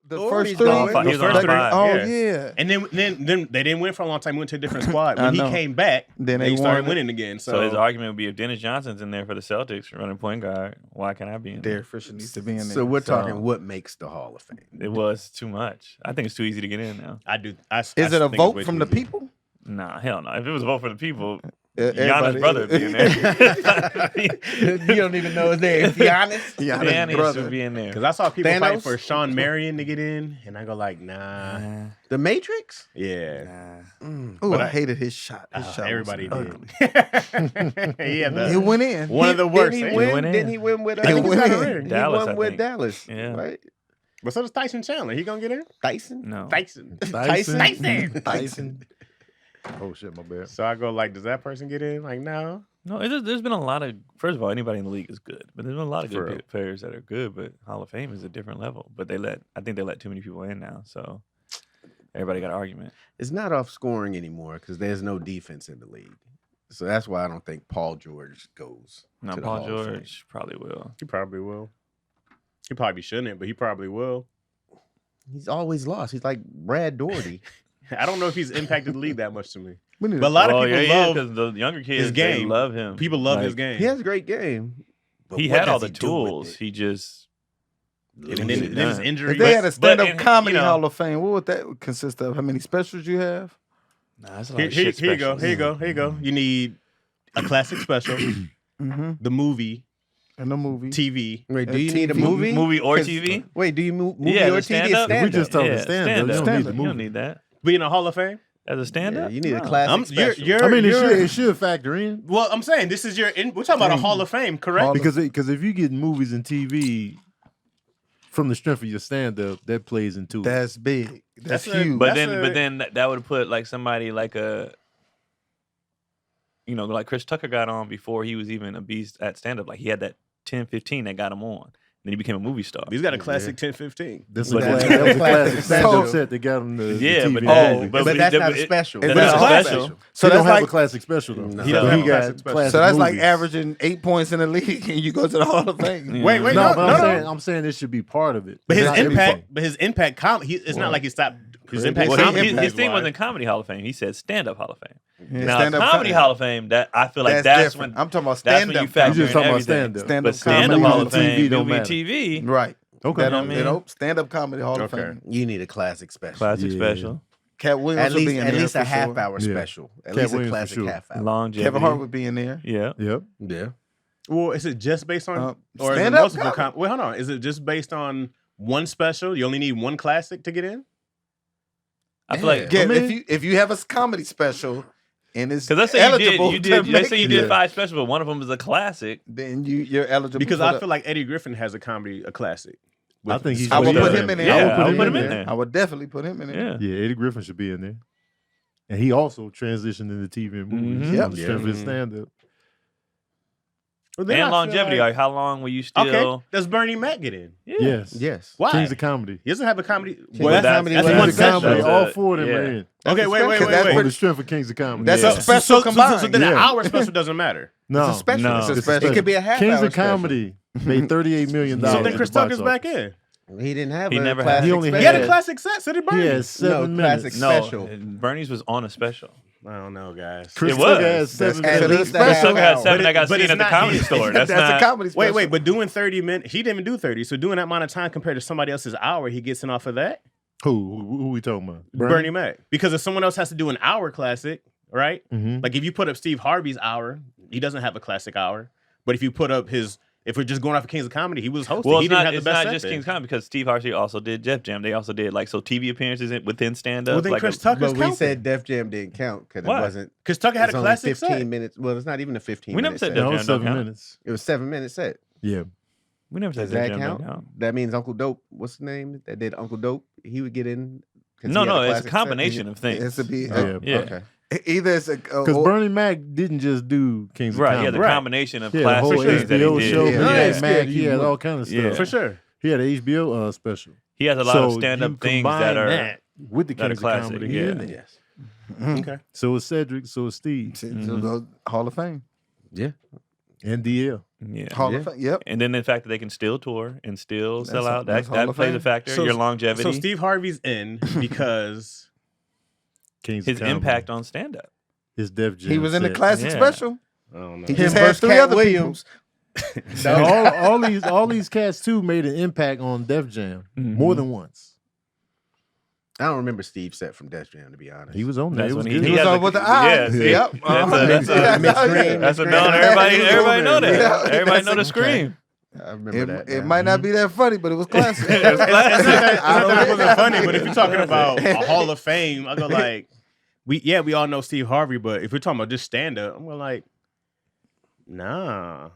The Or first he's three. gonna win. He was on five. Oh Yeah. yeah. And then they didn't win for a long time. Went to a different squad. I When he know. came back, Then they they started won it. winning again. So his argument would be if Dennis Johnson's in there for the Celtics running point guard, why can't I be in there? Derek Fisher needs to be in there. So we're So- talking what makes the Hall of Fame. It was too much. I think it's too easy to get in now. I do. Is it a vote from the people? Nah, hell no. If it was a vote for the people, Everybody- Giannis' brother would be in there. You don't even know his name. Giannis? Giannis' Giannis brother. should be in there. Because I saw people Thanos? fight for Sean Marion to get in, and I go like, nah, The Matrix? yeah. Ooh, But I I- hated his shot. His shot Everybody was did. ugly. Yeah, It went in. one of the worst. Didn't he eh? win? went in. Didn't he win with I think he's got a ring. He Dallas, won I with think. Dallas. Yeah. Right? But so does Tyson Chandler. He gonna get in? Tyson? No. Tyson. Tyson. Oh shit, my bad. So I go like, does that person get in? Like, no. No, there's been a lot of. First of all, anybody in the league is good, but there's been a lot of For real. good players that are good. But Hall of Fame is a different level. But I think they let too many people in now, so everybody got an argument. It's not off scoring anymore because there's no defense in the league. So that's why I don't think Paul George goes. No, to the Paul Hall of Fame. George probably will. He probably will. He probably shouldn't, but he probably will. He's always lost. He's like Brad Doherty. I don't know if he's impacted the league that much to me. We need But a lot of people love because the younger kids his they game. love him. People love Like, his game. He has a great game. but He what had all does the he do with tools. it? He just and lose then it his done. injury. If they had a stand-up and, comedy you know- Hall of Fame, what would that consist of? How many specials you have? Nah, that's a lot Here, of here, shit here you go. specials. Here you go. Here you go. You need a classic special, Mm-hmm. the movie, In the movie. TV. Wait, do And you need a TV? movie? Movie or 'Cause- TV? Wait, do you movie Yeah, or the TV? stand-up. We just talking Yeah, stand-up. You don't need the You don't movie. need that. Being a Hall of Fame. As a stand-up? Yeah, you need a No. classic special. I mean, it should factor in Well, I'm saying this is we're talking about a Hall of Fame, correct? because if you get movies and TV from the strength of your stand-up, that plays into it. That's big. That's That's a- huge. But That's then that would put like somebody like like Chris Tucker got on before he was even a beast at stand-up. Like he had that 10-15 that got him on. Then he became a movie star. He's got a classic 10-15. That's But a that's classic classic stand-up special. set that got him the Yeah, TV but movie. that- but that's not a special. It's That's not a a special. So So he that's don't have like a classic special though. No. He doesn't But have he a got classic special. classic so that's like movies. averaging 8 points in the league, and you go to the Hall of Fame. Yeah. Wait, No, no, but no. I'm saying it should be part of it. But his Not everything. impact, it's not like he stopped. His impact, Well, comedy his thing wise. wasn't Comedy Hall of Fame. He said Stand-Up Hall of Fame. Yeah, Now, stand-up Comedy Hall of Fame, that I feel like that's different. when I'm talking about that's when stand-up. you factor You just in talking about everything. stand-up. Stand-up But Stand-Up comedy. Hall of TV Fame, don't movie, matter. TV, Right. Okay. That I don't, mean- you know, stand-up comedy Hall of Okay. Fame. You need a classic special. classic Yeah. special, Cat Williams At would be least in at there least for a half sure. hour Yeah. special. At Cat least a Williams for classic sure. half hour. longevity. Kevin Hart would be in there. Yeah. Yep. Yeah. Well, is it just based on, or is it stand-up multiple? comedy. Wait, hold on. Is it just based on one special? You only need one classic to get in. I feel like Yeah, I mean- if you have a comedy special and it's because let's say eligible you to did. Let's make say you it, did 5 specials, but one of them is a classic. then you're eligible. Because for I the- feel like Eddie Griffin has a classic. I think he's I would Yeah. put him in there. Yeah, I would put him in there. I would definitely put him in there. Yeah. Yeah, Eddie Griffin should be in there. And he also transitioned into TV and movies. Mhm. Yep. The strength of his stand-up. Well, then I And feel longevity. Like, how long will you still? okay, does Bernie Mac get in? Yeah. Yes. Yes. Why? Kings of Comedy. He doesn't have a comedy. Well, Well, that's- that's that's one Kings of special. Comedy, That's all a- 4 of them yeah. are in. Okay, wait. That's On pretty- the strength of Kings of Comedy. That's Yeah. a special combined. So then an Yeah. hour special doesn't matter. No. It's a special. No. It's a It's a special. It could be a half Kings hour of Comedy made $38 million. So then at Chris the box Tucker's back office. in. special. He didn't have He a never had- classic He only He special. had a classic set. So did He Bernie. had 7 minutes. classic No, special. Bernie's was on a special. I don't know, guys. Chris It Tucker was. had 7 At minutes. least a Chris half Tucker had hour. 7 that got but seen it's at the not- Comedy Store. That's That's not. a comedy special. Wait, but doing 30 minutes, he didn't even do 30. So doing that amount of time compared to somebody else's hour, he gets in off of that. Who we talking about? Bernie Mac. Because if someone else has to do an hour classic, right? Mhm. Like if you put up Steve Harvey's hour, he doesn't have a classic hour. But if you put up if we're just going off of Kings of Comedy, he was hosting. Well, He it's didn't not, have the it's best not set just then. King's Comedy because Steve Harvey also did Def Jam. They also did TV appearances within stand up. Well, then like Chris Tucker's But we counting. said Def Jam didn't count because it Why? wasn't. Because Tucker had It's a only classic 15 set. minutes. Well, it's not even a 15 We never minute said set. Def No, Jam it's don't 7 count. minutes. It was 7-minute set. Yeah. We never said Does Def that Jam don't count? count. That means Uncle Dope, what's his name? That did Uncle Dope. He would get in. 'cause No, he had no, it's a classic set. combination of things. It has to be Yeah. Yeah. Okay. either it's a Because Bernie Mac didn't just do Kings of Right, Comedy. yeah, the Right. combination of He had a whole classic things that he HBO did. show. Yeah. He Yeah. had Yeah. Mac. He Yeah. had all kinds of stuff. Yeah. For sure. He had an HBO special. He has a lot So of stand up you things combine that are. that with the that are Kings of classic, Comedy. He yeah. in there. Yes. Okay. So is Cedric. So is Steve. Hall of Fame. Yeah. And DL. Yeah. Hall of Fame. Yep. And then the fact that they can still tour and still That's sell a- out, that's that Hall of plays a Fame. factor. So- Your longevity, So Steve Harvey's in because Kings his of Comedy. impact on stand up. His Def Jam. He was in the set. classic Yeah. special. I don't know. He Him just had versus 3 Cat other Williams. And all these cats too made an impact on Def Jam more than once. I don't remember Steve's set from Def Jam, to be honest. He was on there. That's It was when good. He was has on a- with the yeah, eyes. see? Yep. That's a Mixed green. that's a Mixed known. green. Everybody He was know over that. there. Yeah. Everybody know the That's scream. I remember that. It now. might not be that funny, but it was classic. It's not that it wasn't funny, but if you're talking about a Hall of Fame, I go like, we all know Steve Harvey, but if we're talking about just stand up, I'm going like, nah.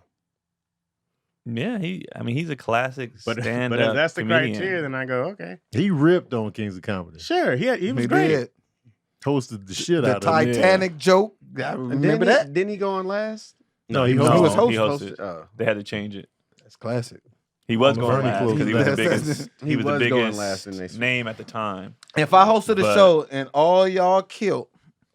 Yeah, he's a classic But stand if up that's the comedian. criteria, then I go, okay, He ripped on Kings of Comedy. sure, he was He great. did. Hosted the shit The out of it. Titanic joke. I And remember that. Didn't he go on last? No, he No, hosted. he hosted. Oh. They had to change it. That's classic. He was Oh, going Bernie last closed because he was the last. biggest. He He was the was going biggest last and they- name at the time. If I hosted a But- show and all y'all killed,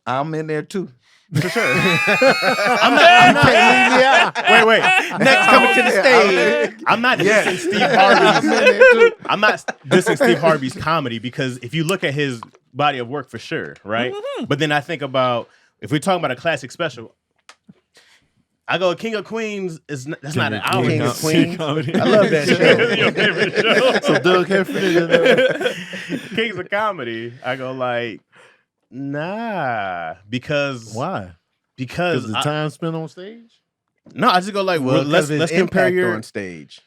I'm in there too. For sure. I'm not leave me out. Wait. Next coming to the stage. I'm not Yeah. dissing Steve I'm Harvey's. in there too. I'm not dissing Steve Harvey's comedy because if you look at his body of work, for sure, right? But then I think about if we're talking about a classic special, I go King of Queens that's not an hour. King of Queens. Comedy. I love that show. Your favorite show. So Doug Heffernan in there. Kings of Comedy. I go like, nah, because Why? because Because the I- time spent on stage? no, I just go like, well, Well, let's compare impact your on stage.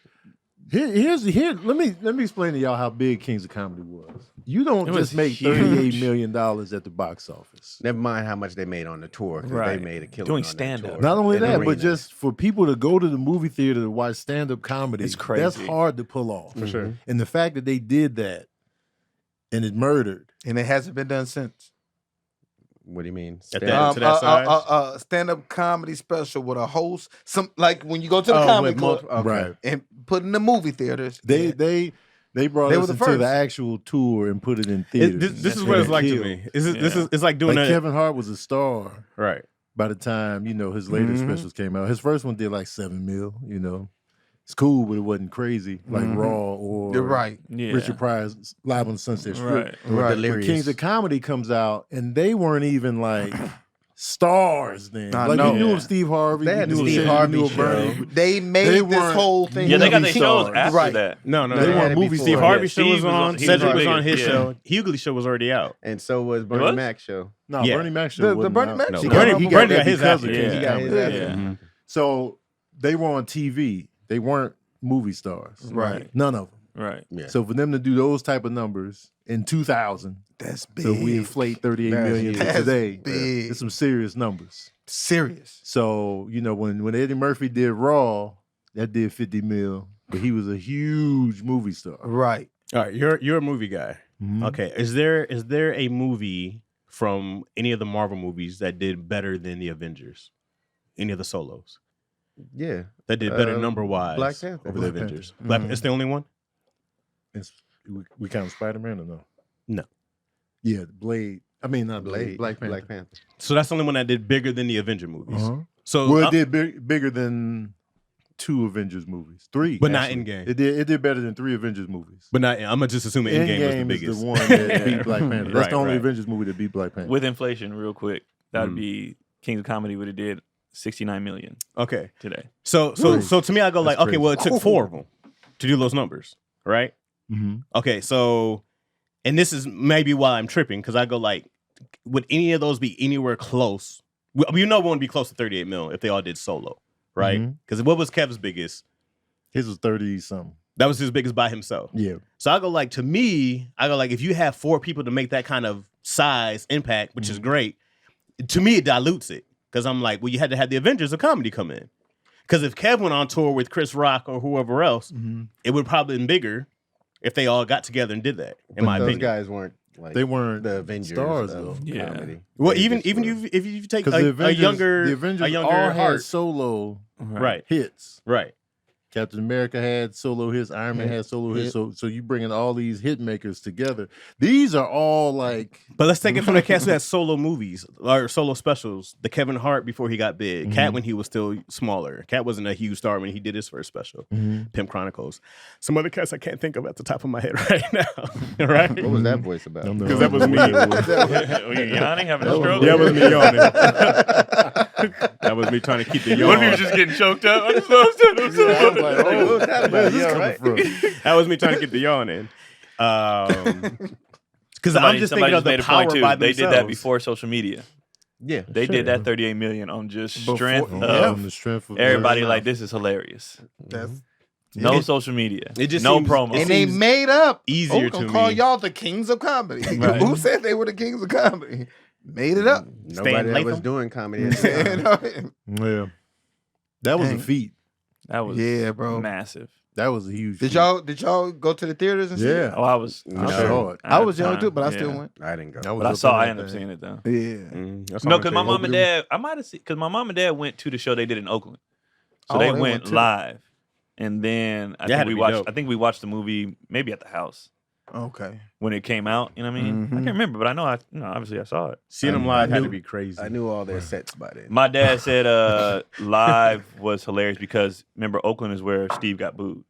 Let me explain to y'all how big Kings of Comedy was. You don't It was just make huge. $38 million at the box office. Never mind how much they made on the tour. 'Cause Right. They made a killing Doing on that stand-up. tour. Not only In that, but arenas. just for people to go to the movie theater to watch stand-up comedy, It's crazy. that's hard to pull off. for sure. And the fact that they did that and it murdered. And it hasn't been done since. What do you mean? At Stand- that- to that size? Stand-up comedy special with a host. Some like when you go to the Oh, comedy with club multiple- okay. Right. and put in the movie theaters. They brought They us were the into first. the actual tour and put it in theaters. This is And what it's it like to killed. me. This is Yeah. it's like doing Like a Kevin Hart was a star right. by the time, his later Mhm. specials came out. His first one did like 7 mil, It's cool, but it wasn't crazy like Mhm. Raw or You're right. Yeah. Richard Pryor's Live on the Sunset Strip. Right. Or Right. But Delirious. Kings of Comedy comes out, and they weren't even like stars then. I Like know. you knew Yeah. of Steve Harvey, They you had knew the of Steve Shane, you Harvey knew of show. Bernie. They made They this weren't whole thing. Yeah, they got movie their shows stars. after Right. that. No, They no. weren't had it movie before. Steve stars. Harvey Yeah, show Steve was was on. on- he was Cedric on was on bigger, his yeah. show. Hughley's show was already out. And so was was? Bernie Mac's show. No, Yeah. Bernie Mac show The wasn't Bernie out. Mac No, show. Bernie- He He got got that that his because after. of Yeah. Kings He of got his Comedy. Yeah. after. So they were on TV. They weren't movie stars. Right. None of them. Right. Yeah. So for them to do those type of numbers in 2000, That's big. so we inflate 38 That's million huge. to today. big. It's some serious numbers. Serious. So, when Eddie Murphy did Raw, that did 50 mil, but he was a huge movie star. Right. All right, you're a movie guy. Mhm. Okay, is there a movie from any of the Marvel movies that did better than the Avengers? Any of the solos Yeah. that did better Um, number wise Black Panther. over the Black Avengers? Panther. Black, Mhm. it's the only one. We count Spider-Man or no? No. Yeah, Blade. I mean, not Blade. Black Panther. Black Panther. So that's the only one that did bigger than the Avenger movies. Uh-huh. So Well, it did bigger than 2 Avengers movies. 3. But not actually. Endgame. It did better than 3 Avengers movies. but not. I'm gonna just assume Endgame was the Endgame is biggest. the one that beat Black Panther. That's Right, the only right. Avengers movie that beat Black Panther. With inflation, real quick, that would Mm. be Kings of Comedy would have did 69 million Okay, today. so to me, I go like, That's okay, well, it crazy. took 4 of them to do those numbers, right? Mm-hmm. Okay, so, and this is maybe why I'm tripping because I go like, would any of those be anywhere close? We know one would be close to 38 mil if they all did solo, right? Mhm. Because what was Kev's biggest? His was 30-something. That was his biggest by himself. Yeah. So I go like, to me, I go like, if you have 4 people to make that kind of size impact, which is great, to me it dilutes it because I'm like, well, you had to have the Avengers of comedy come in. Because if Kev went on tour with Chris Rock or whoever else, Mm-hmm. it would probably been bigger if they all got together and did that. In But my those opinion. guys weren't like They weren't the Avengers stars, of though. Yeah. comedy. Well, They even just even were- if you take Because a younger the Avengers a younger all had heart, solo right, hits. right. Captain America had solo hits. Iron Man had solo hits. So you bringing all these hit makers together. These are all like. But let's take it from the cast who had solo movies or solo specials. The Kevin Hart before he got big. Cat when he was still smaller. Cat wasn't a huge star when he did his first special. Pimp Chronicles. Some other cats I can't think of at the top of my head right now. Right? What was that voice about? Because that was me. Were you yawning, having a stroke? That was me yawning. That was me trying to keep the yawn. One of you was just getting choked up. I just know. That was me trying to get the yawn in. Because I'm just thinking of the power by themselves. They did that before social media. Yeah, They did that 38 million on just strength on of the strength of everybody. Like, this is hilarious. That's No social media. It just no seems- promo. and they made up. easier gonna to call me. y'all the kings of comedy. Right. Who said they were the kings of comedy? Made it up. nobody that was Latham? doing comedy. At the time. Yeah. That was a Dang. feat. That was Yeah, bro. massive. That was a huge Did feat. y'all go to the theaters and see Yeah. it? Oh, I was. I I saw it. I was young time. too, but I Yeah. still went. I didn't go. was But I up saw. in I that ended up thing. seeing it though. Yeah. That's No, all because I'm my saying. mom and dad. I might have seen because my mom and dad went to the show they did in Oakland, so Oh, they they went went too. live, and then I That had think to we be watched. dope. I think we watched the movie maybe at the house Okay. when it came out. You know what I mean? I Mhm. can't remember, but I know. Obviously I saw it. Seeing them live had to be crazy. I knew all their sets by then. My dad said live was hilarious because remember Oakland is where Steve got booed.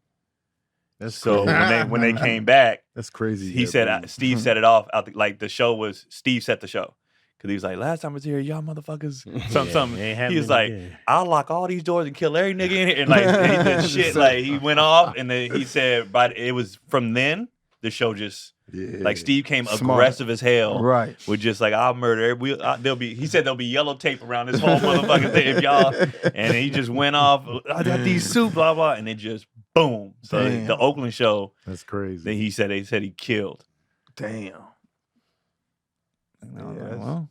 That's So crazy. when they came back, That's crazy. he said Steve set it off out like the show was Steve set the show because he was like last time I was here y'all motherfuckers something. Ain't He was happening like again. I'll lock all these doors and kill every nigga in here and like he did shit like he went off and then he said but it was from then the show just like Steve came Smart. aggressive as hell. Right. With just like I'll murder. He said there'll be yellow tape around this whole motherfucking thing if y'all. And he just went off. I got these soup, blah blah, and it just boom. So Damn. the Oakland show. That's crazy. Then they said he killed. Damn. And I was Yeah, like, that's- well,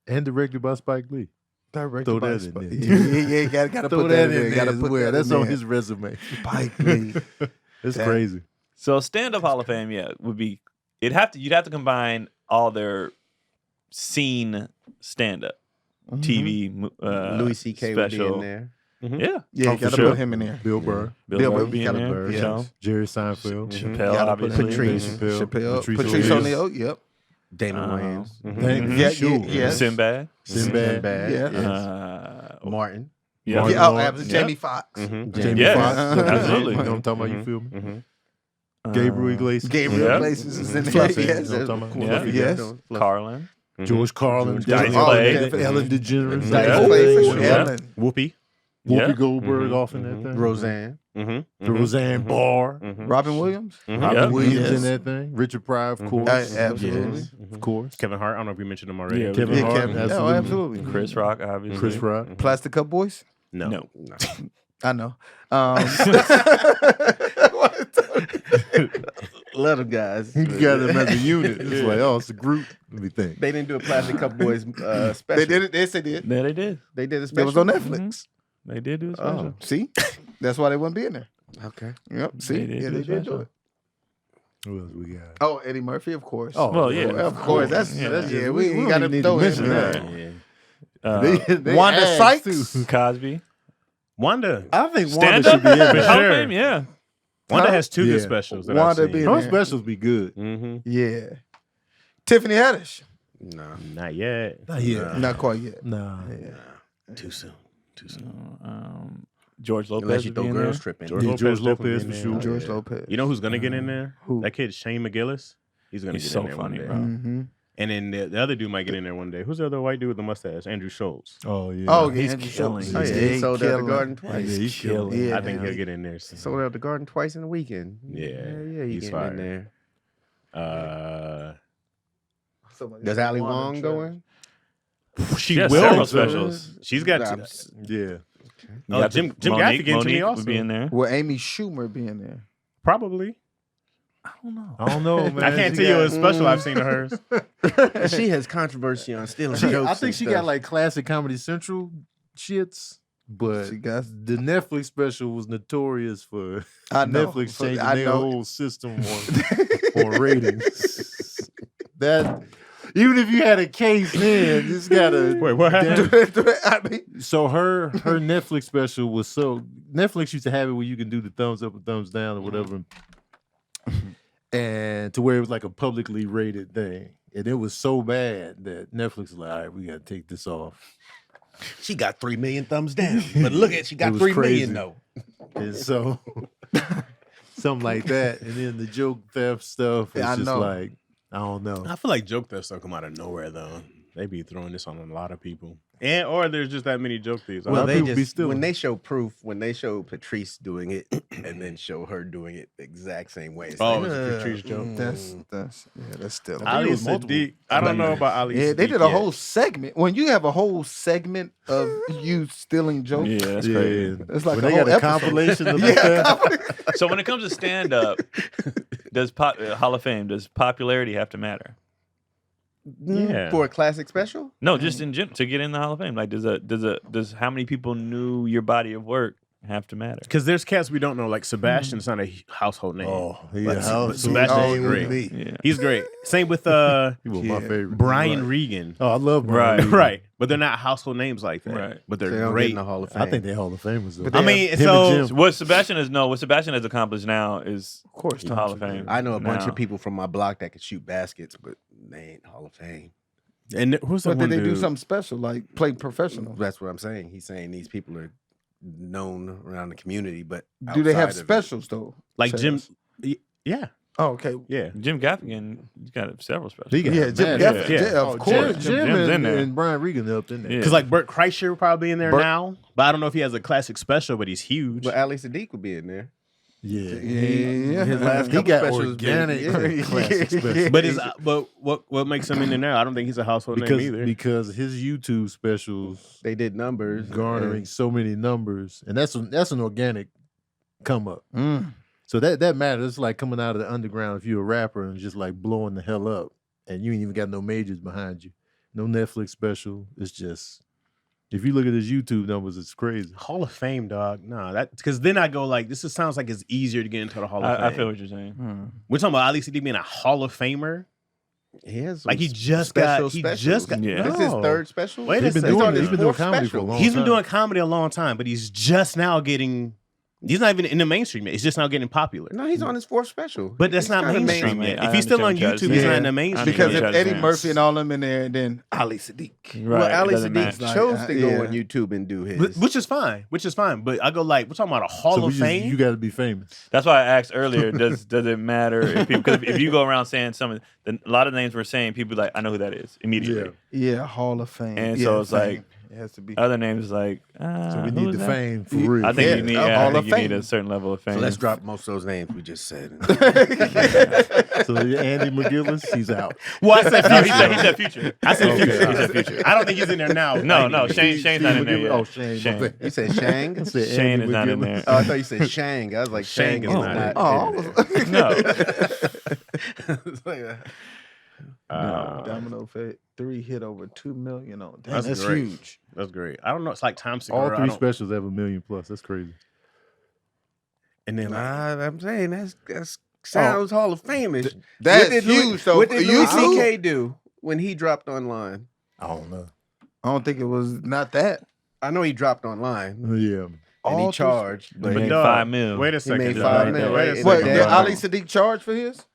And directed by Spike Lee. Directed Throw by that in Spike- there. Yeah, gotta Throw put that in in there. there Gotta as put well. that That's in on there. his resume. Spike Lee. It's Damn. crazy. so stand up Hall of Fame, yeah, would be. You'd have to combine all their scene stand up, TV, Louis C.K. would be special. in there. Yeah, Yeah, Oh, you for gotta sure. put him in there. Bill Burr, Bill Burr Burr, be in gotta there. Burr, for yes. sure. Jerry Seinfeld, Chappelle, Gotta put obviously. Patrice. Chappelle, Patrice O'Neal. Yep. Damon Wayans. Dang, Yeah, sure. yeah. Sinbad. Sinbad. Yeah. Yes. Martin. Yeah. Martin Yeah, oh, Lawrence. absolutely. Jamie Foxx. Jamie Yes, Foxx. absolutely. You know what I'm talking about? You feel me? Mm-hmm. Gabriel Iglesias. Gabriel Yeah. Iglesias is in there. Fluffy. Yes. You know what I'm talking Yeah. about? Yes. Carlin. George Carlin. George Dice definitely. Clay. Definitely. Ellen DeGeneres. Yeah. Dice Clay for sure. Yeah. Ellen. Whoopi. Yeah. Whoopi Goldberg off in that thing. Roseanne. Roseanne Barr. Robin Williams. Robin Yeah. Williams Yes. in that thing. Richard Pryor, of course. Absolutely. Yes, of course. Kevin Hart. I don't know if we mentioned him already. Yeah, Kevin Yeah, Hart. Kevin. Absolutely. Oh, absolutely. Chris Rock, obviously. Chris Rock. Plastic Cup Boys. No. No. I know. Love them guys. You got them as a unit. It's like, oh, it's a group. Let me think. They didn't do a Plastic Cup Boys special. They did it. Yes, they did. Yeah, they did. They did a It special. was on Netflix. They did do a special. See, that's why they wouldn't be in there. Okay. Yep. See, They did yeah, do they a did do special. it. Who else we got? Oh, Eddie Murphy, of course. Oh, Well, yeah. of course. That's Yeah. yeah. We We don't got to even need throw to him in mention there. that. Yeah. They Wanda asked, Sykes? too. Cosby. Wanda. I think Stand Wanda up. should be in Hall there. of Sure. Fame, yeah. Wanda Huh? has two Yeah. good specials that Wanda I've seen. being- Her there. specials be good. Mm-hmm. Yeah. Tiffany Haddish. No. Not yet. Not yet. Not quite yet. Nah. Too soon. Too soon. George Lopez. Unless you would throw be in girls there. trip in. George Yeah, Lopez George definitely Lopez in for there. sure. George Yeah. Lopez. You know who's gonna get in there? Who? That kid Shane McGillis. He's gonna He's get so in there funny, one day. bro. Mm-hmm. And then the other dude might get in there one day. Who's the other white dude with the mustache? Andrew Schultz. Oh, yeah. Oh, yeah. He's Andrew killing. Schultz. Oh, yeah, he sold out the killing. Garden Yeah, twice. he's killing. Yeah. I think he'll get in there. soon. Sold out the Garden twice in a weekend. Yeah, yeah, he he's getting fire. in there. Does Does Ali Wong go in? She She has will. several specials. She's got. Nah, Yeah. You Oh, got Jim the- Gaffigan to me Monique also. would be in there. Will Amy Schumer be in there? Probably. I don't know. I don't know, man. I can't She tell you a got- special I've seen of hers. She has controversy on stealing She- jokes. I think and she stuff. got like classic Comedy Central shits, but She got. the Netflix special was notorious for I know. Netflix So, changing I their know. whole system on ratings. That Even if you had a case, man, just gotta. Wait, what happened? I mean, So her Netflix special was so Netflix used to have it where you can do the thumbs up and thumbs down or whatever, and to where it was like a publicly rated thing, and it was so bad that Netflix was like, all right, we gotta take this off. She got 3 million thumbs down, but look at she It got was 3 crazy. million though. And so something like that, and then the joke theft stuff is Yeah, I just know. like I don't know. I feel like joke theft stuff come out of nowhere though. They be throwing this on a lot of people, and or there's just that many joke thieves. Well, Well, they people be just stealing. when they show proof, when they show Patrice doing it, and then show her doing it the exact same way. It's Oh, like, it's a Patrice joke. that's still. I think it Ali was multiple. Sadiq. I don't know about Ali. Yeah, they Sadiq did a yet. whole segment. When you have a whole segment of you stealing jokes, Yeah, that's crazy. it's like when a they whole got a episode. compilation of the Yeah, theft. So when it comes to stand up, does Hall of Fame, does popularity have to matter? Yeah. for a classic special. No, just in general to get in the Hall of Fame. Like does how many people knew your body of work have to matter? Because there's cats we don't know, like Sebastian's not a household name. Oh, yeah, But how Sebastian's oh, great. Yeah. He's great. Same with He was my Yeah. favorite. Brian Regan. Oh, I love Brian. Right. Regan. Right. But they're not household names like that. Right. But They they're don't get great. in the Hall of Fame. I think they're Hall of Famers though. But I they mean, Him so and Jim. What Sebastian has accomplished now is of course, the Hall of Fame. I know a bunch now. of people from my block that could shoot baskets, but they ain't Hall of Fame. and who's the But one did they do dude? something special, like play professional? That's what I'm saying. He's saying these people are known around the community, but Do they have outside of it- specials though? Like Chaz? Jim? Yeah. Oh, okay. Yeah. Jim Gaffigan, he's got several specials. He got Yeah, Jim mad. Gaffigan. Yeah. Yeah, of course. Jim Jim's in there. and Brian Regan up in there. Yeah. Because like Burt Kreischer would probably be in there Burt- now, but I don't know if he has a classic special, but he's huge. But Ali Sadiq would be in there. Yeah, Yeah. His last he couple got specials been- organic yeah. classic specials. But is but what makes him in there now? I don't think he's a household name either. because his YouTube specials They did numbers, garnering so many numbers, and that's an organic come up. Mm. So that matters. It's like coming out of the underground if you're a rapper and just like blowing the hell up, and you ain't even got no majors behind you, no Netflix special. It's just if you look at his YouTube numbers, it's crazy. Hall of Fame, dog. Nah, that because then I go like, this sounds like it's easier to get into the Hall of Fame. I feel what you're saying. Mm. We're talking about Ali Sadiq being a Hall of Famer. He has Like he some just got, he specials. just got. Yeah. This is his No. third special. Wait a He's been second. He's on doing his he's been doing fourth comedy for a special. long He's been time. doing comedy a long time, but he's just now getting. He's not even in the mainstream yet. He's just now getting popular. No, he's on his fourth special. But that's He's not kinda mainstream main- yet. I If he's still on understand what YouTube, you're he's saying. not in the I mainstream. Because Yeah, if Eddie yeah. Murphy and all them in there, then Ali Sadiq. Right. Well, it Ali doesn't Sadiq matter. like, chose to go yeah. on YouTube and do his. Which is fine. But I go like, we're talking about a Hall So of Fame. you got to be famous. That's why I asked earlier. Does it matter if people? Because if you go around saying some, a lot of names we're saying, people like I know who that is immediately. Yeah, Hall of Fame. And yeah, so it's fame. like- it has to be. Other names is like. So we who need is the that? fame for real. I think Yeah, you need. Hall Yeah, I of think you need Fame. a certain level of fame. So let's drop most of those names we just said. So Andy McGillis, he's out. well, I said No, future. he said future. I said Okay. future. He said future. I don't think he's in there now. No, Like, no, Shane's not in there yet. Oh, Shane. Shane. my bad. You said Shang? I said Shane Andy is not in McGillis. there. Oh, I thought you said Shang. I was like, Shang Shang is is not not. Oh, I in was there. No. It's like, Domino Fate 3 hit over 2 million on. Damn, That's that's great. huge. That's great. I don't know. It's like Time All Segura. I three don't- specials have 1 million plus. That's crazy. And then like, I'm saying that's sounds Hall of Fame-ish. That's What did Louis- huge, though. What did Louis YouTube? C.K. do when he dropped online? I don't know. I don't think it was not that. I know he dropped online Yeah. and All he three- charged, He but made dog, 5 mil. Wait a second. made dog. 5 right mil, there. right? Wait, And Wait, the did dad- Ali Sadiq charge for his?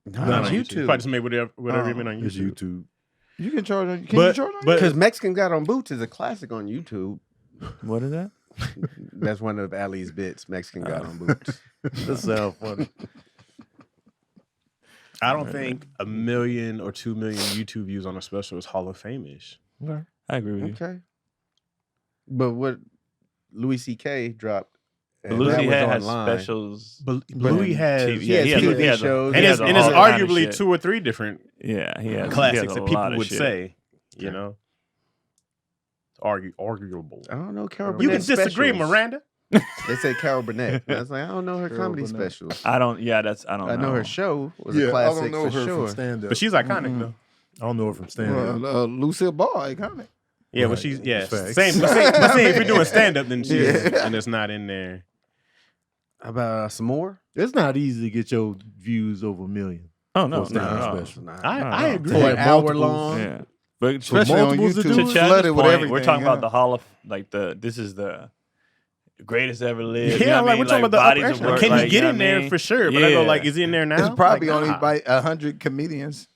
No, No, it's He YouTube. probably just made whatever he made on It's YouTube. YouTube. You can charge on. Can But- you charge on? but- Because Mexican Got on Boots is a classic on YouTube. What is that? That's one of Ali's bits. Mexican Got on Boots. That sounds funny. I don't think 1 million or 2 million YouTube views on a special is Hall of Fame-ish. I agree with you. Okay. But what Louis C.K. dropped, But and Lucy that was has online. specials. But Louis has, TV. He has TV he has shows. he and has it's a whole kind of arguably shit. 2 or 3 different Yeah, he has classics he that has a lot people of would shit. say. You know, arguable. I don't know Carol You Burnett can disagree, specials. Miranda. They say Carol Burnett. I was like, I don't know her Carol comedy Burnett. specials. I don't. Yeah, that's. I don't I know her show was a I classic don't know for her sure. from stand up. But she's iconic though. I don't know her from stand up. Well, Lucille Ball, iconic. Yeah, but Right. she's yeah. Facts. Same. But same, if you're doing stand up, then she's Yeah. and it's not in there. How about some more? It's not easy to get your views over 1 million. Oh no, For no, stand-up no. special. I agree. For an Yeah, hour multiples. long. Yeah, but Especially on multiples to YouTube, do to it? Chaz's flooded with point, everything. we're talking yeah. about the Hall of this is the greatest ever lived. Yeah, you know what like I mean? we're talking about the bodies upper of echelon. work, Can like, he get you know in what I there mean? for sure? But I go Yeah. like, is he in there now? It's probably Like, only nah. by 100 comedians.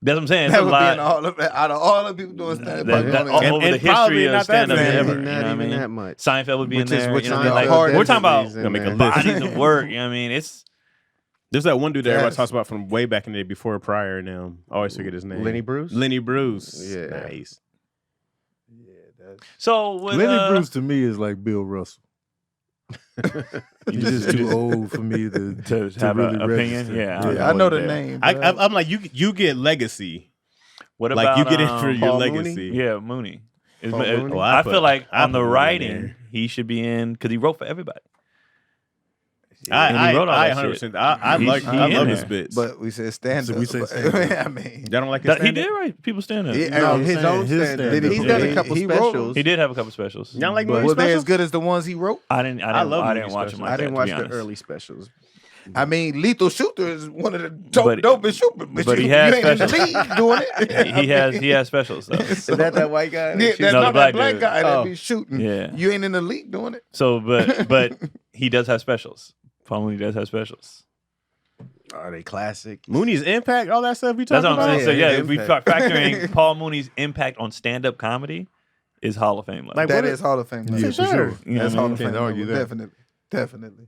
That's what I'm saying. It's That a would be in lot. all of, out of all the people doing stand That, up. all And- over and the probably history not of stand up that many. ever. Not You know what I even mean? that much. Seinfeld would be in Which is there. which You know what I Seinfeld mean? hard Like, we're talking about is in Gonna make there. a list. bodies of work. You know what I mean? It's There's that one dude that everybody Yes. talks about from way back in the day before Pryor and them. I always forget his name. Lenny Bruce? Lenny Bruce. Yeah. Nice. so with Lenny Bruce to me is like Bill Russell. You He's just too old for me to to have really an opinion. register. Yeah, I know the what it is. name. I'm like you get legacy. What Like about you get in for your Paul legacy. Yeah, Mooney. Paul Mooney? Oh, I feel like I on the put Mooney in writing, there. he should be in because he wrote for everybody. I And he wrote all that 100%. I He's- like he I in love his there. bits. But we said stand So up. we say stand-up. I mean, y'all don't like his That, he stand-up? did write people stand up. Yeah, No, I'm his saying own his stand-up. stand-up. He's Yeah. done a couple He wrote specials. He did have a couple specials. Y'all like but Mooney were they specials? as good as the ones he wrote? I didn't love watch Mooney him specials. like I didn't that, watch to be the honest. early specials. I mean, Lethal Shooter is one of the But- dopest shooters. but you, he has you ain't in the specials. league doing it. He has specials though. Is that white guy? Yeah, that's No, not the black that black dude. guy that Oh. be shooting. Yeah. You ain't in the league doing it. So, but he does have specials. Paul Mooney does have specials. Are they classic? Mooney's impact, all that stuff we That's talking what I'm about. saying. So Yeah, yeah, if we impact. factoring Paul Mooney's impact on stand-up comedy, is Hall of Fame level. Like, That what is Hall of Fame. Yeah, level. for sure. You know That's what I Hall mean? of Fame. Can't argue level. that. Definitely. Definitely.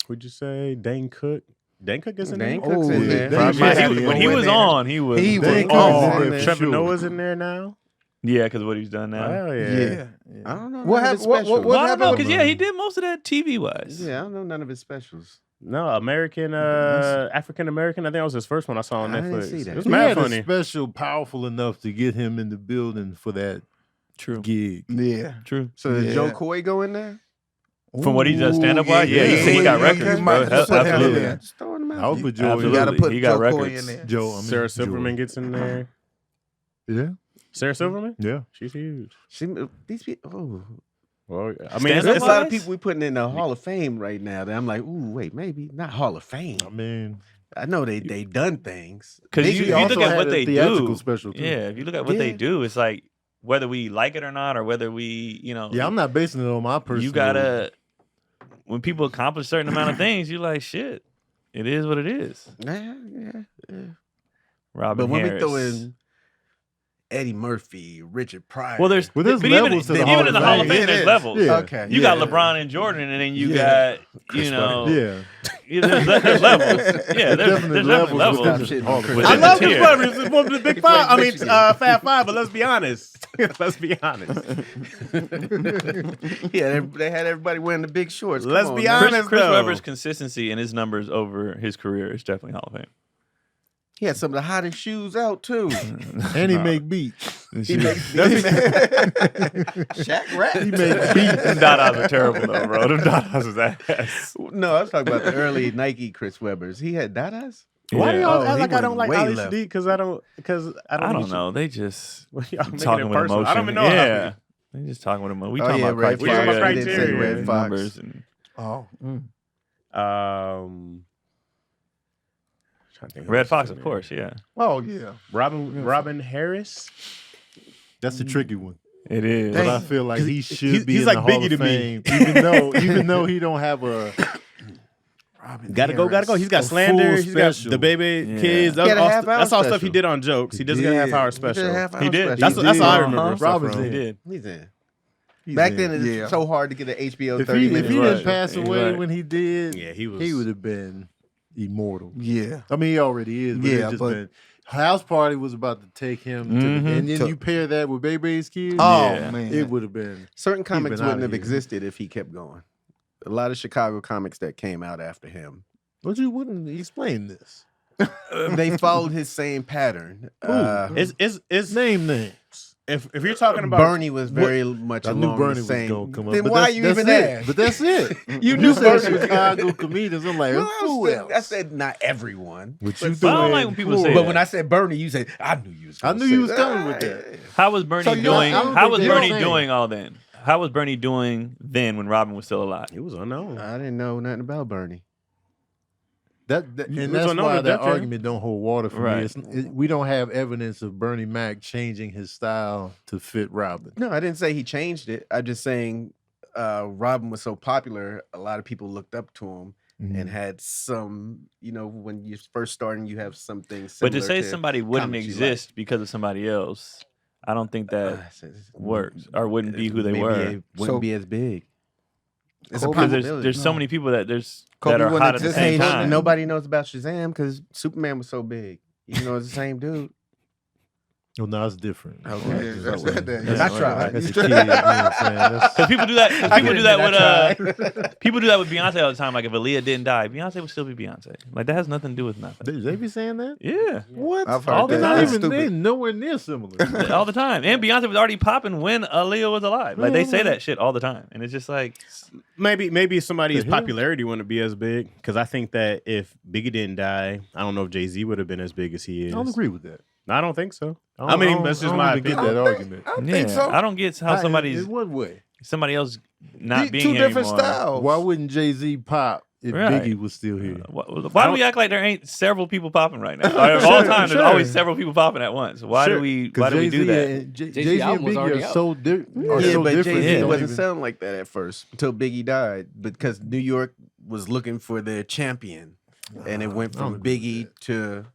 Would you say Dane Cook? Dane Cook is in Dane there? Cook's in yeah. there. They Probably might might Yeah, have have he, to when go he in was there. on, he was. He was Dane Cook on. is in there. Trevor Sure. Noah's in there now. Yeah, because what he's done now. Oh Yeah. yeah. I don't know. What none of his happened? What specials. Well, I don't happened know, with because yeah, he did most of that TV wise. Yeah, I don't know none of his specials. No, American African American. I think that was his first one I saw on I didn't Netflix. see that. It was He mad had funny. a special powerful enough to get him in the building for that True. gig. Yeah. True. So did Yeah. Joe Coy go in there? From what he does stand-up wise, yeah, he said he got records, You bro. might just put him in Absolutely. there. Just throwing him out. I would there. put Joe in. You Absolutely. got to put He got Joe Coy records. in there. Joe. I mean, Sarah Joy. Silverman gets in there. Yeah. Sarah Silverman? Yeah. She's huge. These people. Oh, Well, I mean, Stand-up there's a lot of wise? people we putting in the Hall of Fame right now. That I'm like, ooh, wait, maybe not Hall of Fame. I mean, I know they done things. Because Biggie if you also look at had what a they theatrical do, special too. yeah, if you look at what they Yeah. do, it's like whether we like it or not, or whether we, yeah, I'm not basing it on my personal. you gotta. When people accomplish a certain amount of things, you're like, shit, it is what it is. Yeah. Robin But when Harris. we throw in Eddie Murphy, Richard Pryor. well, there's Well, there's but even, levels to the even Hall in of the Hall of Fame. Fame, It there's is. levels. Yeah. okay. You got LeBron and Jordan, and then you got Chris know, Yeah. there's levels. Yeah, there's Definitely definitely levels levels. within Hall of Fame. Fame. I Within love the Chris tier. Webber. He's one of the big five. I mean, Michigan. Fat Five. But let's be honest. Let's be honest. Yeah, they had everybody wearing the big shorts. Come Let's on be now. honest. Chris though. Webber's consistency and his numbers over his career is definitely Hall of Fame. He had some of the hottest shoes out too. And he make beats. He makes Shaq rap. He make beats. Them Dadas are terrible though, bro. Them Dadas was ass. No, I was talking about the early Nike Chris Webbers. He had Dadas. Why do Yeah. y'all Oh, act he like I went don't like way Ali left. Sadiq? Because I don't. I don't know. They just Y'all making talking it with personal. emotion. I don't even know. Yeah, they just talking with emotion. We Oh, talking yeah, about Red criteria. Fox. We talking about and criteria. Red Fox. numbers and Oh. Trying to think Red who's Fox, in of there. course. Yeah, Oh, yeah. Robin Harris. That's the tricky one. it is. But I feel like he should he's be in like the Hall Biggie of to me. Fame, even though he don't have a Gotta go. He's got A Slander. full He's got special. the baby Yeah. kids. He had a half-hour That's all stuff he special. did on jokes. He doesn't get a half hour special. He did. That's He all I did. remember. stuff Robin's from. He did. He's in. he's Back in. then, it's Yeah. so hard to get an HBO If 30 he minutes. Right. didn't pass He's away right. when he did, Yeah, he was. he would have been immortal. Yeah. I mean, he already is. But Yeah, it's just but- been, House Party was about to take him, to Mhm. the, and then To- you pair that with Bebe's kids. Oh, Yeah. man. It would have been. Certain comics been wouldn't outta have here. existed if he kept going. A lot of Chicago comics that came out after him, But you wouldn't explain this. they followed his same pattern. It's Name names. if you're talking about Bernie was very much I knew along Bernie the was same. gonna come up. Then but why that's- you that's even it. ask? But that's it. You You said Bernie was- Chicago comedians. I'm like, Well, who else? I said not everyone. What you But I don't doing? like when people say But that. when I said Bernie, you said I knew you was. I gonna knew say you was that." coming with that. How was Bernie So you doing? don't- I don't How think was they Bernie don't doing all then? How was Bernie doing then when Robin was still alive? it was unknown. I didn't know nothing about Bernie. And was that's on why the that Dutch, right? argument don't hold water for Right. me. We don't have evidence of Bernie Mac changing his style to fit Robin. No, I didn't say he changed it. I'm just saying Robin was so popular, a lot of people looked up to him and had some, when you're first starting, you have some things But similar to say to somebody wouldn't comics you exist because of somebody else, I don't think that like. works or wouldn't be who they Maybe were. it wouldn't So- be as big. It's a Kobe- Because possibility. there's so many people that that Kobe are wouldn't hot at the exist same in Shazam. time. Nobody knows about Shazam because Superman was so big. Even though it's the same dude. Well, no, it's different. Okay. That's I right. tried. That's a kid. You know what I'm saying? That's- Because people do that. 'cause people do that I with people do that with Beyonce all the time. Like if Aaliyah didn't die, Beyonce would still be Beyonce. Like that has nothing to do with nothing. they be saying that? Yeah, What? I've All heard the that. time. That's They stupid. nowhere near similar. all the time. And Beyonce was already popping when Aaliyah was alive. Like they say that shit all the time, and it's just like Maybe somebody's The hell? popularity wouldn't be as big because I think that if Biggie didn't die, I don't know if Jay-Z would have been as big as he I is. don't agree with that. I don't think so. I I mean, don't- that's just I don't my even opinion. get that argument. I yeah. think so. I don't get how somebody's In what way? somebody else not being Two here different anymore. styles. Why wouldn't Jay-Z pop if Right. Biggie was still here? Why do we act like there ain't several people popping right now? Of all time, sure. there's always several people popping at once. Why Sure, do we 'cause do Jay-Z that? and Jay-Z Jay-Z and album was Biggie already are out. so different. Yeah, but different. Jay-Z Yeah. wasn't sounding like that at first until Biggie died because New York was looking for their champion. And it went I don't from agree with Biggie to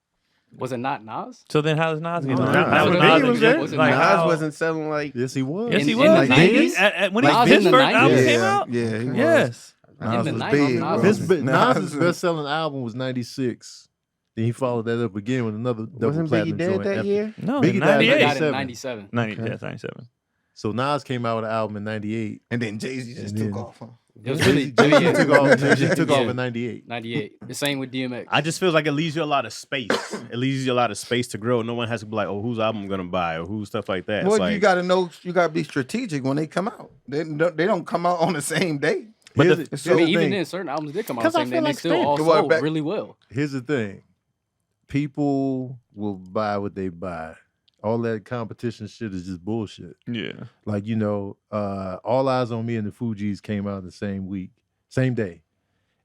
Was it not Nas? So then how does Nas get No, on? Nas- How does Biggie Nas was get- there. Was it like, Nas how- Nas wasn't selling like Yes, he was. Yes, he In was. the Biggie- 90s? when Nas his in the first 90s? album Yeah, came out. yeah, he was. Yes. Nas the was 90s, big. Nas bro. was- Nas's best-selling album was '96. Then he followed that up again with another double wasn't platinum Biggie dead joint that after- year? No, Biggie died in He 98. died in 97. 97. 90, yes, 97. So Nas came out with an album in '98. And then Jay-Z just And took then- off. Huh? It was really Jay-Z took off. Yeah. Jay-Z took off Yeah. in '98. 98. The same with DMX. I just feel like it leaves you a lot of space. It leaves you a lot of space to grow. No one has to be like, oh, whose album I'm gonna buy or who stuff like that. Well, It's like, you got to know. You got to be strategic when they come out. They don't come out on the same day. But Here's the- the- It's I here's mean, the even thing. then, certain albums did come out 'Cause the I same day, feel and they like still Stan- all Well, sold back- really well. Here's the thing. People will buy what they buy. All that competition shit is just bullshit. Yeah. Like, All Eyes on Me and the Fugees came out the same week, same day.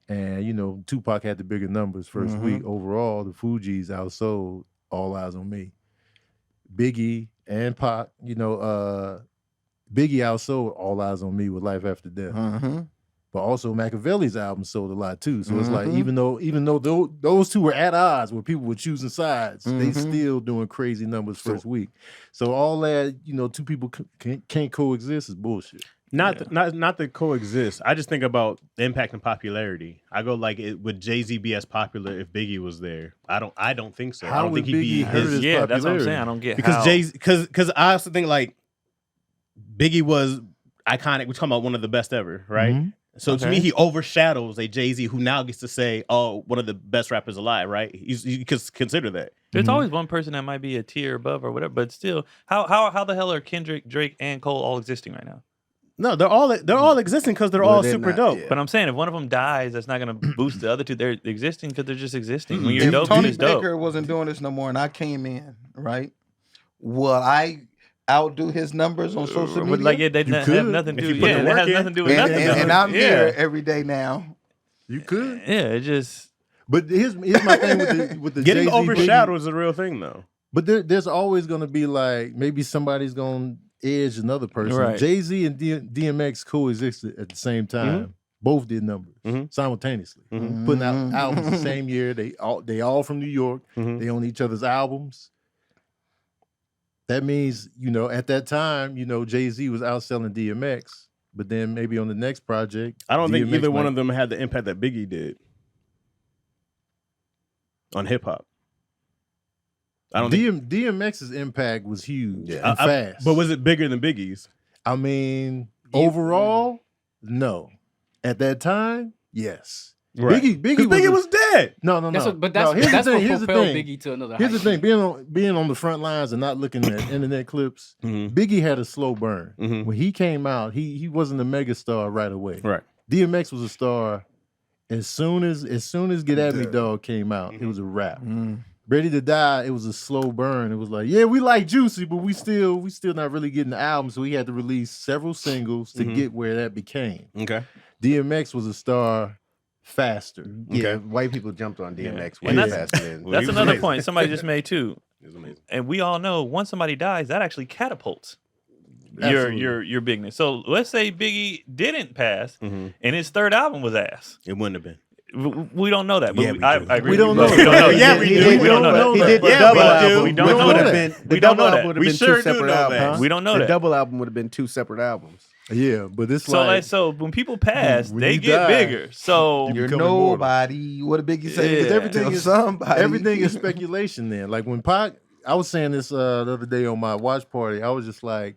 And, Tupac had the bigger numbers 1st week. Overall, the Fugees outsold All Eyes on Me. Biggie and Pac, Biggie outsold All Eyes on Me with Life After Death. Mm-hmm. But also Machiavelli's album sold a lot too. So it's like Mhm. even though those two were at odds where people were choosing sides, they Mhm. still doing crazy numbers first week. So all that, two people can't coexist is bullshit. not to coexist. I just think about the impact and popularity. I go like, would Jay-Z be as popular if Biggie was there? I don't think so. I How don't would think he'd be Biggie hurt his his Yeah, that's what I'm popularity? saying. I don't get because how. Jay because I also think like Biggie was iconic. We're talking about one of the best ever, right? Mhm. So to Okay. me, he overshadows a Jay-Z who now gets to say, "Oh, one of the best rappers alive." Right? You could consider that. There's Mhm. always one person that might be a tier above or whatever, but still, how the hell are Kendrick, Drake, and Cole all existing right now? No, they're all existing because they're Well, all they're super not, dope. yeah. But I'm saying if one of them dies, that's not going to boost the other two. They're existing because they're just existing. When Mhm. you're If dope, Tony you're just dope. Baker wasn't doing this no more, and I came in, right? Will I outdo his numbers on social media? But like, yeah, they You have could, nothing to if do. you put Yeah, the it work has in. nothing to do with and, nothing. and, though. and I'm yeah. there every day now. You could. Yeah, it just. But here's my thing with the Getting Jay-Z overshadowed is a real thing, though. But there's always going to be like maybe somebody's going to edge another person. Right. Jay-Z and DMX coexisted at the same time. Both did numbers Mhm. simultaneously, Mhm. putting out albums the same year. They all from New York. Mhm. They own each other's albums. That means at that time Jay-Z was outselling DMX, but then maybe on the next project, I don't think DMX either one might- of them had the impact that Biggie did on hip hop. I don't think, DMX's impact was huge Yeah. and fast. but was it bigger than Biggie's? I mean, overall, no. At that time, yes. Biggie Because Biggie was dead. no. That's what, but No, that's, here's that's the what thing, here's the propelled thing. Biggie to another Here's the height. thing: being on the front lines and not looking at internet clips. Mhm. Biggie had a slow burn. Mhm. When he came out, he wasn't a mega star right away. Right. DMX was a star as soon as Get At Me Dog came out. It was a rap. Ready to Die, it was a slow burn. It was like, yeah, we like Juicy, but we still not really getting the album. So he had to release several singles to Mhm. get where that became. Okay. DMX was a star faster. Yeah, Okay. white people jumped on DMX way And that's- faster than. Well, That's he was another amazing. point somebody just made too. It was amazing. And we all know once somebody dies, that actually catapults Absolutely. your bigness. So let's say Biggie didn't pass, Mhm. and his third album was ass. It wouldn't have been. We don't know that. But Yeah, we I do. agree. We don't with know you. We don't that. know Yeah, that. we do. We don't know that. He did the Yeah, double we do. album. We don't which know would have that. been the We don't double know that. album would have We been sure two do separate know albums. that. We don't know the that. double album would have been two separate albums. Yeah, but it's So like so when people pass, when they you get die, bigger. So you You're become immortal. nobody. What did Biggie say? Yeah. Because everything Tell is somebody. everything is speculation. Then, like when Pac, I was saying this the other day on my watch party. I was just like,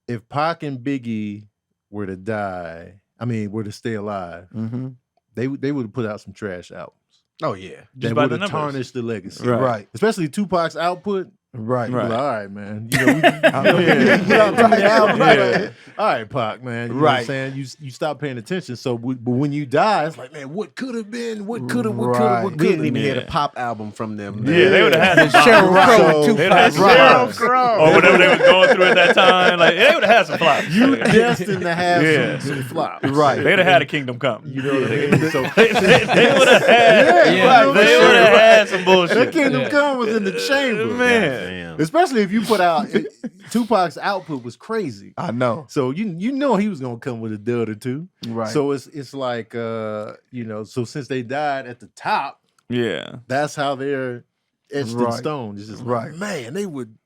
if Pac and Biggie were to die, were to stay alive, Mm-hmm. they would have put out some trash albums. Oh yeah. Just That by would the have numbers. tarnished the legacy. Right. Especially Tupac's output. Right. You'd be Right. like, all right, man. You know, we put out Yeah. too many albums. Yeah. Like, all right, Pac, man. You know what I'm Right. saying? You stop paying attention. So, but when you die, it's like, man, what could have been? What could have? What could Right. have? What We could didn't have? even hear Yeah. the pop album from them. yeah, they would have had some Sheryl flops. Crow So- and They'd have had Tupac. some Right. flops. Or whatever they was going through at that time. Like they would have had some flops. You destined to have Yeah. some flops. Right. They'd have had a Kingdom Come. You know what I mean? So They would have had. Yeah, they for would sure. have had some bullshit. that Kingdom Yeah. Come was in the chamber, Man. Damn. Especially if you put out Tupac's output was crazy. I know. So you know he was gonna come with a dud or two. Right. So it's like so since they died at the top, Yeah. that's how they're etched in Right. stone. It's just Right. like, man, they would.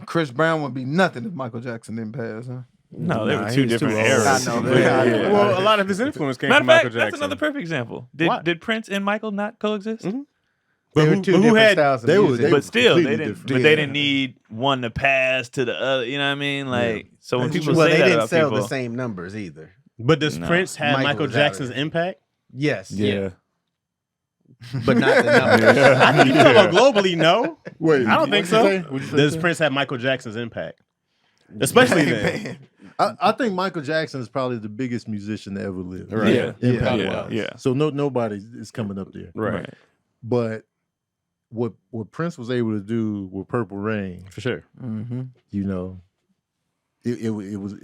Chris Brown would be nothing if Michael Jackson didn't pass, huh? No, they Nah, were he two was too different old. eras. I know, But, man. yeah. Well, a lot of his influence came Matter from of fact, Michael that's Jackson. another perfect example. Why? Did Prince and Michael not coexist? Mhm. They were who- two but who different had- styles of they were- music. they But still, they completely didn't. different. But they Yeah. didn't need one to pass to the other. You know what I mean? Like, so when That's people true. well, say they that didn't about sell people, the same numbers either. But does No. Prince have Michael Michael was out Jackson's there. impact? Yes. yeah. But not the numbers. I think you talk about globally, no. Wait, I don't think so. Does Prince? Prince have Michael Jackson's impact? Especially then. Man. I think Michael Jackson is probably the biggest musician to ever live. Right. Yeah. Impact Yeah. wise. Yeah. So nobody is coming up there. Right. But what Prince was able to do with Purple Rain, For sure. Mm-hmm. you know, it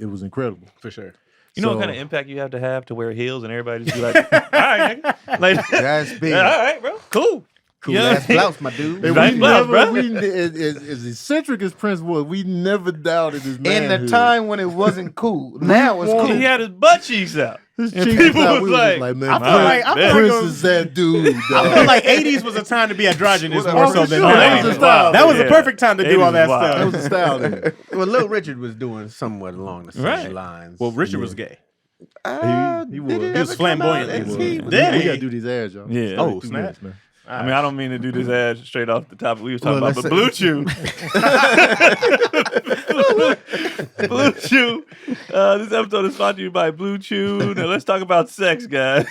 was incredible. For sure. You know So- what kind of impact you have to wear heels and everybody just be like, all right, nigga. Like, That's big. all right, bro. Cool. Cool Yeah. ass blouse, my dude. And Nice we blouse, never, bro. as eccentric as Prince was, we never doubted his In manhood. the time when it wasn't cool. Now it's cool. He had his butt cheeks out. his and cheeks people out, was we like, just like, man, I feel like- I feel like Prince it was- is that dude. I feel dog. like 80s was a time to be androgynous Well, more for so than sure. now. That was the style. That was Yeah. the perfect time to do 80s all that was wild. That stuff. was the style then. Well, Little Richard was doing somewhat along the same Right. lines. Well, Richard was gay. He did was. it He was ever come flamboyant. out as He was. he Yeah. was Yeah. We gay? gotta do these ads, y'all. Yeah. Oh, 2 snap. minutes, man. I mean, I don't mean to do this ad straight off the top. We was talking Well, about, but let's Blue Chew. Blue Chew. This episode is brought to you by Blue Chew. Now let's talk about sex, guys.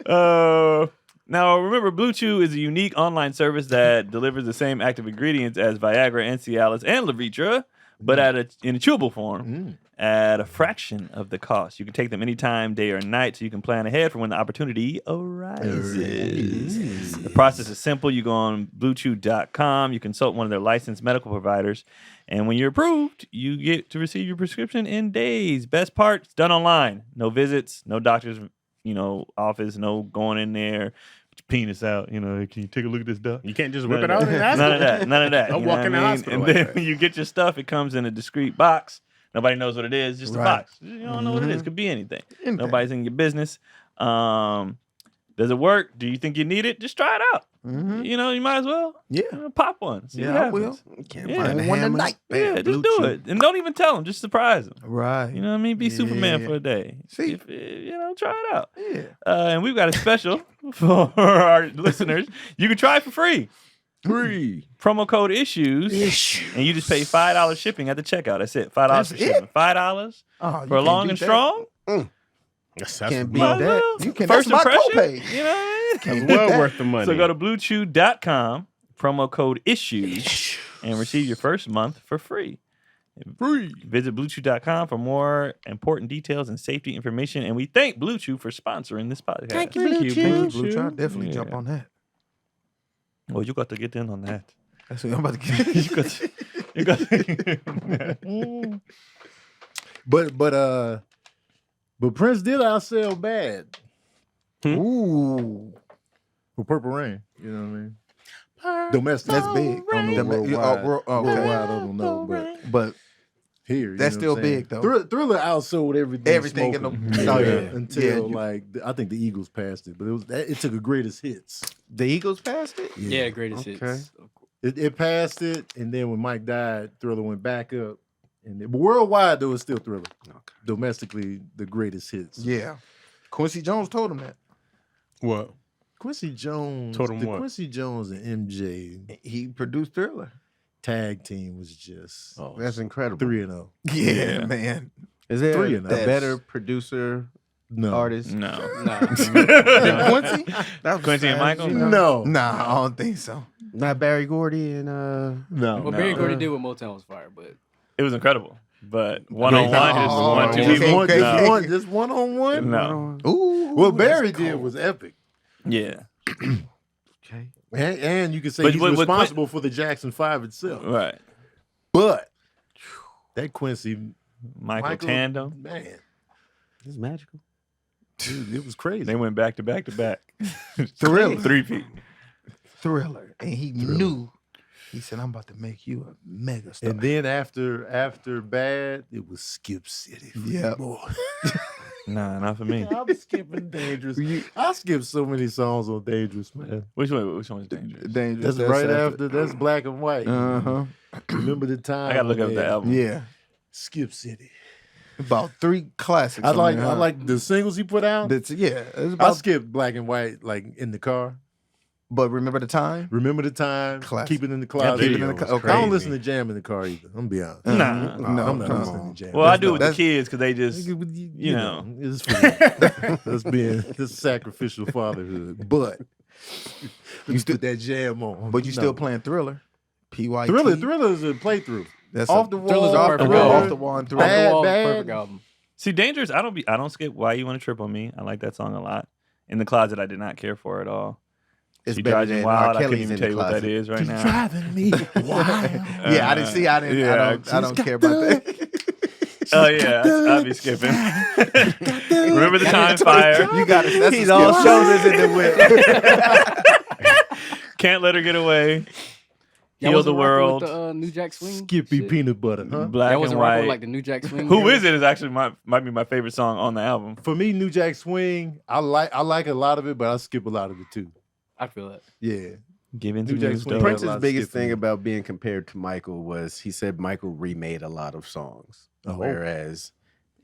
Now, remember, Blue Chew is a unique online service that delivers the same active ingredients as Viagra and Cialis and Levitra, but in a chewable form at a fraction of the cost. You can take them anytime, day or night, so you can plan ahead for when the opportunity arises. The process is simple. You go on bluechew.com, you consult one of their licensed medical providers, and when you're approved, you get to receive your prescription in days. Best part, it's done online. No visits, no doctor's office, no going in there, put your penis out, can you take a look at this doc? You can't just None whip it of out that. and ask None him. of that. None of that. Don't you know walk what in I the mean? hospital And like then that. when you get your stuff, it comes in a discreet box. Nobody knows what it is. Just a Right. box. You don't know what it is. Could be anything. Nobody's in your business. Does it work? Do you think you need it? Just try it out. Mm-hmm. You might as well. Yeah. Pop one. See Yeah, what I happens. will. Can't Yeah. find the One hammer. tonight. Yeah, Bam, just Blue do Chew. it. And don't even tell them. Just surprise them. Right. You know what I mean? Be Superman Yeah. for a day. See. If, try it out. Yeah. And we've got a special for our listeners. You can try it for free. Free. Promo code issues, and you just pay $5 shipping at the checkout. That's it. $5 That's for it? shipping. $5 Oh, you for can't long beat and that. strong. That's Can't beat Might as that. well. You can. First That's my impression. copay. You know what I mean? That's well worth the money. So go to bluechew.com, promo code issues, and receive your first month for free. Visit bluechew.com for more important details and safety information. And we thank Blue Chew for sponsoring this podcast. Thank you, Blue Thank you, Chew. Blue Chew. I'll definitely jump Yeah. on that. Well, you got to get in on that. That's what I'm about to get. you got to But But Prince did outsell Bad Ooh, for Purple Rain. You know what I mean? Domestic. that's big. On the worldwide. Okay. Worldwide, I don't know, but But here, you that's know still what I'm saying? big, though. Thriller outsold everything. Everything in the- smoking. Oh, Yeah, yeah. until Yeah, you- like I think the Eagles passed it, but it took a greatest hits. The Eagles passed it. Yeah, greatest Okay. hits. It passed it, and then when Mike died, Thriller went back up. But worldwide, though, it's still Thriller. Okay. Domestically, the greatest hits. yeah, Quincy Jones told him that. What? Quincy Jones. Told him the what? Quincy Jones and MJ He produced Thriller. tag team was just Oh, that's incredible. 3-0. Yeah, man. Is there Three a and a- better producer No. artist? No. Nah. Quincy? That was Quincy and Michael? No. Nah, I don't think so. Not Barry Gordy and No. What Barry Gordy did with Motown was fire, but It was incredible. But one-on-one, just Oh, one, two okay. people. Okay. No. Just one-on-one? No. Ooh, What Barry that's did cold. was epic. Yeah. Okay. And you can say But he's with Quin- responsible for the Jackson 5 itself. Right. But that Quincy Michael Tandem. man, It's magical. dude, it was crazy. They went back to back to back. Thriller. 3 feet. Thriller. And he knew. He said, I'm about to make you a mega star. And then after Bad, it was Skip City. Yep. Boy. Nah, not for me. I'm skipping Dangerous. I skipped so many songs on Dangerous, man. Which one was dangerous? Dangerous. That's right after. That's Black and White. Uh-huh. Remember the time? I gotta look up the album. Yeah. Skip City. About 3 classics. I on like there, I huh? like the singles he put out. That's, yeah. It's I about, skipped Black and White like in the car. but remember the time? Remember the time. Classic. Keep it in the closet. Keep it in the was okay. I don't crazy. listen to Jam in the car either. I'm gonna be honest. Nah. No, I'm not come listening on. to Jam. Well, I do it with the That's- kids because they just, you know. it's for that's being this sacrificial fatherhood. But you put that Jam on. But you No. still playing Thriller. PYT. Thriller is a playthrough. That's Off a, the wall. Thriller's a perfect Thriller, album. off the wall and Off Thriller. the Wall, Bad. perfect album. see, dangerous. I don't skip Why You Want to Trip on Me. I like that song a lot. In the Closet, I did not care for at all. It's She better Drives You than Wild. R. I couldn't Kelly's even in tell the you what that closet. is right now. Driving me wild. Yeah, I didn't see. I didn't. I don't care about that. Oh yeah, I'll be skipping. Remember the time fire. You got it. That's He's a all skip. shoulders in the whip. Can't Let Her Get Away. Y'all Heal wasn't the rocking World. with the New Jack Swing. Skippy shit? peanut butter, huh? Black Y'all and wasn't rocking White. with like the New Jack Swing. Who era? is it? Is actually might be my favorite song on the album. For me, New Jack Swing, I like a lot of it, but I skip a lot of it too. I feel that. Yeah. Given to New Jack News Swing. Dope. Prince- Prince's lot of biggest skipping. thing about being compared to Michael was he said Michael remade a lot of songs, Oh. whereas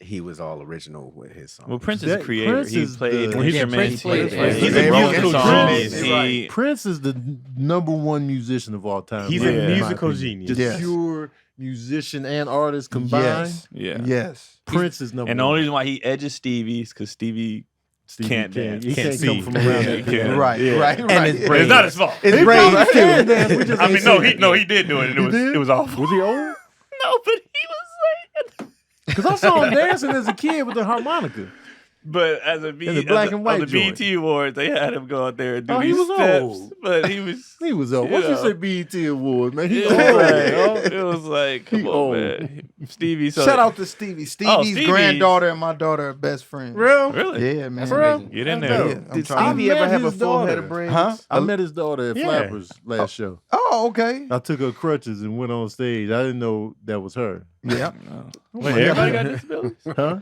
he was all original with his songs. Well, Prince is That- a creator. Prince he is played the- Yeah, instruments. Prince played- He's He's a a musical musical genius. genius. He, Prince is the number one musician of all time. He's a in my musical opinion. genius. Just Yes. pure musician and artist combined. Yes. yeah. Yes. Prince is number And the one. only reason why he edges Stevie's because Stevie Stevie can't dance. He Can't can't see. come from around Yeah, that. yeah. Right. Yeah. Right. And Right. his brain. it's not his fault. It's He probably probably can dance. We just I ain't mean, no, seen he did do it. And He did? it was awful. Was he old? No, but he was like. Because I saw him dancing as a kid with the harmonica. But as a In the black and white on the joint. BET Awards, they had him go out there and do Oh, he these was steps. old. But he was. He was old. You What you know. say BET Award, man? He It was, old. like, it was like, come He on, old. man. Stevie. So Shout out to Stevie. Stevie's Stevie. granddaughter and my daughter are best friends. Real? Really? Yeah, man. That's real? amazing. Get in That's there. dope. Yeah, I'm Did trying. Stevie I ever met have a his full head daughter. of brains? Huh? I met his daughter at Yeah. Flappers last show. Oh, okay. I took her crutches and went on stage. I didn't know that was her. Yeah. No. Wait, everybody got disabilities? Huh?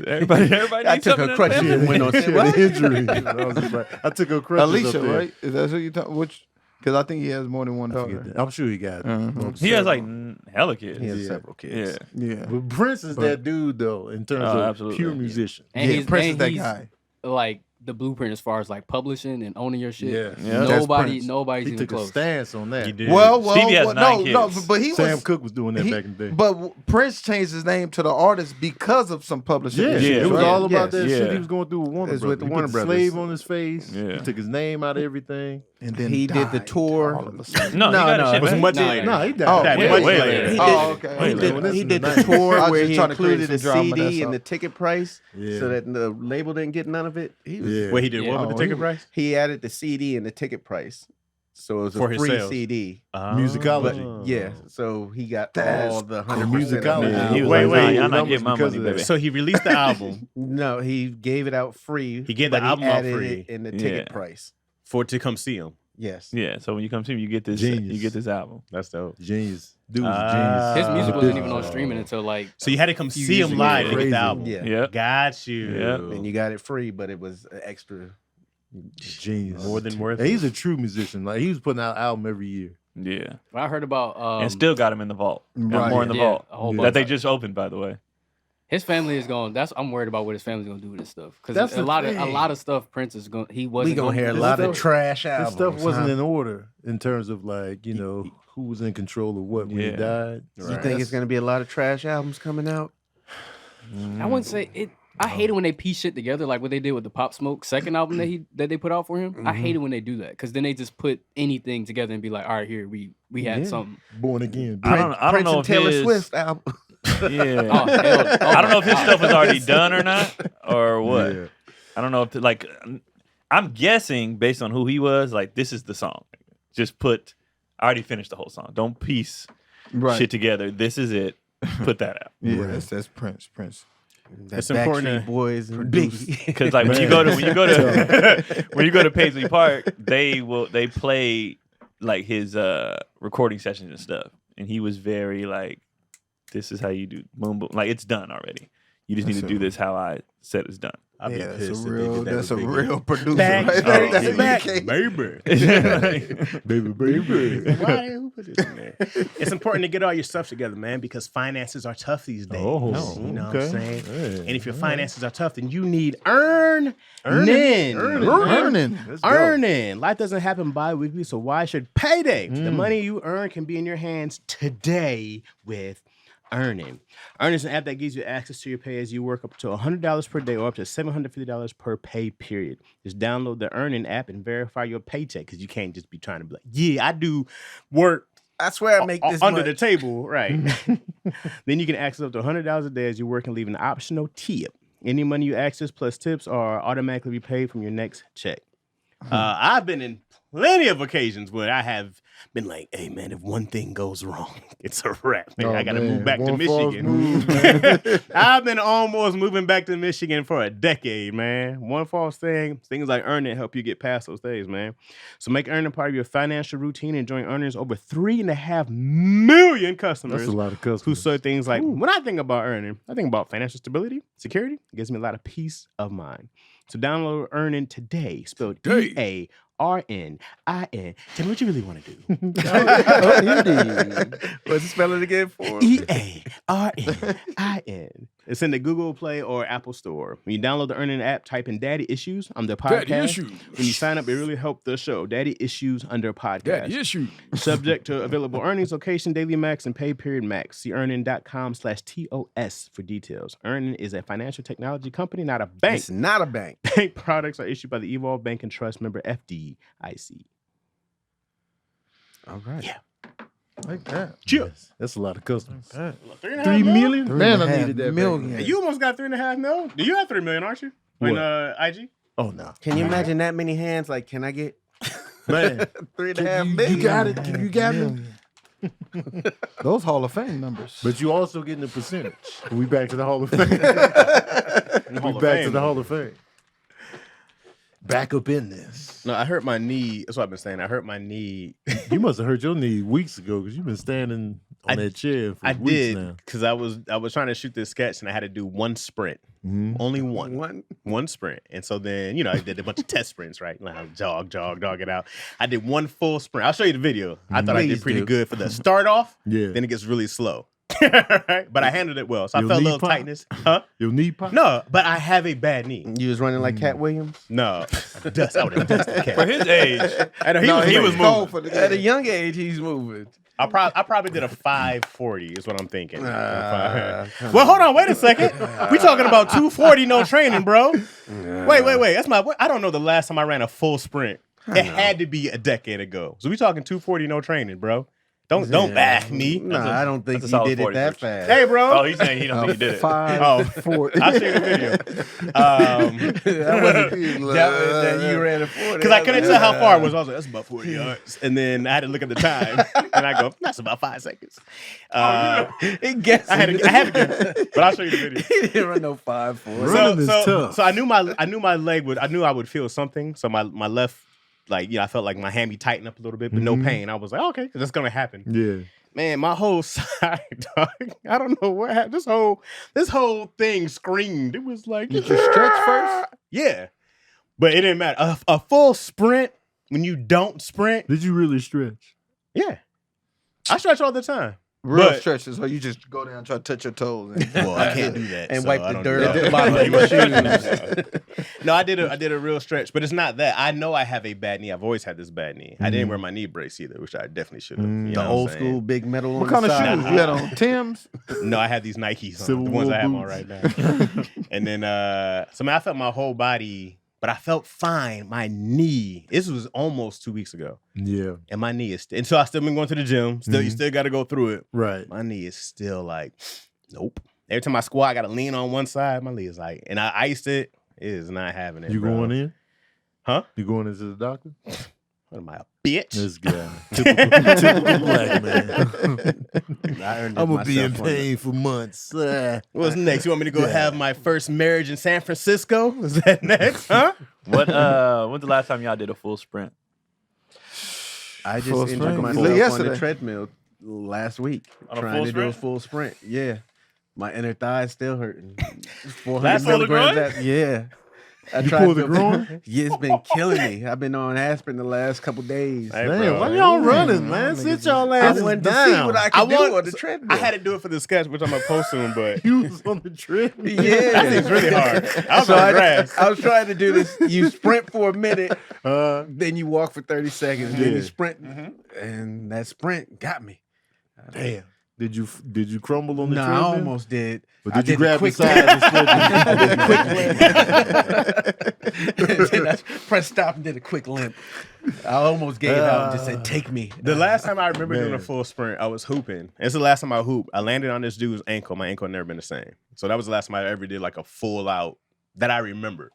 Everybody I needs took something her in crutches their and family? went on She stage. had an injury. I was just like, I took her crutches Alicia, up there. right? Is that who you talking? Which? Because I think he has more than one I forget daughter. that. I'm sure he got. Mhm. He has like hella kids. He has Yeah. several kids. Yeah. Yeah. But Prince is that dude though, in terms Oh, of absolutely. pure Yeah. musician. And Yeah, he's Prince is and that he's, guy. like the blueprint as far as like publishing and owning your shit. Yeah. Yeah. That's Nobody's Prince. He even took a close. stance on that. He did. Well, Stevie has no, 9 no, kids. but he Sam was. Cooke was doing that he- back in the day. But Prince changed his name to the artist because of some publishing. Yeah, issues, it was right? all about Yes. that shit Yeah. he was going through with Warner It's Brothers. with the He Warner put the Brothers. slave on his face. Yeah. He took his name out of everything. And then He did the died tour. all of a sudden. No, he got his shit it was back. much No, later. No, he died. Oh, That way, much way later. later. He Oh, did, okay. he did, Listen he to did the that. tour I was where just he trying to create included the some drama, that's CD all. and the ticket price Yeah. so that the label didn't get none of it. He was, Yeah. Wait, he did Yeah. what with Oh, the ticket price? He added the CD and the ticket price. So it was For a his free sales. CD. Musicology. But yeah, so he got That's all the cool. 100% Musicology. of Yeah, it. he was Wait, like, wait, nah, y'all not numbers getting my because money, of baby. that. So he released the album No, he gave it out free. He gave the but album out added free. it in the ticket Yeah. price. for it to come see him. Yes. Yeah, so when you come see him, you get this. Genius. You get this album. That's dope. Genius. Dude was a Ah. genius. His music Oh. wasn't even on streaming until like. So you had to come few see years him ago. live to get Crazy. the album. Yeah. Yep. Got you. Yep. And you got it free, but it was an extra. Genius. More than worth And he's it. a true musician. Like he was putting out an album every year. Yeah, I heard about and still got him in the vault. Got Right. more in the yeah, vault a whole Yeah. bunch. that they just opened, by the way. His family is going. I'm worried about what his family's gonna do with this stuff That's because a the lot thing. of stuff Prince is going. He We wasn't gonna hear a do. lot stuff- of trash His albums. stuff wasn't huh? in order in terms of like, who was in control of what when he Yeah. died. You think it's gonna be a lot of trash albums coming out? I wouldn't say it. I hate it when they piece shit together, like what they did with the Pop Smoke second album that they put out for him. I hate it when they do that because then they just put anything together and be like, all right, here we had Yeah. something. Born again. I don't Prince know and if Taylor his, Swift album. Yeah, Oh, hell, oh I don't know if his my stuff was God. already done or not, or what. Yeah. I don't know if like. I'm guessing based on who he was. Like, this is the song. Just put. I already finished the whole song. Don't piece Right. shit together. This is it. Put that out. Yeah, Right. that's Prince. It's important Backstreet to Boys and produce. Biggie. Because like when you go to when you go to Paisley Park, they play like his recording sessions and stuff, and he was very like, "This is how you do boom boom." Like it's done already. You just need to do this how I said it's done. I'd be Yeah, that's pissed a if they real. did that That's a with Biggie. real producer. Back, right back, there. That's back, UK. baby. Baby. Why? Who put this in there? It's important to get all your stuff together, man, because finances are tough these days. Oh, you know what okay. I'm saying? Hey, And if your all finances are tough, then you need earning. Earning. Let's go. Earning. Life doesn't happen bi-weekly, so why should payday? The money you earn can be in your hands today with Earning. Earning is an app that gives you access to your pay as you work up to $100 per day or up to $750 per pay period. Just download the Earning app and verify your paycheck because you can't just be trying to be like, yeah, I do work I swear I make this under much. the table, right? Then you can access up to $100 a day as you work and leave an optional tip. Any money you access plus tips are automatically repaid from your next check. I've been in plenty of occasions where I have been like, hey, man, if one thing goes wrong, it's a wrap. Man. Oh, I got to man. move back to One false Michigan. move, man. I've been almost moving back to Michigan for a decade, man. One false thing, things like Earning help you get past those days, man. So make Earning part of your financial routine and join Earning's over 3.5 million customers. That's a lot of Who customers. say things like, when I think about Earning, I think about financial stability, security. It gives me a lot of peace of mind. So download Earning today, spelled EARNIN. Tell me what you really want to do. What's the spelling again for? EARNIN. It's in the Google Play or Apple Store. When you download the Earning app, type in Daddy Issues under podcast. When you sign up, it really helped the show. Daddy Issues under podcast. Subject to available earnings, location, daily max, and pay period max. See earning.com/TOS for details. Earning is a financial technology company, not a bank. It's not a bank. Bank products are issued by the Evolve Bank and Trust member FDIC. All right. Yeah. Like that. Chill. That's a lot of customers. 3.5 3 million? Three Man, and a I half needed that. million. Back. You almost got 3.5 mil. Do you have 3 million, aren't you? In What? IG? Oh no. Can you imagine that many hands? Like, can I get Man. 3.5 million? You got it. You got it. Those Hall of Fame numbers. But you also getting a percentage. We back to the Hall of Fame. Hall We of back Fame. to the Hall of Fame. Back up in this. No, I hurt my knee. That's what I've been saying. I hurt my knee. You must have hurt your knee weeks ago because you've been standing on that chair for I weeks did now. because I was trying to shoot this sketch and I had to do one sprint. Only one sprint. And so then, I did a bunch of test sprints, right? Like jog it out. I did one full sprint. I'll show you the video. I thought I did Please pretty do. good for the start off. Yeah. Then it gets really slow. Right? But I handled it well. So Your I felt a knee little pop? tightness. Huh? Your knee pop? No, but I have a bad knee. You was running like Cat Williams? No. I would have dusted the cat. For his age, I know, he was was moving. cold for the At a game. young age, he's moving. I probably did a 540 is what I'm thinking. Come Well, hold on, wait a second. We talking about 240 no training, bro. Wait. That's I don't know the last time I ran a full sprint. It had to be a decade ago. So we talking 240 no training, bro. Don't back me. Nah, I don't think that's a he solid did it 40 that for fast. Hey, bro. Oh, he's saying he don't think he did it. 5-4. I'll show you the video. That wasn't that you ran a 40. Because I couldn't tell how far it was. I was like, that's about 40 yards. And then I had to look at the time. And I go, that's about 5 seconds. He guessed. I had to guess, but I'll show you the video. He didn't run no 5-4. Running is tough. So I knew my leg would. I knew I would feel something. So my left, like, I felt like my hammy tightened up a little bit, but no pain. I was like, okay, that's gonna happen. Yeah. Man, my whole side, dog. I don't know what happened. This whole thing screamed. It was like, Did you stretch first? Yeah, but it didn't matter. A full sprint when you don't sprint. Did you really stretch? Yeah, I stretch all the time. Real But- stretches, or you just go down and try to touch your toes. And, Well, I can't do that. And so wipe I the don't dirt do off that. the bottom of your shoes. No, I did a real stretch, but it's not that. I know I have a bad knee. I've always had this bad knee. I didn't wear my knee brace either, which I definitely should have. You The know what I'm old saying? school big metal what on kind the of side. shoes you had on? Tim's? No, I had these Nikes on, Civil the ones War I have on boots. right now. And then, so man, I felt my whole body, but I felt fine. My knee, this was almost 2 weeks ago, Yeah. and my knee is, and so I still been going to the gym. Still, you still got to go through it. Right. My knee is still like, nope. Every time I squat, I got to lean on one side. My knee is like, and I iced it. It is not having it. You bro. going in? Huh? You going into the doctor? What am I, a bitch? This guy. Typical black man. I earned it I'm going to be in myself on the- pain for months. What's next? You want me to go Yeah. have my first marriage in San Francisco? Is that next? Huh? When's the last time y'all did a full sprint? I just Full injured sprint? myself on Yesterday. the treadmill last week On a trying full to do a sprint? full sprint. Yeah. My inner thigh is still hurting. 400 Last full milligrams. groin? Yeah. I You tried pulled the to- groin? Yeah, it's been killing me. I've been on aspirin the last couple days. Hey, Man, bro. why y'all running, man? Sit y'all I asses wanted to down. see what I could do on the so treadmill. I had to do it for the sketch, which I'm gonna post soon, but You was on the treadmill. Yeah. that thing's really hard. I was So on the grass. I was trying to do this. You sprint for a minute, Uh, then you walk for 30 seconds, then Yeah. you sprint, and that sprint got me. damn. Did you crumble on the No, I treadmill? almost did. But I did you did grab the quick side and slip? Then I pressed stop and did a quick limp. I almost gave out and just said, "Take me." The last time I remember doing a Man. full sprint, I was hooping. It's the last time I hooped. I landed on this dude's ankle. My ankle had never been the same. So that was the last time I ever did like a full out that I remember.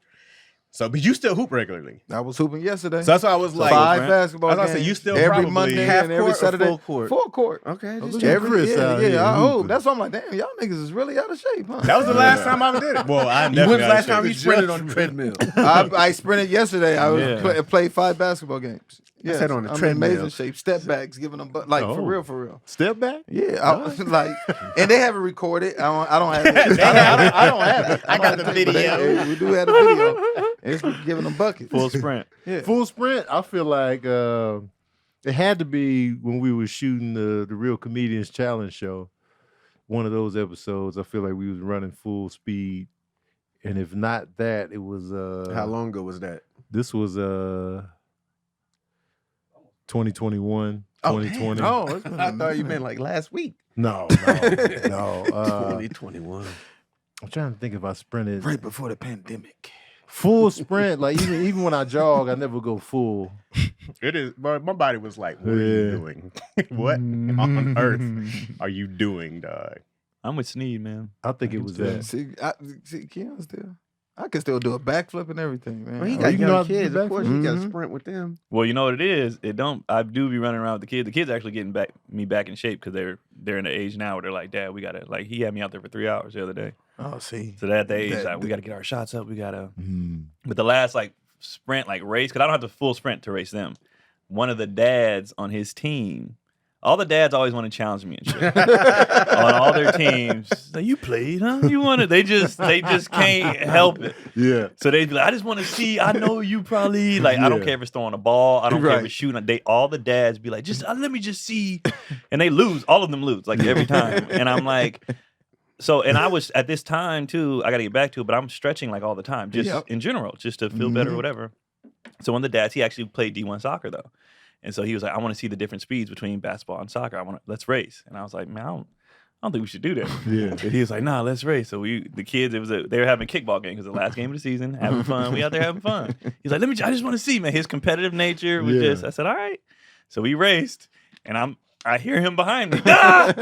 So, but you still hoop regularly. I was hooping yesterday. So that's why I was like, 5 sprint? basketball I was games. gonna say, you still every probably Monday half and every court or Saturday. full court? Full court. Okay, Look just at Every Chris out here I hope. hooping. That's why I'm like, damn, y'all niggas is really out of shape, huh? that was the last time I ever did it. Well, I'm When's definitely the out of last time shape. you sprinted on the treadmill? I sprinted yesterday. I was Yeah. played 5 basketball games. Yes, said on the I'm treadmill. in amazing shape. Step backs, giving them like Oh. for real. Step back? Yeah, I was like, and they haven't recorded. I don't have it. I don't have it. I got the But they- video. we do have the video. And it's giving them buckets. Full sprint. Yeah. Full sprint, I feel like it had to be when we were shooting the Real Comedians Challenge show. One of those episodes, I feel like we was running full speed. And if not that, it was How long ago was that? this was 2021, Oh, 2020. Oh, it's been I thought you meant like last week. No. 2021. I'm trying to think if I sprinted right before the pandemic. full sprint. Like even when I jog, I never go full. It is, bro. My body was like, "What are you Yeah. doing? What on earth are you doing, dog?" I'm with Sneed, man. I think it was that. See, Keon still. I can still do a backflip and everything, man. Well, he Oh, got you know how young to do kids. Of course, backflip? you got to Mhm. sprint with them. Well, you know what it is. I do be running around with the kids. The kids are actually getting me back in shape because they're in the age now where they're like, Dad, we gotta like. He had me out there for 3 hours the other day. Oh, see. So they're at the age That- like we gotta get our shots up. We gotta. Mm. But the last like sprint like race because I don't have the full sprint to race them. One of the dads on his team. All the dads always want to challenge me and shit on all their teams. Like, you played, huh? You wanted? They just can't help it. Yeah. So they'd be like, I just want to see. I know you probably like. I don't Yeah. care if it's throwing a ball. I don't care if Right. it's shooting. All the dads be like, just let me just see, and they lose. All of them lose like every time. And I'm like, so. And I was at this time too. I got to get back to it, but I'm stretching like all the time, just Yep. in general, just to feel better or whatever. So one of the dads, he actually played D1 soccer though. And so he was like, I want to see the different speeds between basketball and soccer. Let's race. And I was like, man, I don't think we should do that. Yeah. But he was like, nah, let's race. So the kids, they were having a kickball game because the last game of the season, having fun. We out there having fun. He's like, I just want to see, man. His competitive nature was Yeah. I said, all right. So we raced, and I'm I hear him behind me. Ah!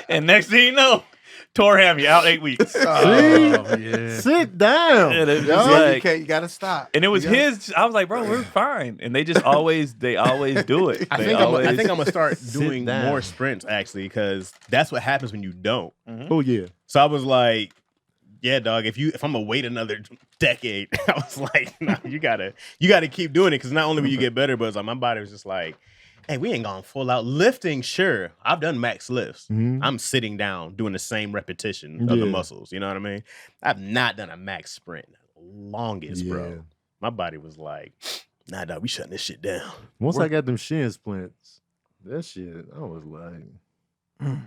And next thing you know, tore hammy out 8 weeks. Oh, yeah. Sit down. And it was Yeah, like- you can't. You gotta stop. And it was You gotta- his. I was like, bro, we're fine. And they always do it. I They think always, I'm gonna start Sit doing down. more sprints actually, because that's what happens when you don't. Oh yeah. So I was like, yeah, dog, if I'm gonna wait another decade, I was like, nah, you gotta keep doing it, because not only will you get better, but it's like my body was just like, hey, we ain't gone full out lifting. Sure, I've done max lifts. Mhm. I'm sitting down doing the same repetition of the Yeah. muscles. You know what I mean? I've not done a max sprint longest, Yeah. bro. My body was like, nah, dog, we shutting this shit down. Once I got them shin splints, that shit, I was like,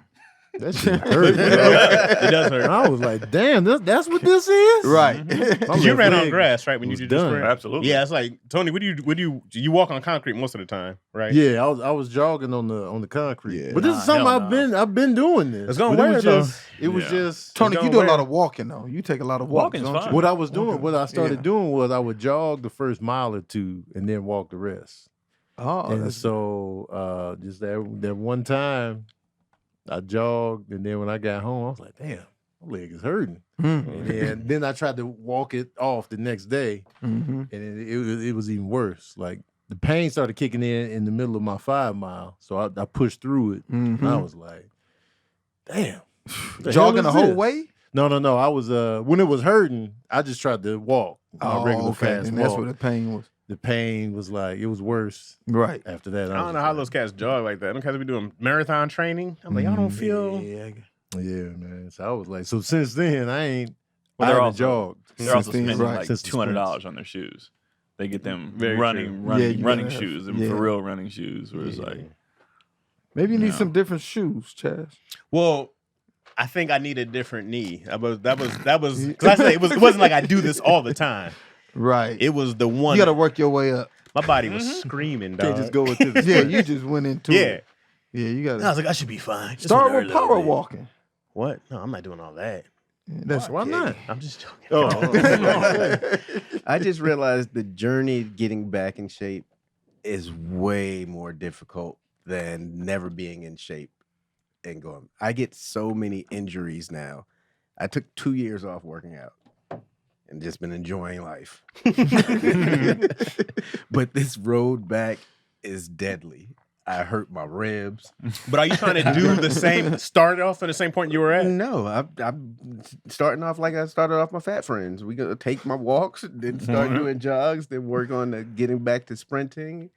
that shit hurt. bro. It does hurt. And I was like, damn, that's what this is? Right. My Because you left ran on leg grass, right? When you was did the done. sprint? Absolutely. Yeah, it's like, Tony, what do you walk on concrete most of the time, right? Yeah, I was jogging on the concrete. Yeah. But this Nah, is something hell I've been doing this. It's gonna But wear, though. it was Yeah. just Tony, It's you gonna do a lot wear. of walking though. You take a lot of walks, Walking's don't fine. you? what I was doing. What I started Yeah. doing was I would jog the first mile or two and then walk the rest. Oh, and that's- so just that one time I jogged, and then when I got home, I was like, damn, my leg is hurting. Mhm. And then I tried to walk it off the next day, Mhm. and it was even worse. Like the pain started kicking in the middle of my 5 mile, so I pushed through it. And I Mhm. was like, damn, the Jogging hell the is whole this? way. No. I was when it was hurting, I just tried to walk my regular fast And that's walk. where the pain was. The pain was like it was worse Right. after that. I don't know how those cats jog like that. Them cats be doing marathon training. I'm like, y'all don't feel. Yeah. Yeah, man. So I was like, so since then I Well, I they're haven't also- jogged. They're also Since then, spending right. like Since the $200 on their shoes. They get them Very running Yeah, you running gotta have- shoes and yeah. for real running shoes. Where it's like, Maybe you need Yeah. some different shoes, Chaz. Well, I think I need a different knee. That was because I said it wasn't like I do this all the time. Right. It was the one. You got to work your way up. My body was screaming, dog. Can't just go into the Yeah, you just went into Yeah. it. Yeah, you got I was to like, I should be fine. Just start went with early a power little bit. walking. What? No, I'm not doing all that. That's Why not? I'm just joking. Oh, I just realized the journey getting back in shape is way more difficult than never being in shape and going. I get so many injuries now. I took 2 years off working out and just been enjoying life. But this road back is deadly. I hurt my ribs. But are you trying to do the same? Start off at the same point you were at? No, I'm starting off like I started off my fat friends. We gonna take my walks, then start doing jogs, then work on getting back to sprinting,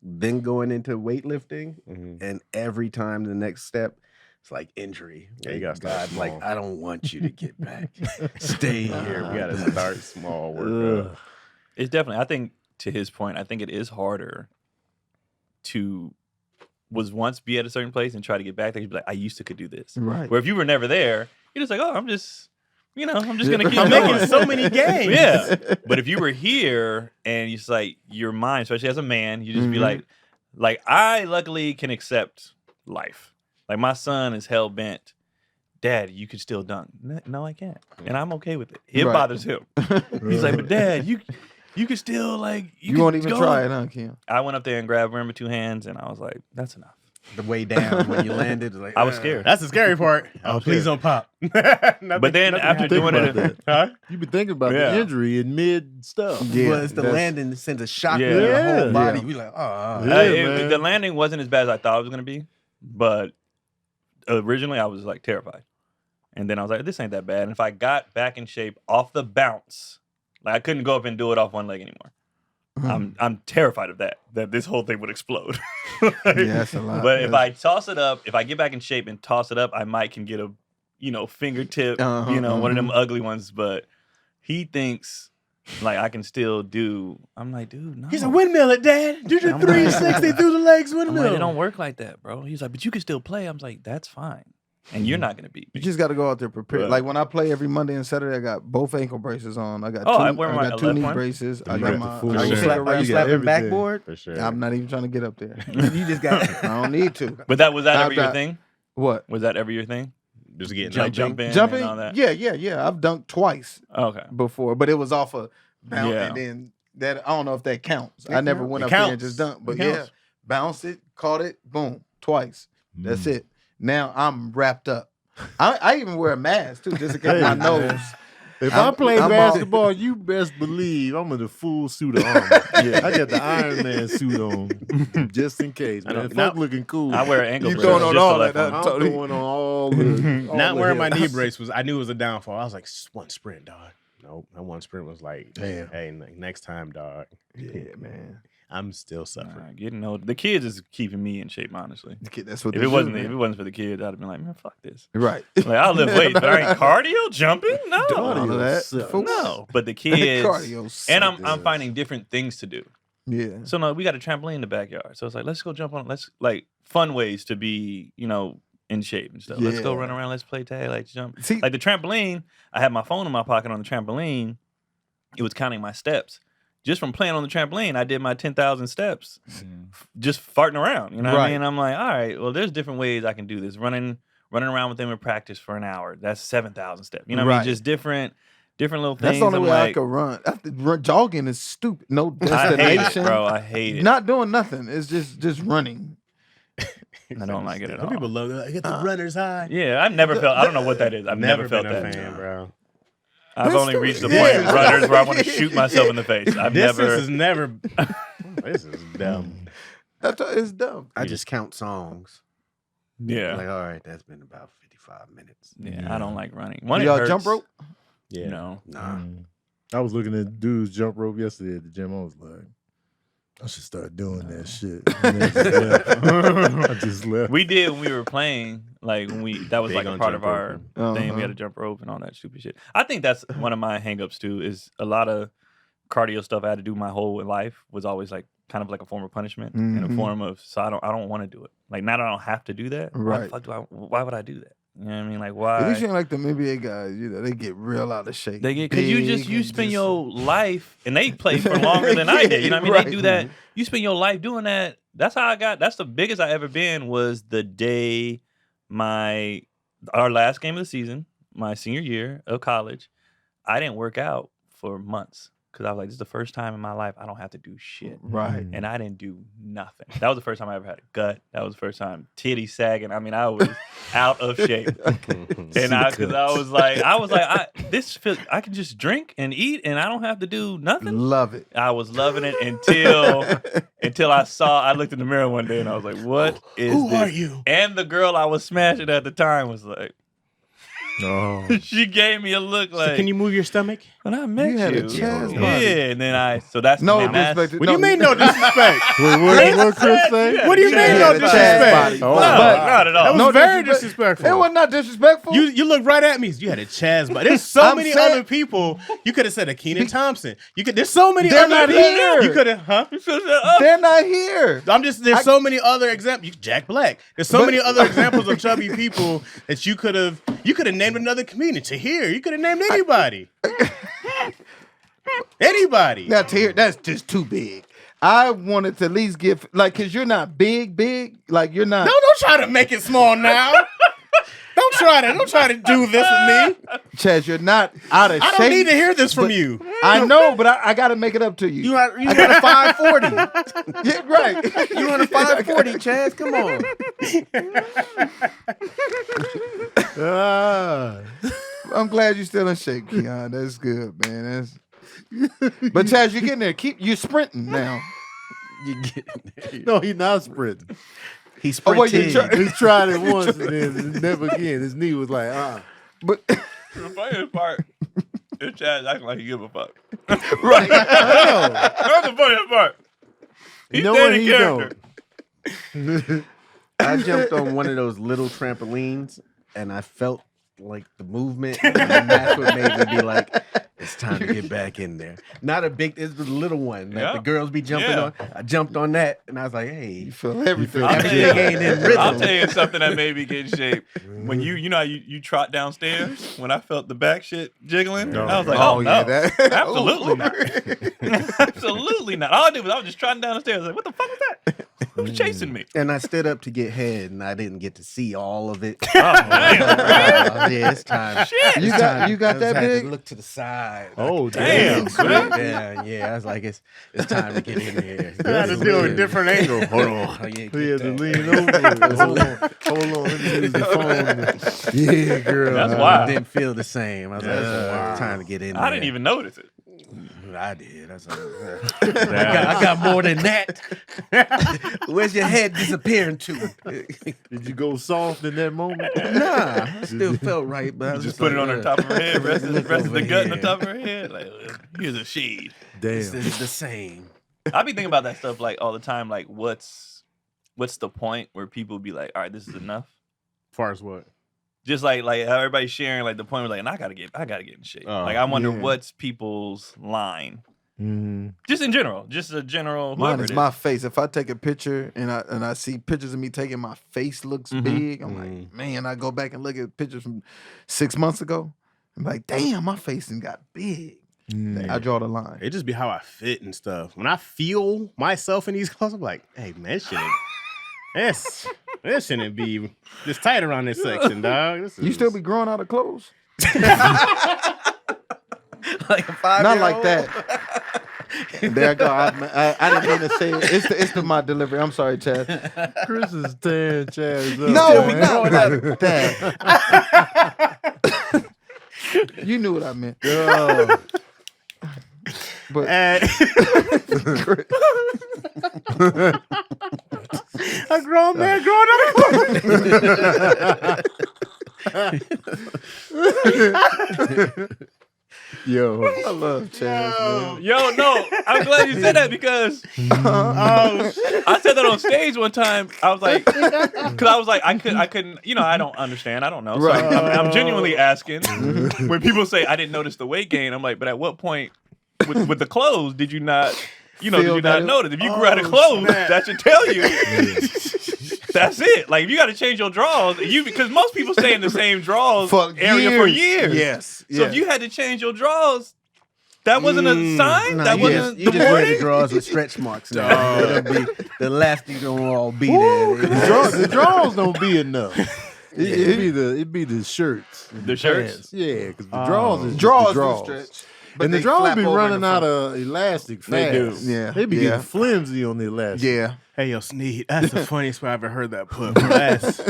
then going into weightlifting, and every time the next step, it's like injury. Yeah, you gotta start God, like small. I don't want you to get back. Stay here. We gotta start small. Work up. it's definitely. I think to his point, I think it is harder to once be at a certain place and try to get back there. You'd be like, I used to could do this. Right. Where if you were never there, you're just like, oh, I'm just gonna keep I'm going. making so many gains. Yeah. But if you were here and it's like your mind, especially as a man, you just be Mhm. like I luckily can accept life. Like my son is hell bent. Dad, you could still dunk. No, I can't. And I'm okay with it. It Right. bothers him. He's like, but Dad, you could still like You could won't even go." try it, huh, Keon? I went up there and grabbed him with 2 hands and I was like, that's enough. The way down when you landed, like I was scared. That's the scary part. Oh, please don't pop. But then after doing about it, that. huh? You've been thinking about Yeah. the injury in mid stuff. Yeah, Well, it's the that's- landing that sends a shock Yeah. through the Yeah. whole body. Yeah. We like, oh. Yeah, man. the landing wasn't as bad as I thought it was gonna be, but originally I was like terrified, and then I was like, this ain't that bad. And if I got back in shape off the bounce, like I couldn't go up and do it off one leg anymore. I'm terrified of that this whole thing would explode. Yeah, that's a lot. But if I toss it up, if I get back in shape and toss it up, I might can get a fingertip, Uh-huh, one of them ugly ones. But he thinks like I can still do. I'm like, dude, no. He's a windmill it, Dad. Do the I'm 360 through the legs I'm windmill. like, it don't work like that, bro. He's like, but you can still play. I'm like, that's fine. And you're not gonna beat You me. just got to go out there prepared. Right. Like when I play every Monday and Saturday, I got both ankle braces on. I got Oh, two, I wear my got two left knee one. braces. I You got got my. the full I Are you, can shirt. take a are you ride. got slapping everything. backboard? For sure. I'm not even trying to get up there. You just got. I don't need to. But was that I've ever your got- thing? What? Was that ever your thing? Just getting Like jumping. jumping and all Jumping? that? Yeah. I've dunked twice Okay. before, but it was off a bounce, Yeah. and then that I don't know if that counts. It I never counts. went It up there and counts. just dunked, but It yeah, counts. bounce it, caught it, boom, twice. That's it. Now I'm wrapped up. I even wear a mask too, just to get my nose. If I play basketball, you best believe I'm in a full suit of armor. I got the Iron Man suit on, just in case. Man, if I'm looking cool, I wear an ankle You brace. throwing on just all to let that, fun. I'm Tony. throwing on all the. Not wearing my knee brace. brace was. I knew it was a downfall. I was like, one sprint, dog. Nope, that one sprint was like, Damn. Hey, next time, dog. Yeah, man. I'm still suffering. Nah, getting old. The kids is keeping me in shape, honestly. That's what If they it wasn't do, if it man. wasn't for the kids, I'd have been like, man, fuck this. Right. Like I'll lift weights, but I ain't cardio jumping. No, All of that. sucks. no. But the kids, Cardio and sucks. I'm finding different things to do. Yeah. So no, we got a trampoline in the backyard. So it's like, let's go jump on. Let's like fun ways to be, in shape and stuff. Let's go Yeah. run around. Let's play tag. Like jump. See, Like the trampoline, I had my phone in my pocket on the trampoline. It was counting my steps. Just from playing on the trampoline, I did my 10,000 steps just farting around. You know what I Right. mean? I'm like, all right, well, there's different ways I can do this. Running around with them in practice for an hour. That's 7,000 steps. You know what I Right. mean? Just different little things. that's the only I'm way I like, could run. Jogging is stupid. No I hate it, destination. bro. I hate it. Not doing nothing. It's just running. I don't like it at Some all. people love it. Get the runner's high. Yeah, I've never felt. I don't know what that is. I've never felt been a that. fan, bro. I've only reached the point Yeah. with runners where I want to shoot myself in the face. I've This never. is never. This is dumb. It's dumb. I just count songs. Yeah, Like, all right, that's been about 55 minutes. yeah. I don't like running. Do One, it y'all hurts. jump rope? Yeah. No. Nah. I was looking at dudes jump rope yesterday at the gym. I was like, I should start doing that shit. And then I just left. We did when we were playing. Like that was Big like a on part of jump our roping. thing. We Uh-huh. had to jump rope and all that stupid shit. I think that's one of my hangups too. Is a lot of cardio stuff I had to do my whole life was always like kind of like a form of punishment and a Mhm. form of I don't want to do it. Like now that I don't have to do that. Why the Right. fuck why would I do that? You know what I mean? Like At why? least you ain't like the NBA guys. They get real out of shape. They get because you Big spend and your life and they play for longer than I did. You know what I mean? Right. They do that. You spend your life doing that. That's how I got. That's the biggest I ever been. Was the day our last game of the season, my senior year of college. I didn't work out for months because I was like, this is the first time in my life I don't have to do shit. Right. And I didn't do nothing. That was the first time I ever had a gut. That was the first time titty sagging. I mean, I was out of shape. And I was like, I can just drink and eat and I don't have to do nothing. Love it. I was loving it until I looked in the mirror one day and I was like, what is Who this? are you? And the girl I was smashing at the time was like, Oh. she gave me a look like, So can you move your stomach? when I met You had a you. Chaz Yeah, body. and then that's No and that's- disrespect. What do you mean no disrespect? Wait, what Chris say? Yeah, What do you Chaz mean no had a Chaz disrespect? body. Oh, No, wow. not at all. That was No very disrespect. disrespectful. It was not disrespectful. You looked right at me. You had a Chaz, but there's so I'm many saying- other people. You could have said a Keenan Thompson. There's so many They're other not people. here. You could have, huh? They're not here. There's so many other examples. Jack Black. There's so But- many other examples of chubby people that you could have named another comedian. To here, you could have named anybody. Anybody. Now, to hear, that's just too big. I wanted to at least give, because you're not big. Like, you're not. No, don't try to make it small now. Don't try to do this with me. Chaz, you're not out of I shape. don't need to hear this from but- you. I know, but I got to make it up to you. You got a 540. Yeah, right. You on a 540, Chaz? Come on. Ah. I'm glad you're still in shape, Keon. That's good, man. But Chaz, you're getting there. You're sprinting now. You get in there. No, he's not sprinting. He's Oh, wait, sprinting. you He tried it once and then never again. His knee was like, But The funniest part is Chaz acting like he give a fuck. right. That's the funniest part. He's No dead one in he character. don't. I jumped on one of those little trampolines and I felt like the movement, and that's what made me be like, it's time to get back in there. Not a big, it's the little one that Yeah. the girls be jumping Yeah. on. I jumped on that and I was like, hey, You feel everything. I'll tell everything you- ain't in rhythm. I'll tell you something that made me get in shape. When you know how you trot downstairs, when I felt the back shit jiggling, I was like, oh, no. that. Absolutely not. Absolutely not. All I did was I was just trotting down the stairs. Like, what the fuck was that? Who's chasing me? And I stood up to get head, and I didn't get to see all of it. Oh, damn. Yeah, it's time. You got that I had big? to look to the side. Oh, Damn, son. Yeah. I was like, it's time to get in here. I had to do a different angle. Hold on. Oh, yeah, He had to get lean that. over. Hold on. Let me use the phone. Yeah, girl. That's It wild. didn't feel the same. I was like, it's time to get in there. I didn't even notice it. I did. I was like, I got more than that. Where's your head disappearing to? Did you go soft in that moment? Nah, I still felt right, but I was Just put it on her top of her head, rest of the over gut in the here. top of her head. Like, here's a shade. It's Damn. the same. I be thinking about that stuff like all the time. Like, what's the point where people be like, all right, this is enough. As far as what? Just like how everybody's sharing like the point where like, and I gotta get in shape. Oh, Like I wonder yeah. what's people's line. Mhm. Just in general, just a general. Mine Whoever is it my face. If I take a picture and I see pictures of me taking, my face looks Mhm. big. I'm like, man, I go back and look at pictures from 6 months ago. I'm like, damn, my face done got big. I draw the line. It just be how I fit and stuff. When I feel myself in these clothes, I'm like, hey, man, this shouldn't be this tight around this section, dog. This You is- still be growing out of clothes? Like a 5-year-old? Not like that. There I go. I didn't mean to say it. It's the my delivery. I'm sorry, Chad. Chris is tearing Chaz up. No, man. not that. You knew what I meant. Oh, But a grown man growing up. yo. I love Chaz, man. Yo, no, I'm glad you said that because I said that on stage one time. I was like, because I was like, I couldn't, I don't understand. I don't know. So Right. I'm genuinely asking. When people say I didn't notice the weight gain, I'm like, but at what point with the clothes did you not, did Feel you that not it- notice? If you grew out of clothes, that should tell you. That's it. Like if you got to change your drawers, because most people stay in the same drawers area for years. Yes. So if you had to change your drawers, that wasn't a sign. Nah, That you wasn't just the wear the warning. drawers with stretch marks now. It'll be, the elastic don't all be there. The draws don't be enough. It'd be the shirts. The shirts? Pants. Yeah, because the draws is draws the draws. do stretch. But And the they draws flap be over in running the out front. of elastic fast. They do. Yeah, They be yeah. getting flimsy on the elastic. Yeah. Hey, yo, Sneed, that's the funniest way I ever heard that put. That's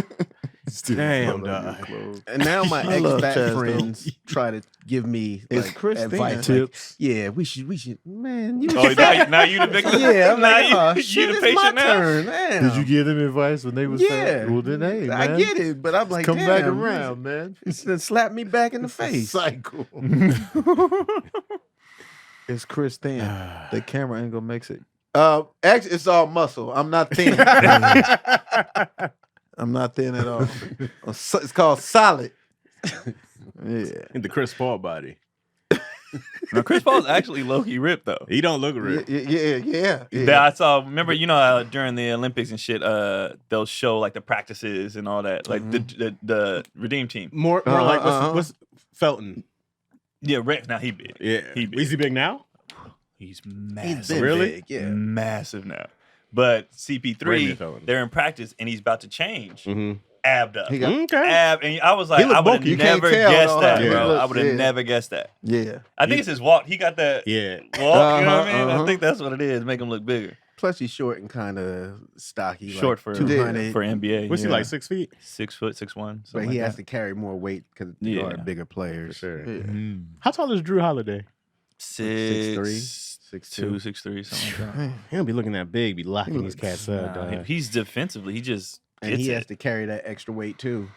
Still damn, put on your dog. clothes. And now my I love ex-fat Chaz, though. friends try to give me It's like, Chris advice. Thin. Like, yeah, we should, man. You Oh, now you the victim. yeah, I'm now like, oh, you shit, the it's patient my now. turn. Damn. Did you give them advice when they was Yeah. saying, well, then, hey, man. I get it, but I'm like, Come damn, back around, man. Slap me back in the face. Cycle. It's Chris Thin. The camera angle makes it. Actually, it's all muscle. I'm not thin. I'm not thin at all. It's called solid. Yeah. In the Chris Paul body. Now, Chris Paul's actually low-key ripped though. He don't look ripped. Yeah. That I saw. Remember, during the Olympics and shit, they'll show like the practices and all that, like the Redeem team. More like what's Felton? Yeah, now he big. Yeah, He big. is he big now? He's He's massive. been Really? big, yeah. Massive now. But Brandon CP3, Felton. they're in practice and he's about to change. Mm-hmm. Abbed up. He got, Okay. Ab, and I was like, He look I would have bulky. You can't never tell, guessed though, that, huh? bro. Yeah. I would have Yeah. never guessed that. yeah. I think it's his walk. He got that Yeah. walk. You know what I mean? Uh-huh. I think that's what it is. Make him look bigger. Plus, he's short and kind of stocky. Short like for 200. for NBA. What's he yeah. like? 6 feet? 6 foot, 6'1". But he has to carry more weight because they Yeah. are bigger players. Sure. Yeah. How tall is Drew Holiday? 6'3", 6'2". 6'3", something like that. He don't be looking that big. Be locking these cats up. Nah, Dog. he's defensively. He just And gets he it. has to carry that extra weight too.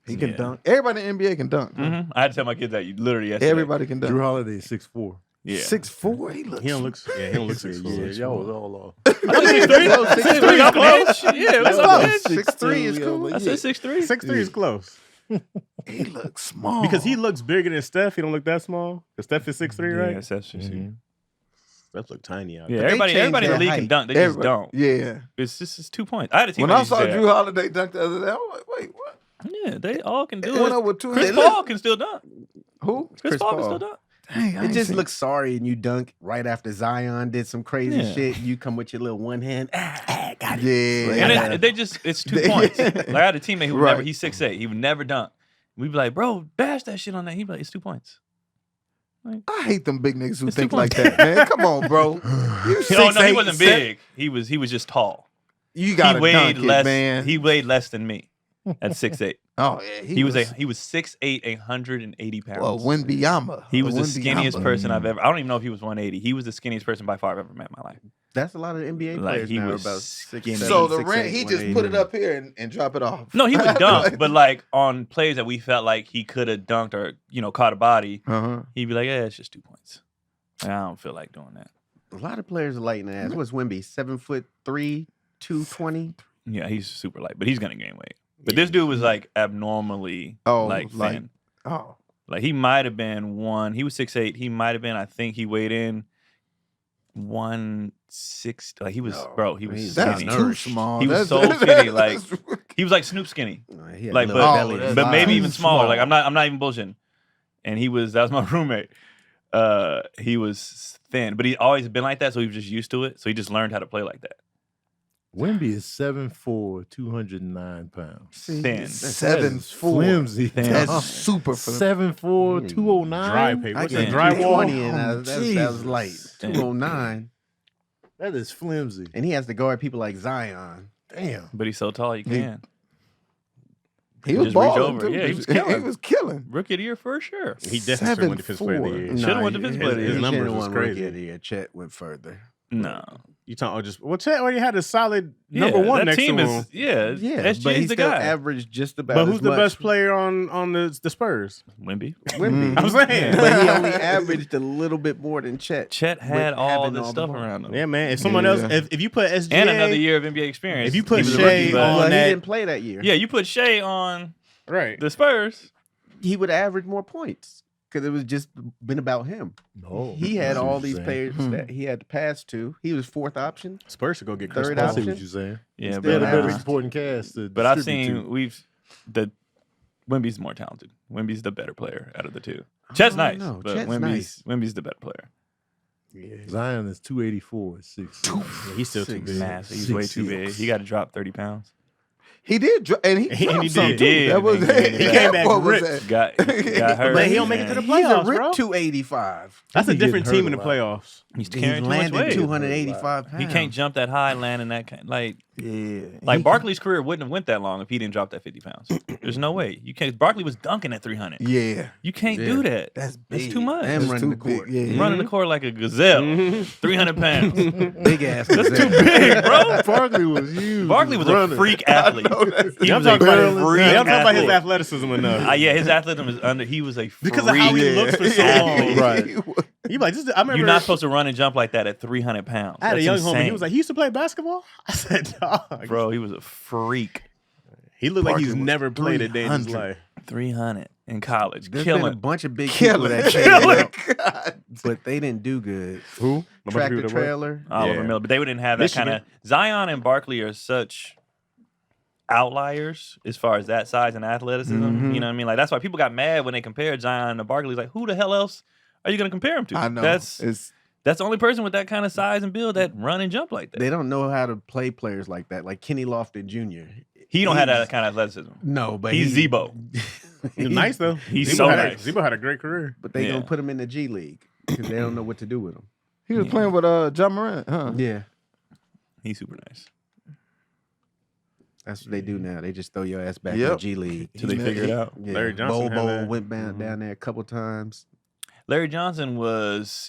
He can Yeah. dunk. Everybody in the NBA can dunk. Mhm. I had to tell my kids that you literally yesterday. Everybody can dunk. Drew Holiday is 6'4". Yeah. 6'4". He looks. He don't look. Yeah, he don't look 6'4". Yeah, y'all was all off. I said 6'3". I'm close. Yeah, what's up, close. bitch? 6'3" is cool. I said 6'3". 6'3" is close. He looks small. Because he looks bigger than Steph. He don't look that small. Because Steph is 6'3", right? Yeah, that's just Steph look tiny out yeah. there. Everybody in changed the their league can height. dunk. They just Everybody- don't. Yeah. It's 2 points. I had a team. When that I used to saw say Drew Holiday dunk the other day, I was like, wait, what? that. Yeah, they all can do It went it. up with two. Chris They Paul look- can still dunk. Who? Chris Paul can Paul. still dunk. Dang, I It ain't just seen- looks sorry and you dunk right after Zion did some crazy Yeah. shit. You come with your little one hand. got it. Yeah. And it's 2 points. Like I had a teammate who would Right. never, he's 6'8", he would never dunk. We'd be like, bro, bash that shit on that. He'd be like, it's 2 points. I hate them big niggas who It's 2 think like points. that, man. Come on, bro. You Oh no, he 6'8", wasn't 7". big. He was just tall. You got He to weighed dunk it, less. man. He weighed less than me at 6'8". Oh yeah, He was 6'8", 180 pounds. well, Wembanyama. He was the Wembanyama. skinniest person I've ever. I don't even know if he was 180. He was the skinniest person by far I've ever met in my life. That's a lot of NBA Like, players he now. was About skinny. 6'7", So the 6'8", rent, he just put it up here and drop it off. No, he would dunk, but like on plays that we felt like he could have dunked or caught a body, Uh-huh. he'd be like, "Yeah, it's just 2 points." I don't feel like doing that. A lot of players are light in the ass. What's Wemby? 7'3", 220. Yeah, he's super light, but he's gonna gain weight. But this dude was like abnormally like- thin. Oh, Like he might have been one. He was 6'8". He might have been. I think he weighed in 160. Like he was, No, bro. He was he's that's skinny. too small. He was That's- so skinny. Like he was like Snoop skinny. He had Like, a but, little Oh, belly. that's but fine. maybe even Too smaller. small. Like I'm not even bullshitting. And that was my roommate. He was thin, but he always been like that, so he was just used to it. So he just learned how to play like that. Wemby is 7'4", 209 pounds. Thin. That 7'4". is flimsy. Thin. That's super for 7'4", 209. Dry paper. I What's get that? Yeah. Drywall. 220 and that was light. Jesus. 209. That is flimsy. And he has to guard people like Zion. Damn. But he's so tall, you can. He was Just reach balling. over. too. Yeah, he was He killing. was killing. Rookie of the year for sure. He definitely should win Defensive Player of the 7'4". Year. Should've won Defensive Player of the His Year. numbers was crazy. Rookie of the year. Chet went further. No. You talking just Chet already had a solid Yeah, number one that next team to is him. Yeah, SG but he is the still guy. averaged just about. But as who's the much. best player on the Spurs? Wemby. Wemby. I'm saying. But he only averaged a little bit more than Chet. Chet had with all having this the stuff ball. around him. Yeah, man. If someone else, Yeah. if you put SGA And another year of NBA experience. If you put He was a Shea rookie, but- on Well, he that- didn't play that year. Yeah, you put Shea on right, the Spurs. He would average more points because it was just been about him. No. He had I see all what these you're players Hmm. that he had to pass to. He was fourth option. Spurs should go get Chris Third saying. I Paul. see option. what you're saying. Yeah, Still They had a but better average. supporting cast to But I've distribute seen Wemby's more talented. Wemby's the better player out of the two. Chet's nice, know. but Chet's Wemby's the better player. to. Zion is 284, 6'6". Yeah, he's still too Six. big. Massive. He's way too big. 6'6". He got to drop 30 pounds. He did, and he And dropped he some did. too. He did. That was He came that back what was ripped. that? Got hurt. But he don't make it to the He's a playoffs, ripped bro. 285. That's a He getting different team in the hurt a lot. playoffs. He's He's carrying too much landed weight. 285 pounds. He can't jump that high, landing that kind. Like Yeah, Barkley's career wouldn't have went that long if he didn't drop that 50 pounds. There's no way. You can't. Barkley was dunking at 300. Yeah, You can't Yeah. do that. that's That's big. too much. And That's running too the court. big. Yeah, Running the court like a gazelle. Mhm. 300 pounds. Big ass. That's too big, bro. Barkley was huge. Barkley was a freak athlete. He I'm was a talking about freak I'm talking about his athlete. athleticism enough. Yeah, his athleticism is under. He was a freak. Because of how he looks for so long. Right. You like this? I remember You're not supposed to run and jump like that at 300 pounds. I had a That's young insane. homie. He was like, he used to play basketball. I said, dog, bro, he was a freak. He looked like he's Barkley was never played a day in his 300. life. 300 in college, There's been a killing. bunch of big people Killing. that came up, God. but they didn't do good. Who? A bunch of Tractor people that work? trailer. Oliver Yeah. Miller, but they didn't have that Michigan. kind of. Zion and Barkley are such outliers as far as that size and athleticism. Mhm. You know what I mean? Like that's why people got mad when they compared Zion to Barkley. Like, who the hell else are you going to compare him to? I know. That's It's the only person with that kind of size and build that run and jump like that. They don't know how to play players like that, like Kenny Lofton Jr. He don't have He's- that kind of athleticism. No, but He's he- Zebo. He's nice though. He's Zebo so had nice. Zebo had a great career. But they Yeah. gonna put him in the G League because they don't know what to do with him. he was playing with John Morant, huh? Yeah, He's super nice. that's what they do now. They just throw your ass back in Yep. the G League. Till they figure it out. Yeah. Larry Johnson had Bobo that. went down there a couple times. Larry Johnson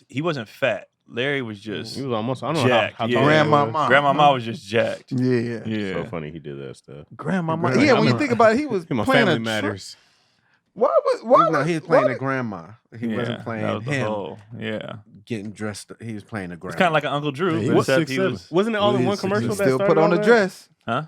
he wasn't fat. Larry was just He was almost. I don't know jacked. how Yeah. tall he Grandma was. Mom. Grandmama was just jacked. Yeah. Yeah. So funny he did that stuff. Grandma. Grandma. Yeah, when you remember- think about it, he was My playing family a matters. Why No, was he was playing why a grandma. He Yeah, wasn't that playing was the him whole- yeah. getting dressed. He was playing a grandma. It's kind of like an Uncle Drew, Yeah, he but was except he 6'7". was. Wasn't it all in Well, one he's commercial that still started put on all a that? dress. Huh?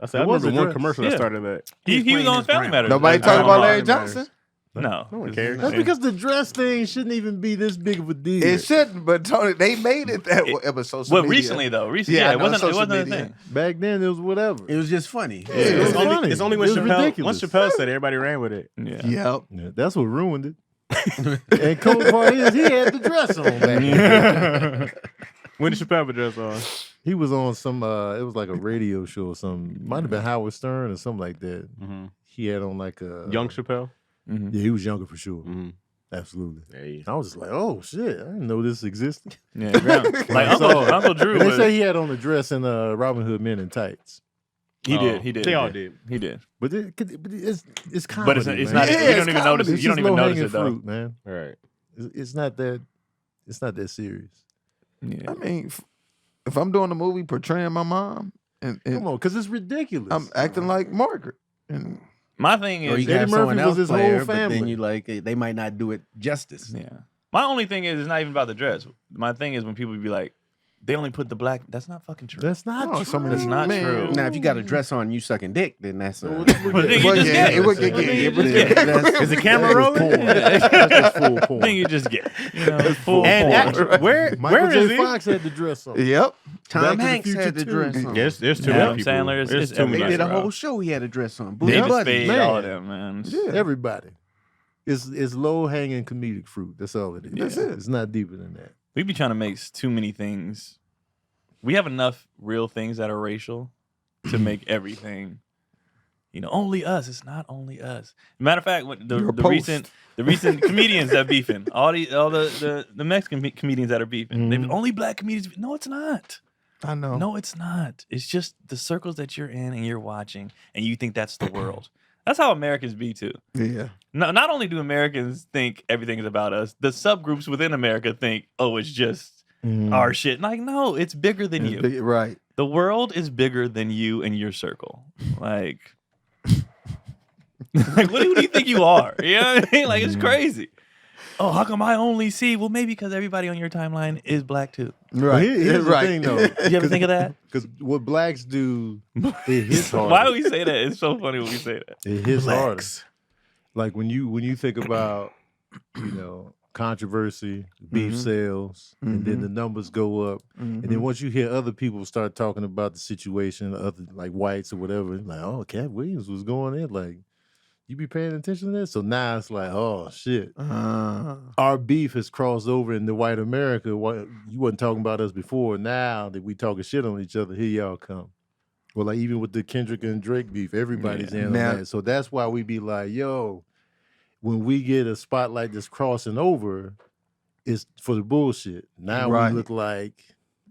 I said I It was remember a one dress. commercial Yeah. that started that. He was on his Family grandma. Matters. Nobody That's talking how about long- Larry Matters. Johnson. No. No one cares. That's because the dress thing shouldn't even be this big of a deal. It shouldn't, but Tony, they made it that way. It was social Well, media. recently though, Yeah, I it know, wasn't. It social wasn't a media. thing. Back then, it was whatever. It was just funny. Yeah, it was It's only, funny. it's only when It was Chappelle ridiculous. once Chappelle said it, everybody ran with it. Yeah. Yep. Yeah, that's what ruined it. And cool part is he had the dress on back then. When did Chappelle have a dress on? He was on some. It was like a radio show or something. Might have been Howard Stern or something like that. He had on like a Young Chappelle. Yeah, he was younger for sure. Mhm. Absolutely. Hey. I was just like, oh shit, I didn't know this existed. Yeah, like saw it. Uncle Drew. And they Was, say he had on a dress in Robin Hood Men in Tights. he did. He did. They he all did. did. He did. But it's comedy. But it's man. not. You don't even notice. It's You don't just even notice low-hanging it though. fruit, man. All right. It's not that. It's not that serious. Yeah. I mean, if I'm doing a movie portraying my mom, and Come on, because it's ridiculous. I'm acting like Margaret, and My thing Or is, you can have Eddie Murphy someone was else his play whole her, but then family. you like they might not do it justice. yeah. My only thing is, it's not even about the dress. My thing is when people be like, they only put the black. That's not fucking true. That's not Oh, true. so many- That's not Man. true. Now, if you got a dress on, you sucking dick, then that's But then you Well, just yeah, get it would it. get- I think yeah, you it would just get- get it. That's- Is the camera That is rolling? porn. That's just full I porn. think you just get. You know, full And porn. actually, where Michael is J. he? Fox had the dress on. yep, Back Tom to the Hanks Future had the too. dress on. There's too Adam many people. Sandler is- There's it's too They many. everybody. did a bro. whole show. He had a dress on. David Buddy. Spade, man. all of them, man. yeah. Everybody. It's low hanging comedic fruit. That's all it is. That's it. It's not deeper than that. We be trying to make too many things. We have enough real things that are racial to make everything. Only us. It's not only us. Matter of fact, You're a the post. recent comedians that beefing, all the Mexican comedians that are beefing, Mhm. only black comedians. No, it's not. I know. No, it's not. It's just the circles that you're in and you're watching, and you think that's the world. That's how Americans be too. Yeah, No, not only do Americans think everything is about us, the subgroups within America think, oh, it's just our shit. Like, no, it's bigger than you. Right. The world is bigger than you and your circle. Like, what do you think you are? You know what I mean? Like, it's crazy. Oh, how come I only see? Well, maybe because everybody on your timeline is black too. Right. Here's the right. thing, though. You ever think of that? Because what blacks do, it hits harder. Why do we say that? It's so funny when we say that. It hits harder. Blacks. Like when you think about, controversy, beef sales, and then the numbers go up. And then once you hear other people start talking about the situation, other like whites or whatever, like, oh, Cat Williams was going in, like, you be paying attention to this? So now it's like, oh shit. Our beef has crossed over into white America. You wasn't talking about us before. Now that we talking shit on each other, here y'all come. Well, like even with the Kendrick and Drake beef, everybody's in on Now- that. So that's why we be like, yo, when we get a spotlight that's crossing over, it's for the bullshit. Now Right. we look like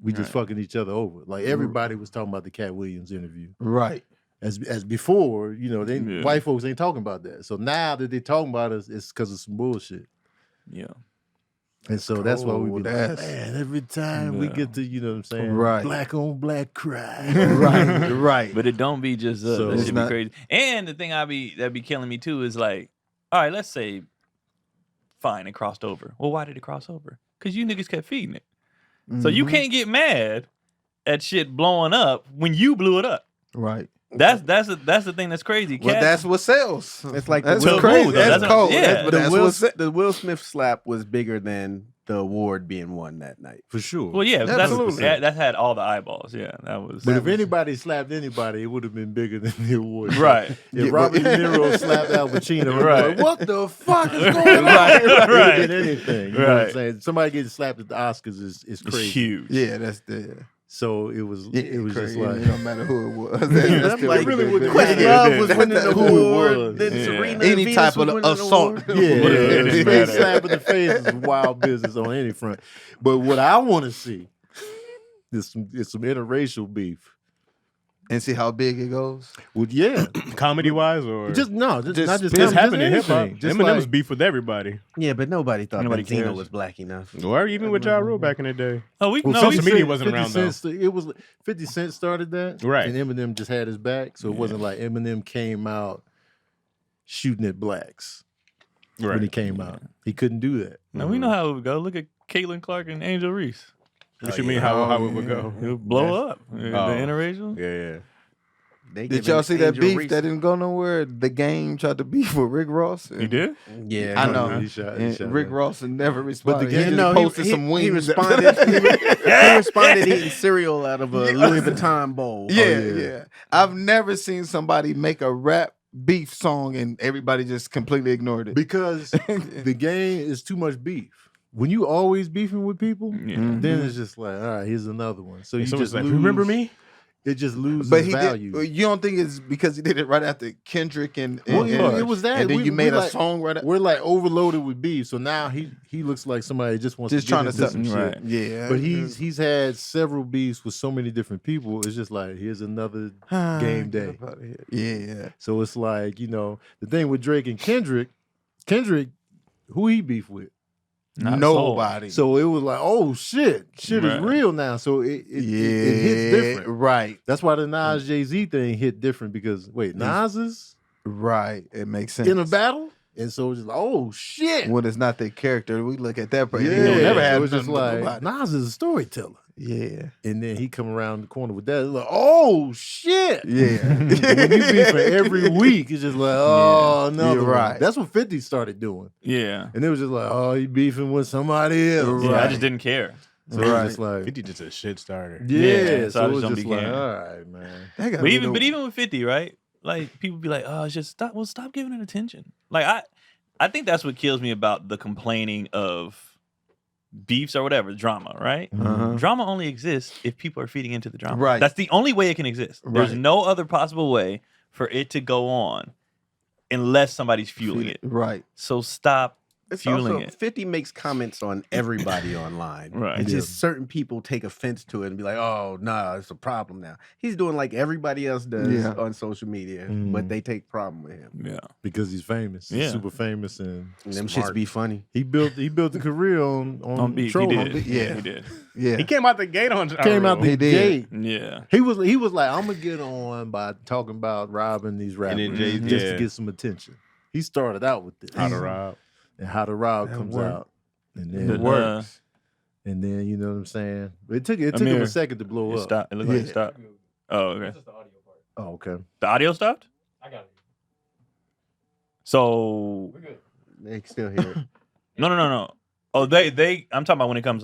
we just fucking each other over. Like everybody was talking about the Cat Williams interview. Right. As before, they Yeah. white folks ain't talking about that. So now that they talking about us, it's because of some bullshit. Yeah. And so that's why we be cold. like, That's- man, every time we Yeah. get to, you know what I'm saying? Right. Black on black crime. Right. Right. But it don't be just us. So- That It's should be not- crazy. And the thing that be killing me too is like, all right, let's say, fine, it crossed over. Well, why did it cross over? Because you niggas kept feeding it. So you Mhm. can't get mad at shit blowing up when you blew it up. Right. That's the thing that's crazy. Well, Cats- that's what sells. It's like that's the what's Will- crazy. though. That's That's- cold. yeah. That's, but that's what's the Will Smith slap was bigger than the award being won that night. For sure. well, yeah, Absolutely. that had all the eyeballs. Yeah, that was. But if anybody slapped anybody, it would have been bigger than the award. Right. If Yeah, Robert but- De Niro slapped Al Pacino, Right. like, what the fuck is going on? Right, It would've right. been anything. You know what I'm Right. saying? Somebody getting slapped at the Oscars is It's crazy. huge. Yeah, that's the. So it was Yeah, it was just crazy. like It don't matter who it was. I'm like, really Questlove was winning the Who it award. was. Then Yeah. Serena Any Venus type was of winning the assault. award. Yeah, It didn't straight matter. slap in the face is wild business on any front. But what I want to see is some interracial beef. And see how big it goes. Well, yeah, Comedy wise, or just not Just just it's them, happened in hip hop. anything. Just Eminem's like, beef with everybody, Yeah, but nobody thought Nobody Benzino cares. was black enough. or even with Ja Rule back in the day. Oh, we well, no, 50 we, social media Cent- wasn't 50 around, though. Cent, it was 50 Cent started that, Right. And Eminem just had his back, so it wasn't like Eminem came out shooting at blacks when he came out. He couldn't do that. no, we know how it would go. Look at Caitlin Clark and Angel Reese. What you mean? How it would go? It would blow up. The Oh. interracial. Yeah, They Did giving y'all see that Angel beef Reese- that didn't go nowhere? The Game tried to beef with Rick Ross. You did? Yeah, I know. He shot And Rick that. Ross never responded. Game- he no, posted some wings. He responded. he responded eating cereal out of a Louis Vuitton bowl. Yeah, yeah. yeah. I've never seen somebody make a rap beef song and everybody just completely ignored it. Because the game is too much beef. when you always beefing with people, Yeah. then it's just like, all right, here's another one. So you Someone's just like, lose, remember me? It just loses But he value. did. You don't think it's because he did it right after Kendrick and Well, and- it was that. and then you made a like, song right after. We're like overloaded with beef, so now he looks like somebody just wants Just to get trying to into some sell- shit. Right. Yeah, But he's had several beefs with so many different people. It's just like here's another game day. Get up outta here. Yeah, So it's like, the thing with Drake and Kendrick, who he beef with? Not a soul. nobody. So it was like, oh shit is Right. real now. So it hits different. right, That's why the Nas Jay-Z thing hit different because Nas is right. It makes sense. in a battle, and so it's just like, oh shit. when it's not their character, we look at that. But Yeah, it don't never so have it's just nothing to like nobody. Nas is a storyteller. Yeah, And then he come around the corner with that. It's like, oh shit. yeah. And when you beef for every week, it's just like, oh, another You're one. right. That's what 50 started doing. Yeah. And it was just like, oh, he beefing with somebody else. Yeah, I Right. just didn't care. So it was just like, 50 just a shit starter. yeah. so So I it just was don't just be like, caring. all right, man. That gotta But be even the- but even with 50, right? Like people be like, oh, it's just stop giving it attention. Like I think that's what kills me about the complaining of beefs or whatever, drama, right? Uh-huh. Drama only exists if people are feeding into the drama. Right. That's the only way it can exist. There's Right. no other possible way for it to go on unless somebody's fueling it. Right. So stop It's fueling also it. 50 makes comments on everybody online. Right. It's Yeah. just certain people take offense to it and be like, oh, nah, it's a problem now. He's doing like everybody else does Yeah. on social media, Mhm. but they take problem with him. Yeah. Because he's famous. He's Yeah. super famous. And And them Smart. shits be funny. he built a career on Beef, he trolling. did. Yeah. He did. Yeah. He came out the gate on Came out the He did. gate. Yeah. He was like, I'm gonna get on by talking about robbing these rappers then Jay- just yeah. to get some attention. He started out with this. How to rob. And How to Rob That comes worked. out. And The- then It works. and then you know what I'm saying? It took him Amir, a second to blow It up. stopped. It looked like it Yeah. stopped. Oh, okay. Just the audio part. Oh, okay. The audio stopped? I got it. So We're good. They can still hear it. no. Oh, they. I'm talking about when it comes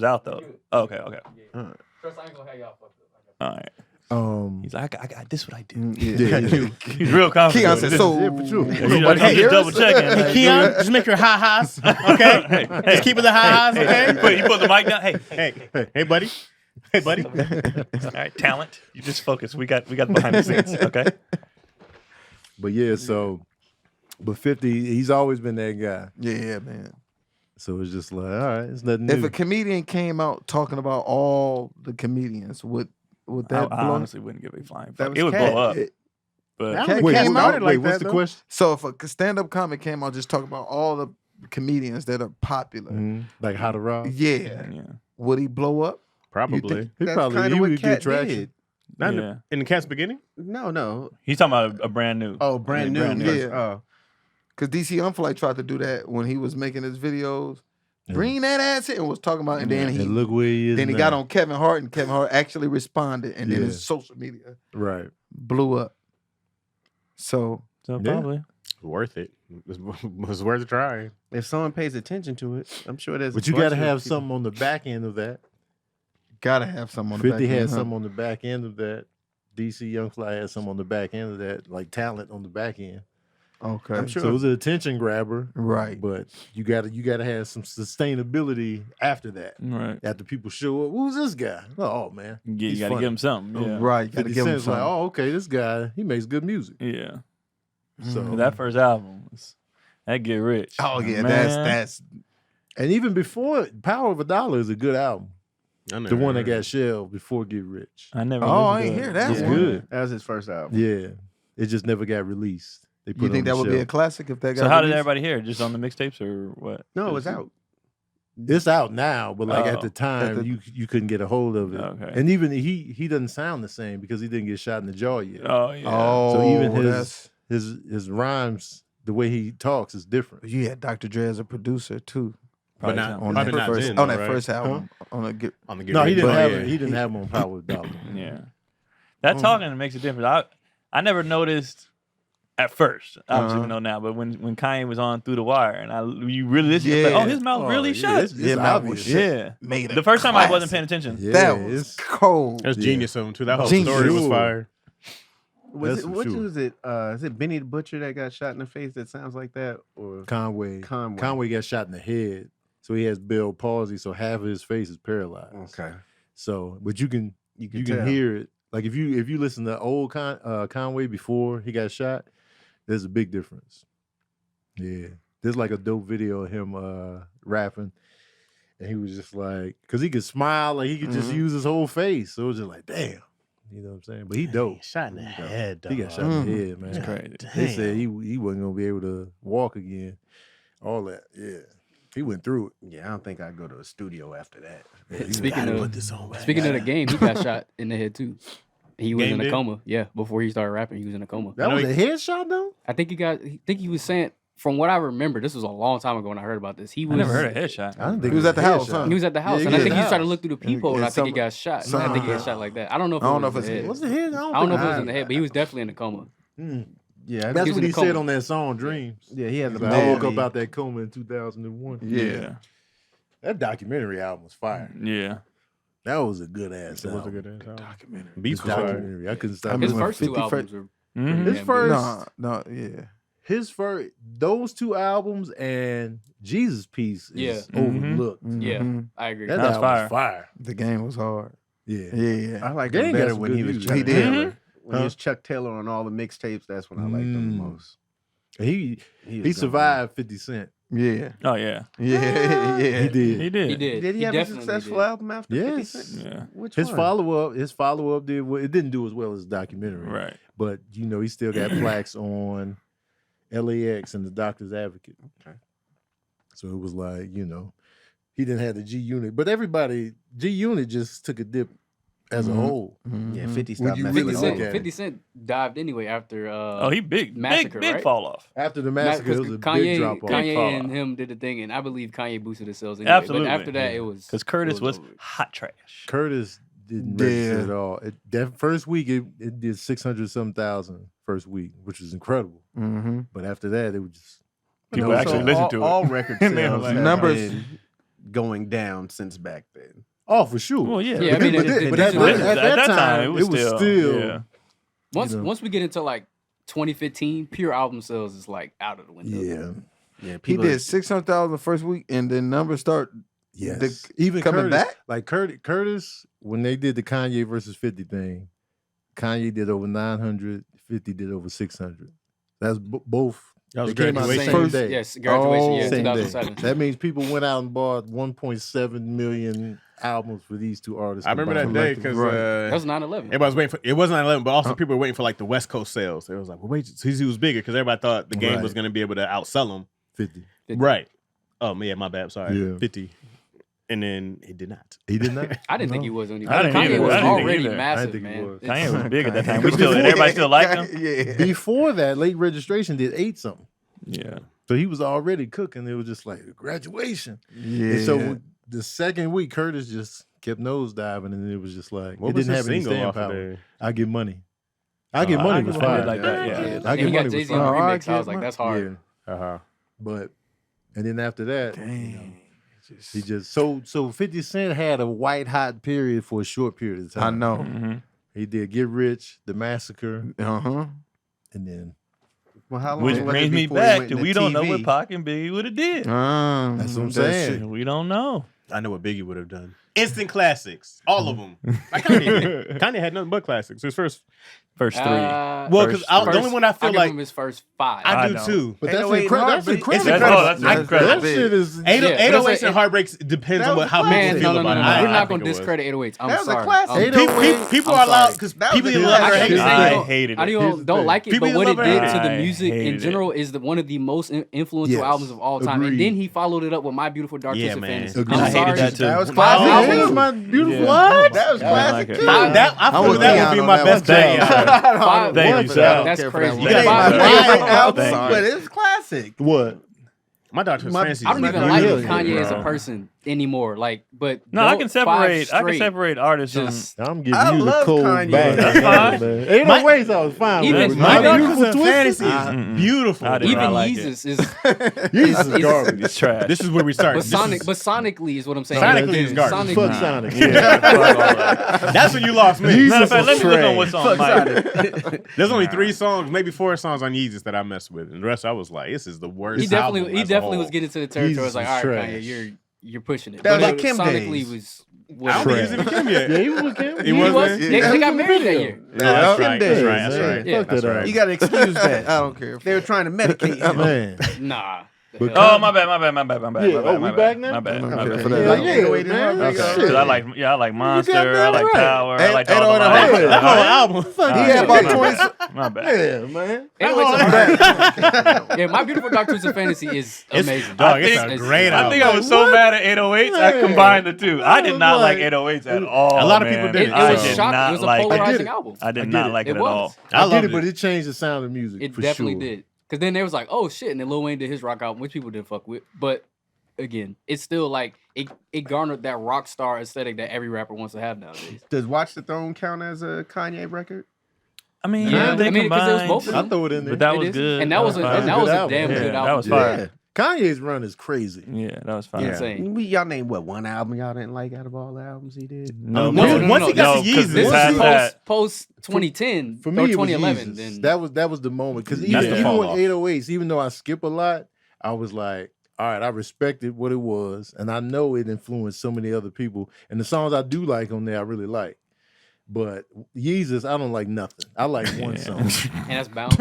out though. Oh, okay. Trust, I ain't gonna have y'all fucked up. All right. He's like, I got this. What I do. Yeah. He's real confident. Keon said, so Yeah, for sure. Yeah, you know, nobody I'm hears just double us? checking. Hey, Like, Keon, just make your ha-has, okay? Hey, Just keep it the ha-has, okay? you put the mic down. Hey, Hey, buddy. Hey, buddy. all right, talent. You just focus. We got behind the scenes. Okay. But yeah, but 50, he's always been that guy. Yeah, man. So it's just like, all right, it's nothing If new. a comedian came out talking about all the comedians, would I that blow? honestly wouldn't give a flying That fuck. was It would Cat. blow up. It- But That Cat was- came started out. like what's that, the though. question? So if a stand-up comic came out just talking about all the comedians that are popular, Mhm. Like How to Rob? yeah, yeah. would he blow up? Probably. He That's probably kind he of what would Cat get traction. did. Not Yeah. in the cat's beginning? No. He's talking about a brand new. Oh, brand new. brand new. version. Yeah. Oh. Because DC Unflight tried to do that when he was making his videos. Yeah. Bring that ass in and was talking about, and then he And look where he is then he now. got on Kevin Hart, and Kevin Hart actually responded, and then Yeah. his social media Right. blew up. So So Yeah. probably. Worth it. It was worth trying. If someone pays attention to it, I'm sure there's. But a you bunch got to of have people- something on the back end of that. gotta have some on the 50 back had end, huh? something on the back end of that. DC Young Fly had some on the back end of that, like talent on the back end. Okay, I'm sure. So it was an attention grabber, right. but you gotta have some sustainability after that. Right. After people show up, who's this guy? Oh man, Yeah, you he's got to funny. give him something. Yeah. Right, you gotta 50 give him Cent's like, something. oh okay, this guy he makes good music. Yeah. So That first album, that Get Rich. Oh yeah, Man. that's and even before Power of a Dollar is a good album. The one that got shelved before Get Rich. I never. Oh, I listened ain't to hear it. that It's one. good. That was his first album. Yeah, it just never got released. They put You it think on that the would be a shelf. classic if that got So how did released? everybody hear it? Just on the mixtapes or what? No, it was out. It's out now, but like Oh. at the time, At the- you couldn't get a hold of it. Okay. And even he doesn't sound the same because he didn't get shot in the jaw yet. Oh yeah. Oh, So even that's his rhymes, the way he talks is different. you had Dr. Dre as a producer too But Probably not, sound- on probably that not first then, on though, that right? first album on a get. On the Get No, he Rich. didn't But have yeah. it. He didn't have him on Power of the Dollar. Yeah. That talking makes a difference. I never noticed at first. Obviously, we know now. But when Kanye was on Through the Wire, and you really listen, Yeah. like, oh, his mouth really yeah, shut. it's Yeah, man, obvious. was Yeah. Made The first time I wasn't paying attention. Yeah, That was it's- cold. That's genius of him, too. That whole Genius. story was Sure. fire. That's for Which sure. was it? Is it Benny the Butcher that got shot in the face that sounds like that? Or Conway. Conway. Conway got shot in the head. So he has Bell palsy, so half of his face is paralyzed. Okay. So, but you can tell. hear it. Like if you listen to old Conway before he got shot, there's a big difference. Yeah, there's like a dope video of him rapping, and he was just like, because he could smile, like he could just use his whole face. So it was just like, damn, you know what I'm saying? But he dope. Shot in the head, dog. He got shot in the head, man. That's crazy. They said he wasn't gonna be able to walk again. All that, yeah. He went through it. Yeah, I don't think I'd go to a studio after that. Speaking Gotta of put this on. speaking of the game, he got shot in the head too. He was Game in a did? coma. Yeah, before he started rapping, he was in a coma. That know was he- a headshot though. I think he was saying, from what I remember, this was a long time ago when I heard about this. He was I never heard a headshot. I don't think He it was at the a house, headshot. huh? He was at the house, Yeah, and I he think was he at started the to look through the peephole, and I think he some- got shot. And I think he got shot like that. I don't know if I don't it know was if in the it's- head. What's the head? I don't know if it was in the head, but he was definitely in a coma. Yeah, That's was what in he a coma. said on that song Dreams. yeah, he had the Like, I woke movie. up out that coma in 2001. Yeah. That documentary album was fire. Yeah. That was a good ass It was a album. good ass. Documentary. Beats This was fire. documentary. I couldn't stop. I His remember first two 50 albums were Mhm. His damn first, No, yeah. his first, those two albums and Jesus Piece is Yeah. overlooked. Yeah. Mhm. I agree. That That's album fire. was fire. The game was hard. Yeah. Yeah. I like They him ain't got better some when good he was music. Chuck He did. Taylor. When Huh? he was Chuck Taylor on all the mixtapes, that's when I liked him the most. He was survived 50 Cent. Yeah. Oh yeah. Yeah. He Yeah. did. He did. He did. Did he have a definitely successful did. album after 50 Yes. Cent? Yeah. Which His one? follow up did well. It didn't do as well as the documentary. Right. But you know, he still got plaques on LAX and the Doctor's Advocate. Okay. So it was like, you know, he didn't have the G Unit. But everybody, G Unit just took a dip as a Mhm. whole. Yeah, Mhm. 50 Would stopped you messing really Mm-hmm. 50 look Cent, at it? 50 Cent dived anyway after Oh, he big, Massacre, big right? fall off. After the massacre, it was a big drop off. Big fall Kanye and off. him did the thing, and I believe Kanye boosted his sales anyway. Absolutely. But after that, it was Because Curtis it was over. hot trash. Curtis didn't Yeah. register at all. That first week, it did 600-some thousand first week, which was incredible. Mhm. But after that, it was just People no, actually so- listen to it. All record And they were sales like- have Numbers- been going down since back then. Oh, for sure. Well, yeah. Yeah, I mean, but it- at it- that time, it was still yeah. Once you know. once we get into like 2015, pure album sales is like out of the window. yeah. Yeah, He people did 600,000 the first week, and then numbers start. Yes. Even coming Curtis, back? like Curtis, when they did the Kanye versus 50 thing, Kanye did over 900, 50 did over 600. That's both. That was They came out the graduation. same First- day. Yes, graduation year, Same day. 2007. That means people went out and bought 1.7 million albums for these two artists. I remember that combined. day because That was 9/11. everybody was waiting for it. Wasn't 9/11, but also people were waiting for like the West Coast sales. It was like, well, wait, so he was bigger because everybody thought the game Right. was going to be able to outsell him. 50. 50. Right. Oh, yeah, my bad. Sorry. Yeah. 50. And then it did not. He did not. I didn't think No. he was only. I didn't Kanye either. was I didn't think already either. I massive, didn't think he man. was. It's- Kanye was big at that time. We still, everybody still liked him. Yeah. Before that, late registration did 8 something. Yeah. So he was already cooking. It was just like graduation. Yeah. And so the second week, Curtis just kept nosediving, and it was just like What it was didn't his have any single staying off of power. there? I Get Money. I Get I Money Get was Money fire. like that, yeah. I And Get he Money got was Jay-Z on fire. the I remix. I was Get like, that's hard. Yeah, Uh-huh. but and then after that, Dang. he just so 50 Cent had a white hot period for a short period of I time. know. Mm-hmm. He did Get Rich, The Massacre, Uh-huh. and then Well, how long Which was it brings me before he back went to into we don't know TV? what Pac and Biggie would have did. That's what I'm saying. We don't know. I know what Biggie would have done. Instant classics. All of them. Like Kanye had nothing but classics. His first. First three. Well, because First- the only one I feel I give like him his first 5. I I do know. too. But 808 that's Heartbreak. incredible. It's incredible. That's That incredible. shit is Yeah, but 808s that's and Heartbreaks depends That on was how a people Man, feel no. about it. We're I not think going to it was. discredit 808s. I'm That was a sorry. classic. People I'm are allowed sorry. because That people was a either good love it or classic. hate it. I don't- hated I it. Here's the don't thing. like it, People but what it love did it. to the I music in hated general is one of the most influential Yes. albums of all time. Agreed. And then he followed it up with My Beautiful Dark Yeah, Twisted man. Fantasy. Agreed. I'm I hated sorry. that too. That was No. classic. Oh, Here's my beautiful. Yeah. What? That was I didn't like classic it. too. I I'm feel with that Keon would be on my that best one. bang. Five- Thank one- you, Sal. That's crazy. You You got got my five- Right five- album, Sorry. but it's classic. What? My Doctor's My- Fancy. I don't It's even not like really, Kanye as a bro. person anymore. Like, but No, I can five separate. I can straight, separate artists. just- I'm giving I you the love cold Kanye. bang. That's fine. 808s, I was fine Even with. my My Beautiful Doctor's Twisted? Fantasy is Mm-mm. beautiful. I did even not like Yeezus is Jesus is garbage. It's trash. This is where we start. but This Sonic, is- but sonically is what I'm saying. Sonically is garbage. Fuck Nah. Sonic. That's when you lost me. Jesus Matter of fact, let me was look on what's on Mike. There's only 3 songs, maybe 4 songs on Yeezus that I messed with, and the rest I was like, this is the worst. He definitely, album he as a definitely whole. was getting to the territory. I was like, Jesus all right, trash. Kanye, you're pushing it. That was But like Kim sonically days. was I don't think he's even Kim yet. Yeah, he was with Kim. He was was. there? They got married that year. Oh, that's Kim right. days. That's right. That's man. right. Yeah. Fuck That's that right. up. You got to excuse that. I don't care. They were trying to medicate him. Man. Nah. But Oh, my bad. Yeah, we back now? My bad. Okay, My bad. for that. Yeah, Yeah, yeah, man. Okay. Shit. Because I like Monster, I goddamn like right. Power, I like all the Ain't lines. no- That whole album. Fuck He yeah. had about 20. My bad. Yeah, man. Yeah, My Beautiful Dark Twisted Fantasy is amazing. Dog, it's think- a great I album. think I was so mad at 808s, I Man. combined the two. I did not like Like- 808s at all. A lot of man. people did. It I was did shocking. not It was a like polarizing it. album. I did I not get it. like it It at was. all. I I get loved it, but it. it changed the sound of music It for definitely sure. did. Because then they was like, oh shit, and then Lil Wayne did his rock album, which people didn't fuck with. But again, it's still like it garnered that rock star aesthetic that every rapper wants to have nowadays. Does Watch the Throne count as a Kanye record? I mean, Yeah, they I mean, 'cause it was combined. both of I them. throw it in there. But that It was is. good. And that was a fire. damn Yeah, good that album. was fire. Yeah. Kanye's run is crazy. Yeah, that was fire. Yeah. Insane. Y'all named what one album y'all didn't like out of all the albums he did? No, Once he got to 'cause Yeezus. this This has is that. post 2010 For or me, it was 2011. Yeezus. Then That was the moment because That's the even fall with off. 808s, even though I skip a lot, I was like, all right, I respected what it was, and I know it influenced so many other people. And the songs I do like on there, I really like. But Yeezus, I don't like nothing. I like one Yeah. song, and that's bound.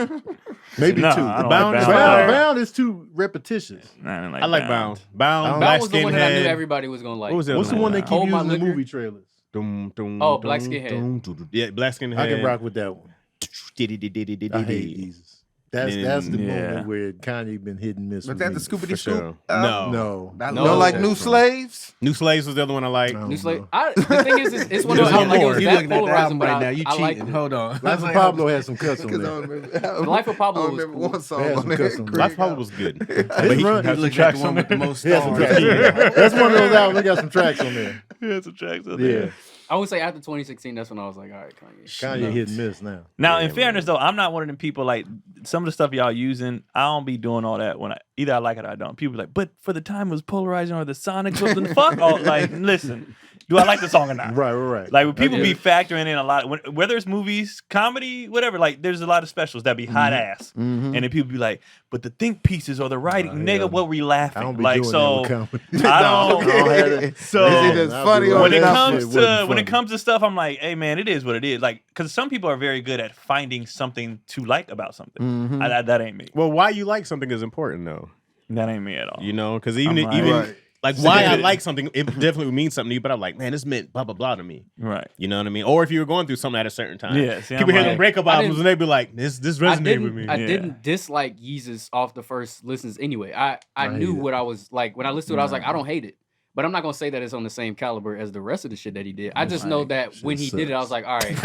maybe Nah, two. I don't Bound like is Bound. fire. Bound is too repetitious. Nah, I didn't I like Bound. Bound, Bound Black That was the one that I knew Skinhead. everybody was gonna like. What was the What's other the one one? they keep Hold My using in the Liquor? movie trailers? Oh, Black Skinhead. Yeah, Black Skinhead. I can rock with that one. I hate Diddy. Yeezus. That's the Yeah. moment where Kanye been hit and miss. Was with that me. the Scoopity For Scoop? sure. No. No. I No, No, love like that New song. Slaves. New Slaves was the other one I like. No. New Slave. no. The thing is, it's one of those There's albums like it more. was You that looking at the polarizing, album but right now? You I liked cheating? it. Hold on. Life of Pablo had some cuts on Because I there. don't remember. The Life of Pablo I was remember cool. one song They had on some there. cuts on there. Life Pablo was good. His But he run- had You some look at tracks the one on with the there. most He had some stars. tracks. That's one of those albums. They got some tracks on there. Yeah, some tracks on Yeah. there. I would say after 2016, that's when I was like, all right, Kanye. Kanye hit and miss now. Now, Yeah, in fairness, though, I'm not one of them people like some of the stuff y'all using. I don't be doing all that when either I like it or I don't. People be like, but for the time it was polarizing or the Sonics was the fuck. Oh, like, listen, do I like the song or not? Right. Like when people I be get it. factoring in a lot, whether it's movies, comedy, whatever. Like there's a lot of specials that be hot ass, Mhm. and then people be like, "But the think pieces or the writing, nigga, yeah. what we I laughing?" don't be Like doing so, that with comedy. I don't. Okay. So Is it just I'll funny be or when it not? comes Shit to wasn't when it funny. comes to stuff, I'm like, hey man, it is what it is. Like, because some people are very good at finding something to like about something. Mhm. That ain't me. Well, why you like something is important, though. That ain't me at all. You know, because even I'm like- even Right. like why I like something, it definitely means something to you. But I'm like, man, this meant blah blah blah to me. Right. You know what I mean? Or if you were going through something at a certain time. Yeah, see, I'm People hear like- them breakup I albums didn't- and they be like, this resonated with me. I Yeah. didn't dislike Yeezus off the first listens anyway. I I knew hate it. what I was like when I listened to it. I was like, I don't hate it, but I'm not gonna say that it's on the same caliber as the rest of the shit that he did. I just know that when he did it, I was like, all right.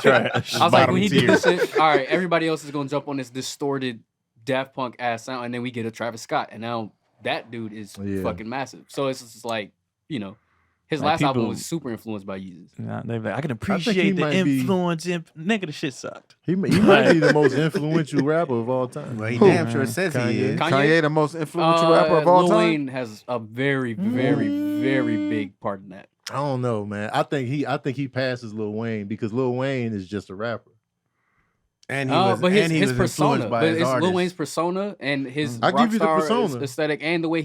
Trash. I was like, when he did tier. this shit, all right, everybody else is gonna jump on this distorted Daft Punk ass sound, and then we get a Travis Scott, and now that dude is Yeah. fucking massive. So it's just like, you know, his Like, last album people- was super influenced by Yeezus. Nah, they be like, I can he appreciate the might be- influence. Nigga, the shit sucked. He might be the most influential rapper of all time. Well, he Who? damn sure says he Kanye. is. Kanye, the most influential rapper of all Lil time. Wayne has a very, very, very big part in that. I don't know, man. I think he passes Lil Wayne because Lil Wayne is just a rapper. And he was, but and he his was persona, influenced by but his it's Lil artists. Wayne's persona and his I give you the rockstar persona. aesthetic and the way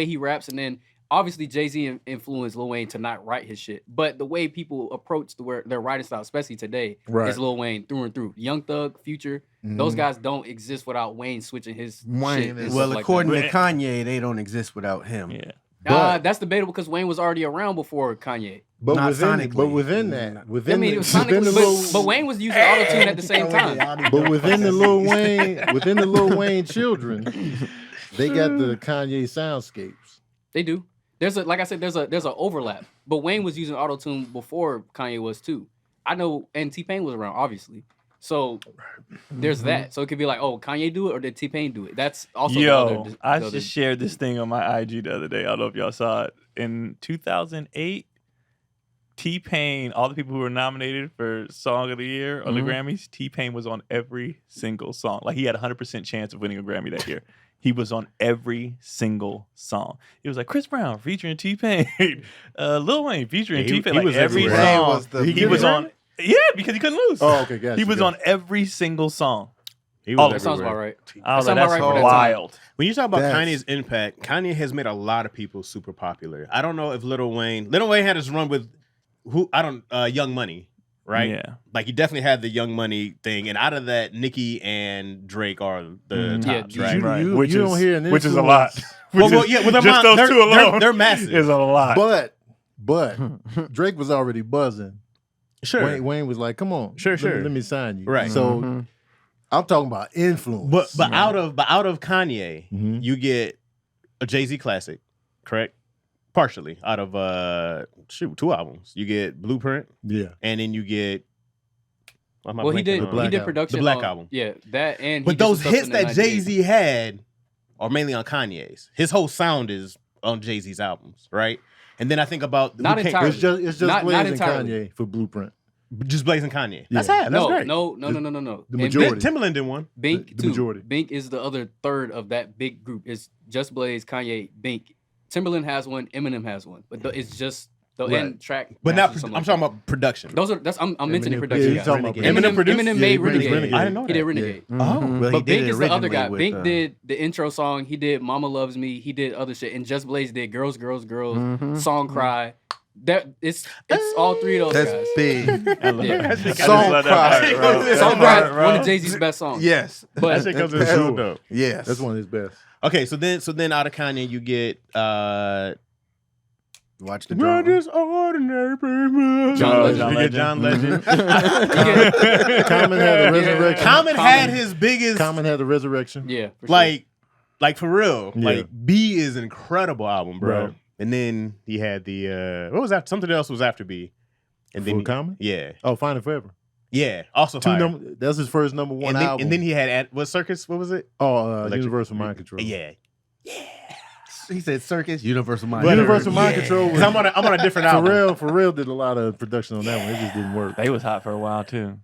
he raps, and then obviously Jay-Z influenced Lil Wayne to not write his shit, but the way people approach their writing style, especially today, Right. is Lil Wayne through and through. Young Thug, Future, Mm-hmm. those guys don't exist without Wayne switching his Wayne shit. and is- stuff Well, like according that. to Kanye, they don't exist without him. Yeah. That's debatable because Wayne was already around before Kanye. But Not within sonically. that, I within mean, the, it was Sonic, within the but Lil, Wayne was using autotune at the same time. but within the Lil Wayne children, they got the Kanye soundscapes. They do. There's a overlap. But Wayne was using autotune before Kanye was too. I know, and T-Pain was around, obviously. So there's that. So it could be like, oh, Kanye do it or did T-Pain do it? That's also Yo, the I other- just shared this thing on my IG the other day. I don't know if y'all saw it. In 2008, T-Pain, all the people who were nominated for Song of the Year on the Grammys, T-Pain was on every single song. Like he had a 100% chance of winning a Grammy that year. He was on every single song. It was like Chris Brown featuring T-Pain, Lil Wayne featuring Yeah, he T-Pain. Like was every everywhere. song, was the- he was on. Yeah, because he couldn't lose. Oh, okay, gotcha. He was on every single song. He was That sounds about everywhere. right. I was That like, sound that's about right for that wild. When you talk about That's- Kanye's impact, Kanye has made a lot of people super popular. I don't know if Lil Wayne had his run with Young Money, right? Yeah. Like he definitely had the Young Money thing, and out of that, Nicki and Drake are the Mhm. Yeah, tops, you- right? Right. You Which don't is- hear an which is a lot. influence. Well, yeah, with their just mom, those two alone they're massive. is a lot. But Drake was already buzzing. Sure, Wayne was like, "Come on, Sure, sure. let me sign you." Right. So Mhm. I'm talking about influence. but out of Kanye, Mhm. you get a Jay-Z classic, correct? Partially out of 2 albums. You get Blueprint, yeah, and then you get. Why am I Well, he blanking did. on- The Black He did album. production. The Black on- album. Yeah, that and. he But did some those stuff hits in the that 98. Jay Z had are mainly on Kanye's. His whole sound is on Jay Z's albums, right? And then I think about Not entirely. it's just Not Blaze and entirely. Kanye for Blueprint. just Blazing Kanye. That's Yeah. half. That's No, great. no. The And majority. Timbaland did one. Bink The too. majority. Bink is the other third of that big group. It's just Blaze, Kanye, Bink. Timberland has one. Eminem has one. But it's just the Right. end track. But matches not. or something I'm like talking that. about production. Those are. I'm mentioning Eminem- production. yeah, guys. he's talking about Eminem Eminem, produced? Eminem Yeah, made he produced Renegade. Renegade. I didn't know He that. did Renegade. Oh, Well, he But did Bink it is the other originally guy. with, Bink did the intro song. He did "Mama Loves Me." He did other shit, and Just Blaze did "Girls, Girls, Girls," Mhm. "Song Cry." That it's all three of those That's guys. big. I love Yeah. that. I just Song love that Cry, part, bro. bro. Song That Cry, part, bro. one of Jay-Z's best songs. Yes. that But shit comes in That's so cool. dope. Yes. That's one of his best. Okay, so then out of Kanye you get Watch the We're drum. just ordinary people. John Legend. John You get John Legend. Common had the resurrection. Common had his biggest Common had the resurrection. Yeah, for sure. like for real. Yeah. Like B is an incredible album, bro. Right. And then he had the what was that? Something else was after B. And then For Common? yeah. Oh, Finding Forever. Yeah. Also fire. That's his first number one and then, album. and then he had what Circus? What was it? Universal Mind Control. Yeah. He said Circus, Universal Mind. Whatever. Universal Mind Control. Because I'm on a different album. For real did a lot of production on that one. It just didn't work. They was hot for a while too.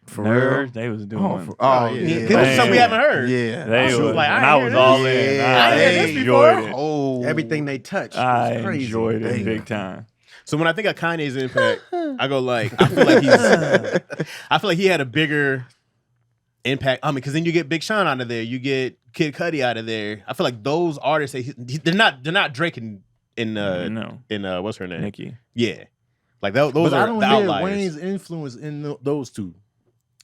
For Nerds, real. they was doing. Oh, yeah. yeah. This is something we haven't heard. Yeah. They I was was, like, and I I ain't was hear all this. in. Yeah. I ain't hear this enjoyed before. it. Oh. Everything they touched. I was crazy. enjoyed it Damn. big time. So when I think of Kanye's impact, I go like, I feel like he had a bigger impact. I mean, because then you get Big Sean out of there, you get Kid Cudi out of there. I feel like those artists, they're not Drake in No, what's her name? Nikki. Yeah, like those But I are don't the hear outliers. Wayne's influence in those two.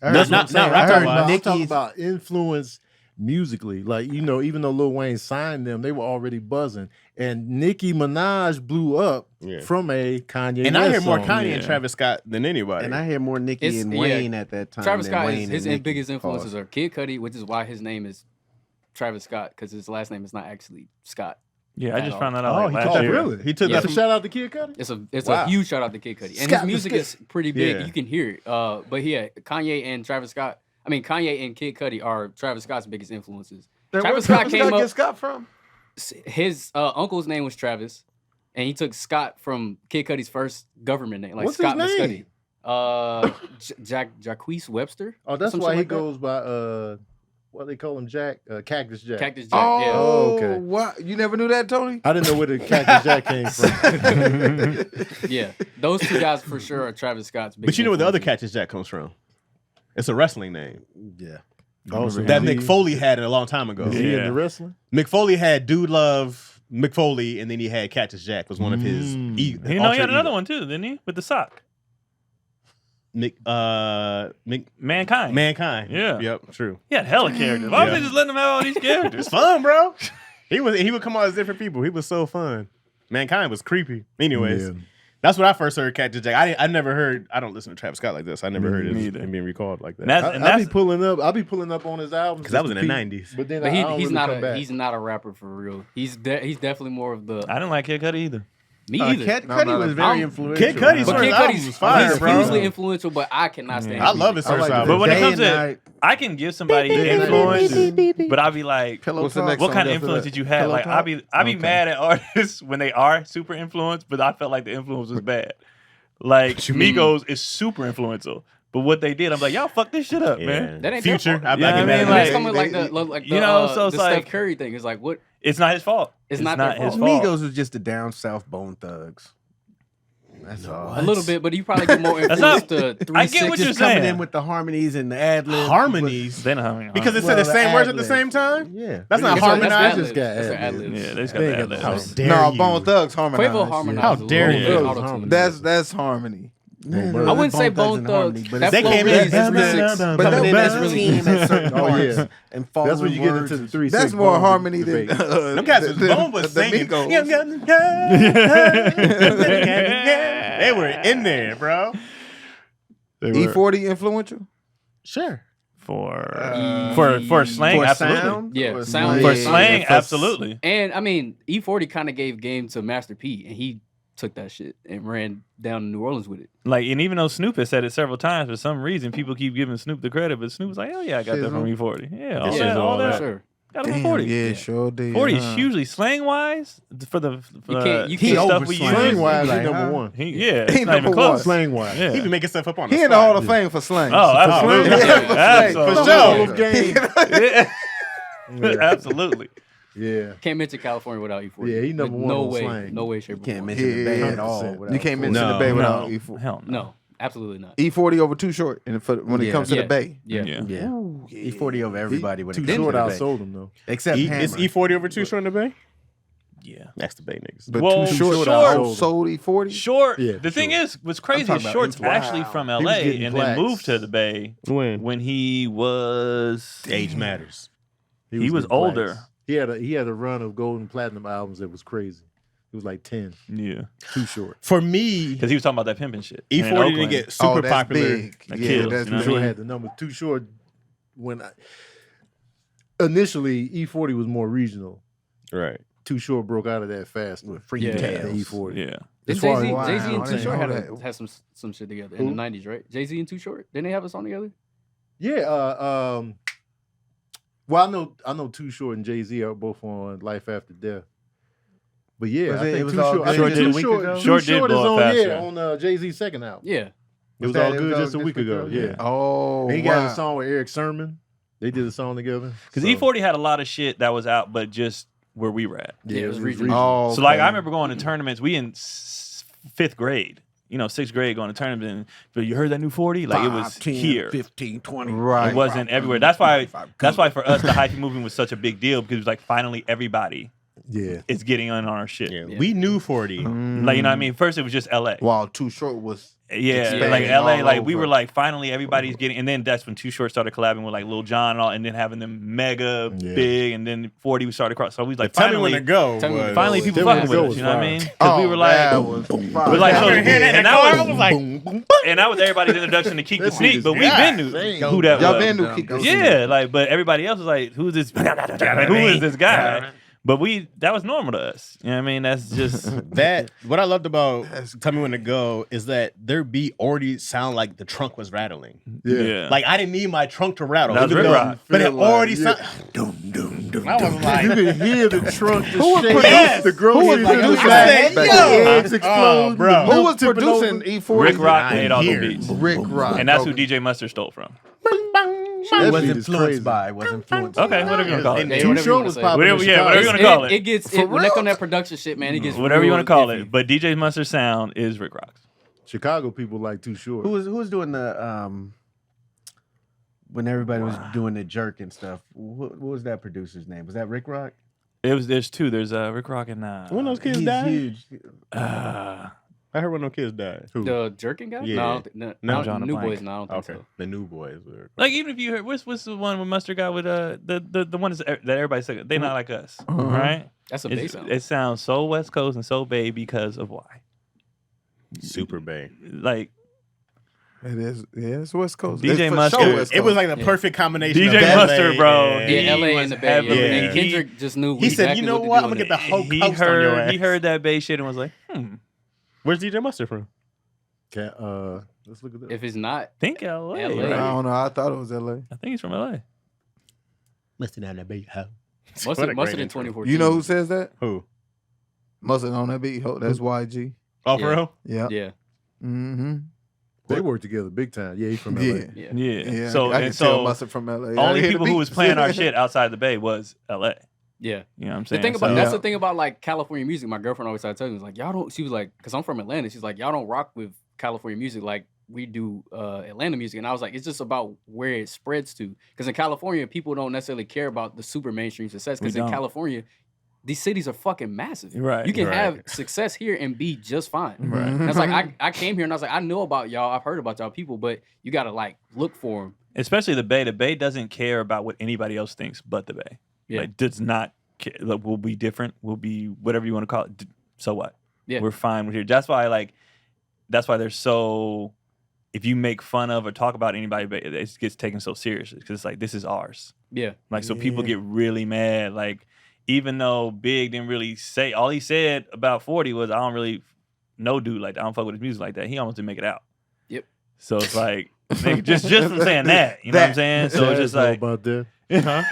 I heard- Not- that's not what I'm rap saying. I heard wise. I'm talking Nicki's- about influence musically. Like, even though Lil Wayne signed them, they were already buzzing. And Nicki Minaj blew up Yeah. from a Kanye And I West hear more song. Kanye yeah. and Travis Scott than anybody. And I hear more Nicki It's- and yeah. Wayne at that time. Travis than Scott Wayne is and his Nicki. biggest influences Pause. are Kid Cudi, which is why his name is Travis Scott, because his last name is not actually Scott. Yeah, I At just all. found that out Oh, like he last took that year. really? He took Yeah. that That's a from shout out to Kid Cudi. It's Wow. a huge shout out to Kid Cudi, and Scott his the music Skit. is pretty big. Yeah. You can hear it. But yeah, Kanye and Travis Scott. I mean, Kanye and Kid Cudi are Travis Scott's biggest influences. Where Travis Scott Scott came get up. Scott from? His uncle's name was Travis, and he took Scott from Kid Cudi's first government name, like What's his Scott name? Muscudi. Jacquees Webster. Oh, that's Some why shit he like that. goes by what they call him, Jack? Cactus Jack. Cactus Jack. Oh, Yeah. Oh, okay. What? You never knew that, Tony? I didn't know where the Cactus Jack came from. Yeah, those two guys for sure are Travis Scott's biggest. But you know where the other influences. Cactus Jack comes from? It's a wrestling name Yeah. Oh, so that is Mick he- Foley had a long time ago. Is he Yeah. into wrestling? Mick Foley had Dude Love McFoley, and then he had Cactus Jack was one of his. Mm. You know, he had another one too, didn't he? With the sock. Mankind. Mankind. Yeah. Yep. True. He had hella characters. Why Yeah. was they just letting him have all these characters? It's fun, bro. He would come out as different people. He was so fun. Mankind was creepy. Anyways, Yeah. that's what I first heard Cactus Jack. I never heard. I don't listen to Travis Scott like this. I never heard Me his, either. him being recalled like that. That's- I'll be pulling up on his albums Because that was just in to the peep, '90s. But then But I don't he's really not come back. he's not a rapper for real. He's definitely more of the I didn't like Kid Cudi either. me either. Kid No, Cudi no, was no. very I'm- influential. Kid Cudi's But first Kid album Cudi's was fire, he's bro. hugely influential, but I cannot stand. I his love his music. first like album. But when it Day comes and to, night. I can give somebody Beep, beep, influence, beep, beep, beep. but I'll be like, Pillow What's the Talk. next what song kind of after influence that? did you have? Pillow Like, Talk? I'll be Okay. mad at artists when they are super influenced, but I felt like the influence was bad. Like Migos is super influential, but what they did, I'm like, y'all fuck this shit up, man. That ain't their Future. fault. I'm Yeah, not I getting mean, mad And at that's like- something like the you know, so it's the Steph like- Curry thing is like what It's not his fault. It's not their his fault. fault. Migos was just the down south Bone Thugs. That's A little bit, but you probably get more influence not- to 3 I get what 6. you're Just coming saying. in with the harmonies and the ad libs. Harmonies. They don't have any Because it harmony. said the same words at the same time? Yeah. That's not That's harmonized. ad-libs. Just got That's their ad-libs. ad-libs. Yeah, they just got They the ain't ad got libs. the How same. dare No, you? Bone Thugs harmonized. Quavo harmonized. How a little dare bit you. with Thugs auto-tune. harmonized. That's harmony. I wouldn't say Bone Thugs. but That They flow came really in. is really six. But coming in that's as a really- team at certain Oh, parts yeah. and following That's when you get words into the and- 3 That's more harmony than Them guys was Bone was the singing. Migos. They were in there, bro. They were E40 influential? Sure. for slang, For absolutely. sound? Yeah, Or sound. For Yeah. slang, For- absolutely. And I mean, E40 kind of gave game to Master P, and he took that shit and ran down to New Orleans with it. Like, and even though Snoop has said it several times, for some reason people keep giving Snoop the credit, but Snoop was like, "Oh yeah, I got that from E40. Yeah, all Yeah, that, all all that. that. Sure. Got it from Damn, 40. yeah, sure did. 40 is huh? hugely slang wise for the You can't- you the can't stuff we use. Slang wise, Like, he number huh? one. Yeah, He it's not even number close. one. Slang wise. Yeah. He be making stuff up on He the in the spot. Hall of Fame for slang. Oh, absolutely. Yeah, Absolutely. For Hall sure. of Game. Yeah. Absolutely. Yeah. Can't mention California without E40. Yeah, he number With one no on way, slang. no way, shape, or Can't form. mention the Bay at 100%. all. You without can't Ford. mention the No, Bay No, without E40. hell no. No, absolutely not. E40 over Too Short when it Yeah. comes to Yeah. the Bay. Yeah. Yeah. Yeah. Ooh, yeah. E40 over everybody when Too it comes short to the Bay. outsold him though. Except Is Hammer. E40 over Too Short in the Bay? Yeah. That's the Bay niggas. But Well, Too Short Short- outsold E40. Short. Yeah, the thing Short. is, what's crazy is talking about Short's influence. actually from He was LA getting and plaques. then moved to the Bay When? when he was Age matters. He was getting plaques. older. He had a run of gold and platinum albums that was crazy. It was like 10. Yeah, Too short. For me, because he was talking about that pimping shit. E40 in didn't Oakland. get super that's popular. big. That Yeah, kills, that's you know what I Too big. short mean? had the number. Too short. Initially E40 was more regional. Right. Too Short broke out of that fast with Freaky Yeah. than Tales. E40. Yeah, As Did far Jay-Z, as- Jay-Z and Wow, I Too didn't Short know that. had some shit together in Who? the 90s, right? Jay-Z and Too Short? Didn't they have a song together? Yeah. Well, I know Too Short and Jay-Z are both on Life After Death. But yeah, Was I it- think it was Too all Short. I good think just a Too week Short. ago? Too Short did Short is blow up on fast, on Jay-Z's second album. Yeah. It was that- all it good was just a all week just ago. ago? Yeah. Oh, And he got wow. a song with Eric Sermon. They did a song together. because So, E40 had a lot of shit that was out, but just where we were at. Yeah, it was regional. Oh, So like okay. I remember going to tournaments. We in fifth grade, sixth grade, going to tournaments. And, but you heard that new 40? Like it was 5, 10, here. 15, 20. Right. It wasn't everywhere. That's why for us the hyphy movement was such a big deal because it was like finally everybody Yeah. is getting on our shit. Yeah. Yeah. We knew 40. Like you know what I mean? First it was just LA. While Too Short was Yeah, expanding like LA, all like we over. were like finally everybody's getting, and then that's when Too Short started collabing with like Lil Jon and all, and then having them mega Yeah. big, and then 40 started across. So we was like Tell me when finally, to go. Tell me when to was- finally people Tell me fucking when to with go us. You know what I was mean? fire. Because we were like, that was but like, so, After hearing that in and the that car, was I was like, and that was everybody's introduction to Keep the That Sneak. beat But is we've been God knew damn. who that Y'all was. been to Keep the Sneak. Yeah, like, but everybody else was like, who's this? Like, who is this guy? But that was normal to us. You know what I mean? That's just that what I loved about That's Tell Me When to Go is that their beat already sound like the trunk was rattling. yeah. Like I didn't need my trunk to rattle. That was even Rick though- Rock. But it Feel like- already yeah. sound. I was You like, could hear the trunk, the shake, Yes. the groceries was in the producing back, that? the eggs Oh, explode, bro. the Who milk was tipping producing over. E40? Rick Rock I made all the hear. beats. Rick Rock. And that's who Okay. DJ Mustard stole from. That Was beat is influenced crazy. by. Was influenced. Okay, by. whatever you want to call And it. Yeah, Too whatever you Short wanna was say. popular. Whatever- in yeah, whatever you Chicago. wanna call it. It gets For when they real? come that production shit, man. It gets Whatever you want to real call iffy. it. But DJ Mustard's sound is Rick Rock's. Chicago people like Too Short. Who was doing the when everybody was doing the jerk and stuff? What was that producer's name? Was that Rick Rock? There's two. There's Rick Rock and when those kids He's died. huge. I heard when those kids died. Who? The jerking guy? Yeah. No, I don't think, no, No, no, John New Blank. Boys. No, I don't think Okay, so. the new boys were. like even if you heard what's the one with Mustard got with the one that everybody said they not like us, right? That's a bass It's- sound. It sounds so West Coast and so Bay because of why? Super Bay. Like It is. Yeah, it's West Coast. DJ It's for Mustard. sure West It was Coast. like the Yeah. perfect combination. DJ of Mustard, LA bro. and- Yeah, LA was and the Bay. heavily- Yeah. Yeah. And Kendrick just knew. He said, exactly "You know what? what? To I'm do gonna get with the whole he coast on your heard ass." he heard that Bay shit and was like, Where's DJ Mustard from? Let's look at it. that. If it's not, think LA. LA. Right? I don't know. I thought it was LA. I think he's from LA. Mustard on that beat. What a Mustard great in intro. 2014. You know who says that? Who? Mustard on that beat. That's YG. Oh, for Yeah. real? Yeah. Yeah. Mm-hmm. They work together big time. Yeah, he's from LA. Yeah. Yeah. Yeah. Yeah. So I can and tell so Mustard from LA. I only hear the people who was beats. playing our shit outside the Bay was LA. Yeah. You know what I'm The saying? thing about So- that's the thing about like California music. My girlfriend always started telling me, like, y'all don't. She was like, because I'm from Atlanta. She's like, y'all don't rock with California music like we do Atlanta music. And I was like, it's just about where it spreads to. Because in California, people don't necessarily care about the super mainstream success. Because We in don't. California, these cities are fucking massive. Right. You can Right. have success here and be just fine. Right. And it's like I came here and I was like, I know about y'all. I've heard about y'all people, but you gotta like look for them. Especially the Bay. The Bay doesn't care about what anybody else thinks but the Bay. Yeah. Like, does not care. Like, we'll be different. We'll be whatever you want to call it. So what? Yeah. We're fine with here. That's why that's why they're so, if you make fun of or talk about anybody, it gets taken so seriously because it's like, this is ours. Yeah. Like, so people get really mad. Like, even though Big didn't really say, all he said about 40 was, I don't really know dude like that. I don't fuck with his music like that. He almost didn't make it out. Yep. So it's like, nigga, just from saying that, you know what I'm saying? So it's Chaz just know like, about that. huh?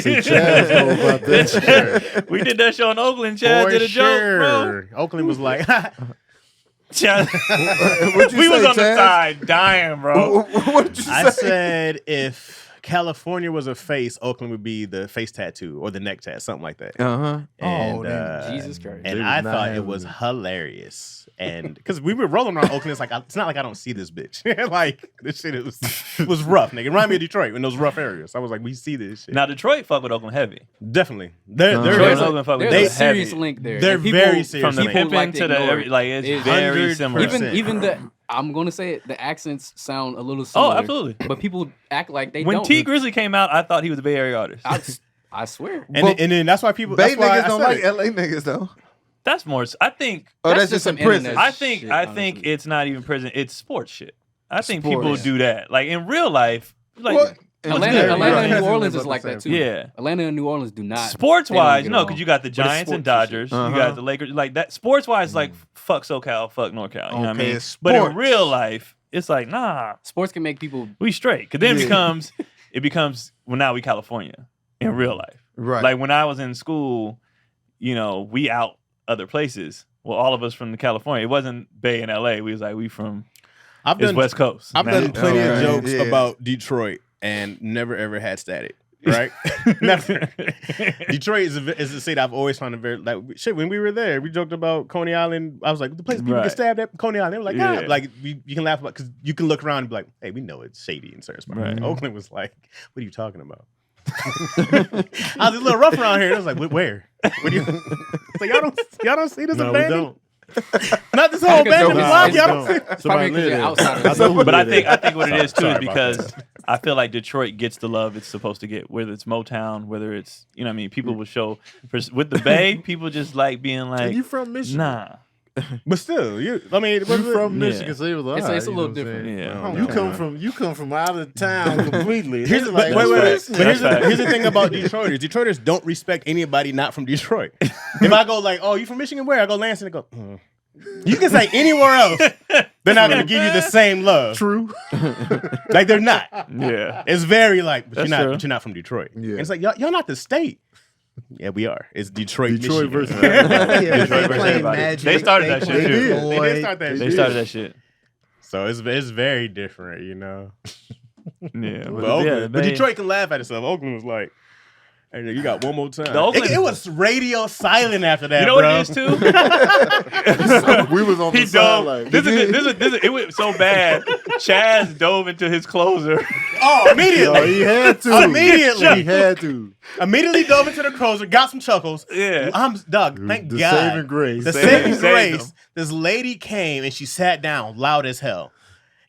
See, Chaz know about that. We did that show in Oakland. Chaz did a joke, bro. Oakland was like, Chaz, What'd you we was say, on the Chaz? side dying, bro. What did you say? I said if California was a face, Oakland would be the face tattoo or the neck tat, something like that. Uh-huh. And, Jesus Christ. And They I was not thought it having was it. hilarious. And because we were rolling around Oakland, it's like it's not like I don't see this bitch. Like this shit was rough, nigga. It reminded me of Detroit in those rough areas. I was like, we see this shit. Now Detroit fuck with Oakland heavy. Definitely. They're Detroit There's and Oakland fuck with a Oakland serious heavy. link there. They're And people- very serious. From the people pimping like to to the ignore every, it. like it's It's very 100%. similar. Even the I'm gonna say it, the accents sound a little Oh, similar. absolutely. But people act like they When don't. T Grizzly came out, I thought he was a Bay Area artist. I swear. And then that's why people. Bay That's why niggas I don't said like it. LA niggas though. That's more. I think. Oh, That's that's just just in some prison. internet I think. shit, I think honestly. it's not even prison. It's sports shit. I think people Sports. do that. Like in real life. Like What? Atlanta Yeah, and right. New Orleans is About like the that same. too. Yeah. Atlanta and New Orleans do not. sports they don't wise, get no, along. because you got the But it's Giants and sports and Dodgers. shit. You got the Lakers. Like that. Sports wise, like fuck SoCal, fuck NorCal. You know what I Okay, mean? it's But in sports. real life, it's like nah, Sports can make people. we straight. Because then Yeah. it becomes well now we California in real life. Right. Like when I was in school, you know, we out other places. Well, all of us from California. It wasn't Bay and LA. We was like we from I've it's done West Coast. I've Man. done plenty of Okay, jokes yeah. about Detroit and never ever had static. Right? Never. Detroit is a city I've always found a very like shit. When we were there, we joked about Coney Island. I was like, the place people Right. get stabbed at Coney Island. They were like, Yeah. like you can laugh about because you can look around and be like, hey, we know it's shady in certain spots. Right. Oakland was like, what are you talking about? I was a little rough around here. I was like, where? What do you? It's like y'all don't see this No, we abandoned? don't. Not this whole Because abandoned no, block. we Y'all don't. don't see. Probably Somebody because live you're there. outside. I know who But I live there. think what it is too is Sorry about because I feel like Detroit gets the love it's supposed to get, whether it's Motown, whether it's you know what I mean. People will show with the Bay. People just like being And like, you from Michigan? nah, But still, I mean, You from Yeah. Michigan, so it was It's- alright, it's a you little know what I'm different. saying? yeah. You come from out of town completely. Here's They're the, like, wait, wait, wait. That's But facts. here's the thing about Detroiters. Detroiters don't respect anybody not from Detroit. If I go like, oh, you from Michigan? Where? I go Lansing and go, You can say anywhere else. They're not going to give you the same love. True. Like they're not. yeah. It's very like, but That's you're not. true. But you're not from Detroit. Yeah. And it's like y'all not the state. Yeah, we are. It's Detroit, Detroit Michigan. versus Yeah, Detroit they versus play everybody. Magic. They started that play shit, too. They did Floyd. start that They shit. started that shit. So it's very different, you know. Yeah, But, yeah, Oakland, the but Bay- Detroit can laugh at itself. Oakland was like, hey, you got one more time. The Oakland- it was radio silent after that, You know bro. what it is too. we was on He the sideline. dove. This is. It went so bad. Chaz dove into his closer. Oh, Yo, immediately. he had to. Immediately. He had to. Immediately dove into the closer, got some chuckles. Yeah. I'm Doug. Thank The God. saving grace. The Saving- saving saved grace. him. This lady came and she sat down loud as hell,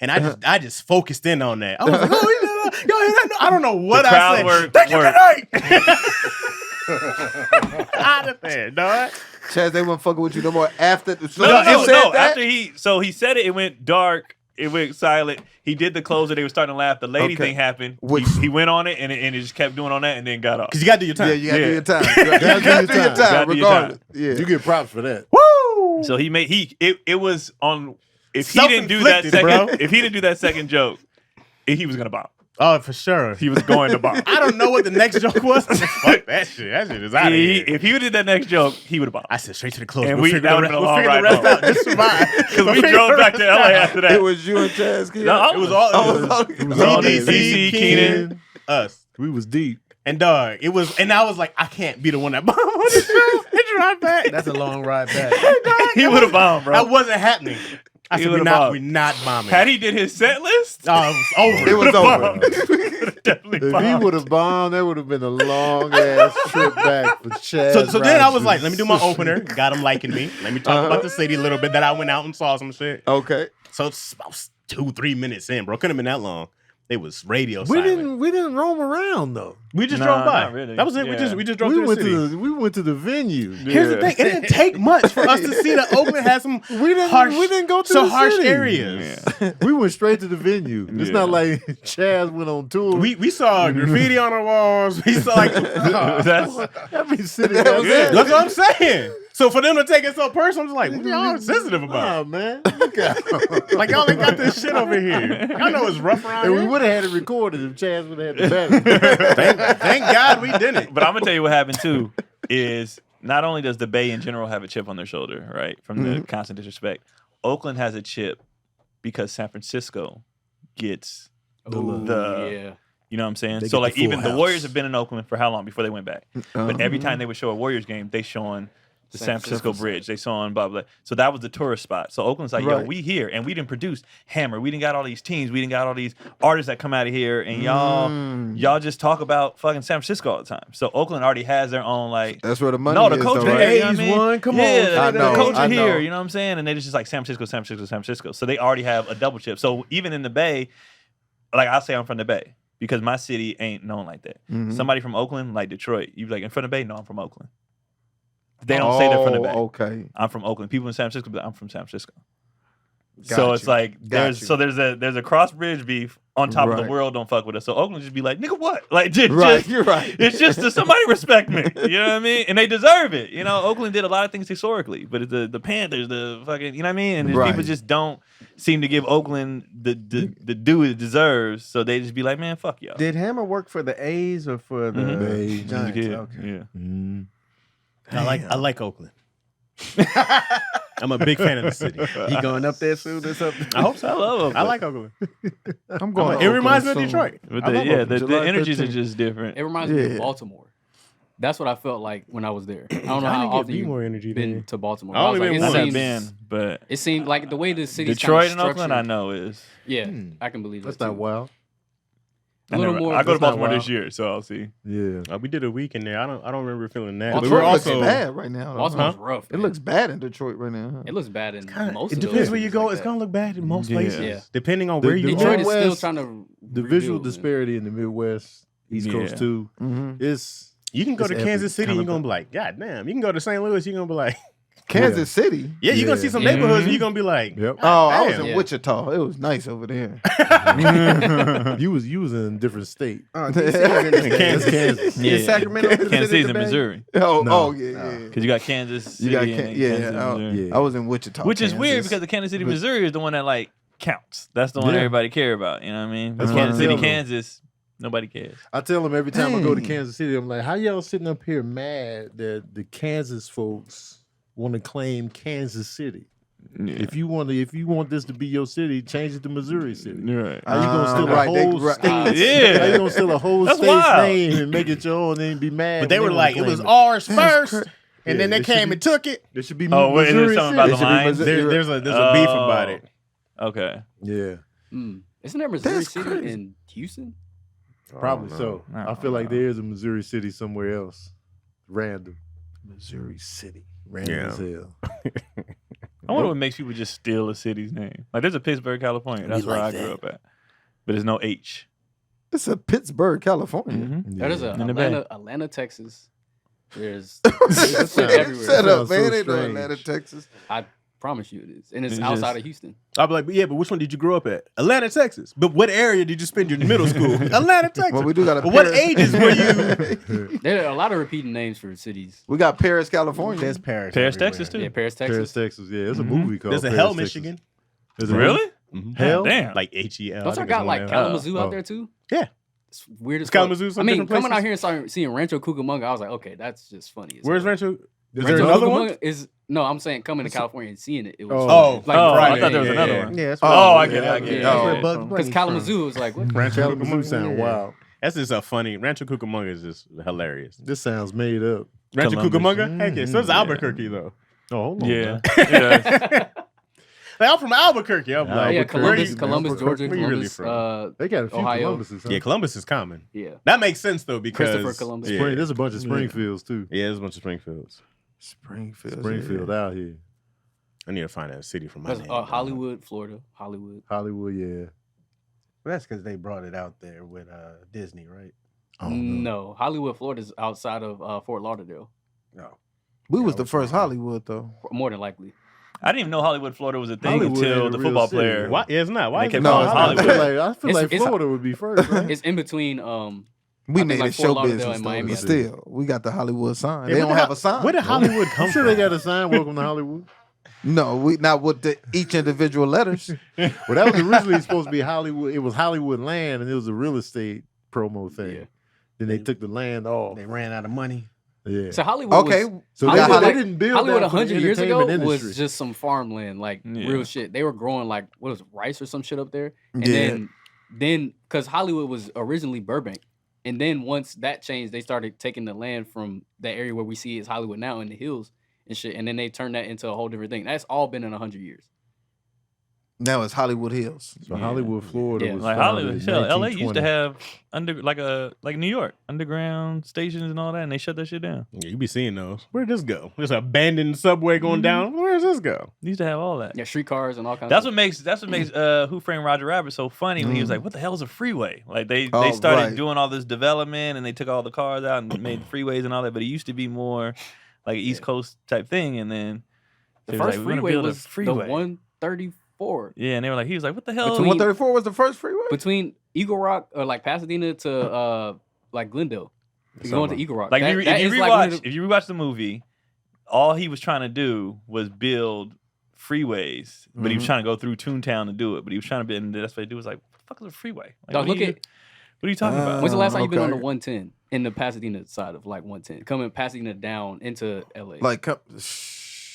and I just focused in on that. I was like, oh, I don't know what The I crowd said. work Thank you. worked. Good night. Out of there, dog. Chaz, they weren't fucking with you no more after. So No. you said that? After he said it, it went dark. It went silent. He did the closer. They were starting to laugh. The lady Okay. thing happened. Which- He went on it and it just kept doing on that and then got off. Because you got to do your time. Yeah, you gotta do Yeah. your time. You gotta do your Gotta time, do your regardless. Yeah. You get props for that. Woo! So it was on. If he didn't do that Self-inflicted, second, bro. if he didn't do that second joke, he was gonna bomb. Oh, for sure. He was going to bomb. I don't know what the next joke was. Fuck that shit. That shit is out of here. If he did that next joke, he would have bombed. I said straight to the close. And We'll that figure would've been a long the ride rest home. out. Just survive. Because we drove back to LA after that. It was you and Chaz. Keon? No, It was all. Oh, It was it was all DDC, DC, Kenan, Kenan. us. We was deep. And dog, it was, and I was like, I can't be the one that bombed on the show and drive back. That's a long ride back. He would have bombed, bro. That wasn't happening. I He said, would've we're bombed. not bombing. Had he did his set list, It was over. It was over. definitely If he bombed. would have bombed, that would have been a long ass trip back for Chaz. So then I was Rogers. like, let me do my opener. Got him liking me. Let me talk about the city a little bit. That I went out and saw some shit. Okay. So it's about 2-3 minutes in, bro. Couldn't have been that long. It was radio We silent. didn't roam around though. We just Nah, drove by. not really. That was it. Yeah. We just drove We through went the city. we went to the venue. Here's the thing. It didn't take much for us to see that Oakland had some We didn't go to some the harsh city. areas. Yeah. We went straight to the venue. It's Yeah. not like Chaz went on tour. We saw graffiti on the walls. We saw like That's every city That has was that. it. that's what I'm saying. So for them to take it so personal, I'm just like, what y'all sensitive about? Nah, man. Look out. Like y'all ain't got this shit over here. Y'all know it's rough around And we here. would have had it recorded if Chaz would have had the battery. Thank God we didn't. But I'm gonna tell you what happened too is not only does the Bay in general have a chip on their shoulder, right, from the constant disrespect, Oakland has a chip because San Francisco gets Ooh, the- yeah. you know what I'm saying? They So get like the full even the house. Warriors have been in Oakland for how long before they went back? But every time they would show a Warriors game, they showing the San Francisco Bridge. They saw on blah blah. So that was the tourist spot. So Oakland's like, yo, Right. we here, and we didn't produce Hammer. We didn't got all these teams. We didn't got all these artists that come out of here, and y'all just talk about fucking San Francisco all the time. So Oakland already has their own like. That's where the money No, the is, culture though, here. right? You know what I mean? One, come on, yeah, say I the know, culture I know. here. You know what I'm saying? And they just like San Francisco, San Francisco, San Francisco. So they already have a double chip. So even in the Bay, like I'll say I'm from the Bay because my city ain't known like that. Somebody from Oakland, like Detroit, you be like, in front of the Bay? No, I'm from Oakland. They don't say they're from the Bay. Okay. I'm from Oakland. People in San Francisco, be like, I'm from San Francisco. So Got it's you. like Got you. there's a cross bridge beef on top of the Right. world don't fuck with us. So Oakland just be like, nigga, what? Like just, Right, you're right. It's just that somebody respect me. You know what I mean? And they deserve it. You know, Oakland did a lot of things historically, but it's the Panthers, the fucking, you know what I mean? And Right. people just don't seem to give Oakland the due it deserves. So they just be like, man, fuck y'all. Did Hammer work for the A's or for the Bay. Giants? Yeah. Okay. Yeah. I like Oakland. I'm a big fan of the city. He going up there soon or something? I hope so. I love Oakland. I like Oakland. I'm going. It reminds me of soon. Detroit. But I love the Oakland. the July energies are 13th. just different. It reminds me Yeah. of Baltimore. That's what I felt like when I was there. I don't know I how didn't get often more you've energy been there. to Baltimore. I I only was like, been it I've once. never seems, been, but it seemed like the way the city's Detroit kinda and Oakland, I structured- know is. Yeah, I can believe That's that. not too. wild. A little more. I go to That's not Baltimore this wild. year, so I'll see. Yeah. We did a week in there. I don't remember feeling that. Baltimore But we're looks also. bad right now. though. Baltimore's rough. It man. looks bad in Detroit right now. Huh? It looks bad in most. It of depends those where you cities go. like It's that. gonna look bad in most Yeah. places, Yeah. depending on The- where you the go. Detroit is still Midwest, trying to The visual rebuild, man. disparity in the Midwest, East Coast Yeah. too. Mm-hmm. It's You can go It's to Kansas every City, you're kind gonna of- be like, God damn. You can go to St. Louis, you're gonna be like, Kansas City. yeah, you're gonna see some neighborhoods, and you're gonna be like, yep. Oh, I was damn. in Yeah. Wichita. It was nice over there. You was in a different state. DC is in Kansas. Kansas. Kansas. Yeah. Is Sacramento Kansas considered City's the in Bay? Missouri Oh, No. oh yeah. Because you got Kansas City You got and Kansas. Kansas Yeah, City, Missouri. Yeah. I was in Wichita, Which is weird Kansas. because the Kansas City, But- Missouri is the one that like counts. That's the one Yeah. everybody care about. You know what I mean? But That's what Kansas I City, feel. Kansas, nobody cares. I tell them every time I go to Dang. Kansas City, I'm like, how y'all sitting up here mad that the Kansas folks want to claim Kansas City? Yeah. If you want this to be your city, change it to Missouri City. Right. How you gonna steal right, a they- whole right. state? Yeah. How you gonna steal a whole That's state's wild. name and make it your own and then be mad? but they when were wanna like, it claim was ours first, and Yeah, then they it should came be- and took it. It should be Oh, wait, is there Missouri something City. about the line? There's a beef about it. Okay. Yeah, Isn't there Missouri That's City crazy. in Houston? probably so. I I feel like don't know. there is a Missouri City somewhere else. Random. Missouri City. Random Yeah. as hell. I wonder what makes people just steal a city's name. Like there's a Pittsburgh, California. That's where like I grew that. up at. But there's no H. It's a Pittsburgh, California. Mhm. That is a In the Bay. Atlanta, Texas. There's it's everywhere. Shut up, Sounds so man. Ain't no strange. Atlanta, Texas. I promise you it is, and it's It's outside just- of Houston. I'll be like, but which one did you grow up at? Atlanta, Texas. But what area did you spend your middle school? Atlanta, Texas. Well, we do got a But what Paris- ages were you? There are a lot of repeating names for cities. We got Paris, California. There's Paris. Paris, everywhere. Texas too. Yeah, Paris, Texas. Paris, Texas. Yeah, it's a Mhm. movie called There's a Paris, Hell, Texas. Michigan. There's a Really? Hell? Damn. Like HEL. Don't I y'all think got it's like one of them. Kalamazoo Oh. out there too? Yeah. It's weird as Is fuck. Kalamazoo some I mean, different coming out places? here and seeing Rancho Cucamonga, I was like, okay, that's just funny. As Where's hell. Rancho? Is Rancho there another one? Cucamonga is no, I'm saying coming to California and seeing it. It was Oh. like Oh, I Friday. thought there was Yeah, another yeah. one. Yeah, that's Oh, where I get it. I get it. Yeah. That's where Oh. Bugs Because Bunny's Kalamazoo was like, what? Rancho Kalamazoo Cucamonga. sound Yeah. wild. That's just a funny. Rancho Cucamonga is just hilarious. This sounds made up. Rancho Columbus. Cucamonga? Heck yeah. So it's Albuquerque, though. Oh, hold on. Yeah. man. Yeah. Like, I'm from Albuquerque. I'm like, Yeah, where Columbus, you- Columbus, Georgia, where you really Columbus. from? They got a few Ohio. Columbuses. Huh? Yeah, Columbus is common. Yeah. That makes sense, though, because... Christopher Columbus. Yeah, There's a bunch of Springfields too. yeah there's a bunch of Springfields. Springfield out here. I need to find a city from my That's name. Hollywood, Florida. Hollywood. Hollywood, yeah. That's because they brought it out there with Disney, right? I don't know. No, Hollywood, Florida is outside of Fort Lauderdale. No. We was the first Hollywood though. More than likely. I didn't even know Hollywood, Florida was a thing Hollywood until ain't the a real football city. player. Why? Yeah, it's not. Why They is kept it calling called it I Hollywood. feel like, It's- Florida would be first. Right? It's in between. We I think made like it Fort show Lauderdale business and though, Miami, but I still, we got the Hollywood sign. Yeah, They where don't the have a sign. Where did Hollywood come I'm sure from? they got a sign. Welcome to Hollywood. No, we not with each individual letters. Well, that was originally supposed to be Hollywood. It was Hollywood land, and it was a real estate promo thing. Yeah. Then they took the land off. They ran out of money. Yeah. So Hollywood. Okay, Was, So we they, got they Hollywood. didn't build Hollywood that for the 100 years ago entertainment was industry. just some farmland, like Yeah. real shit. They were growing like what was it, rice or some shit up there, and Yeah. then because Hollywood was originally Burbank, and then once that changed, they started taking the land from that area where we see is Hollywood now in the hills and shit, and then they turned that into a whole different thing. That's all been in 100 years. Now it's Hollywood Hills. So Yeah. Hollywood, Florida Yeah. was Like founded Hollywood, in hell, LA used to 1920. have like New York underground stations and all that, and they shut that shit down. Yeah, you be seeing those. Where'd this go? There's an abandoned subway going down. Where does this go? They used to have all that. Yeah, streetcars and all kinds. That's of what makes Who Framed Roger Rabbit so funny when he was like, "What the hell is a freeway?" Like they Oh, started right. doing all this development and they took all the cars out and made freeways and all that. But it used to be more like an East Coast type thing, and then The they was first like, "We're gonna freeway build a was the freeway." 134 Yeah, and they were like, he was like, "What the hell?" Between- 134 was the first freeway. between Eagle Rock or like Pasadena to like Glendale. You going to Eagle Rock? Like That- if that you is like one of rewatch, the- if you rewatch the movie, all he was trying to do was build freeways, but he was trying to go through Toontown to do it. But he was trying to build, and that's what he do. Was like, what the fuck is a freeway? Like, Dog, what look are you talking about? When's the last time you've been on the Okay. 110 in the Pasadena side of like 110, coming Pasadena down into LA? Like,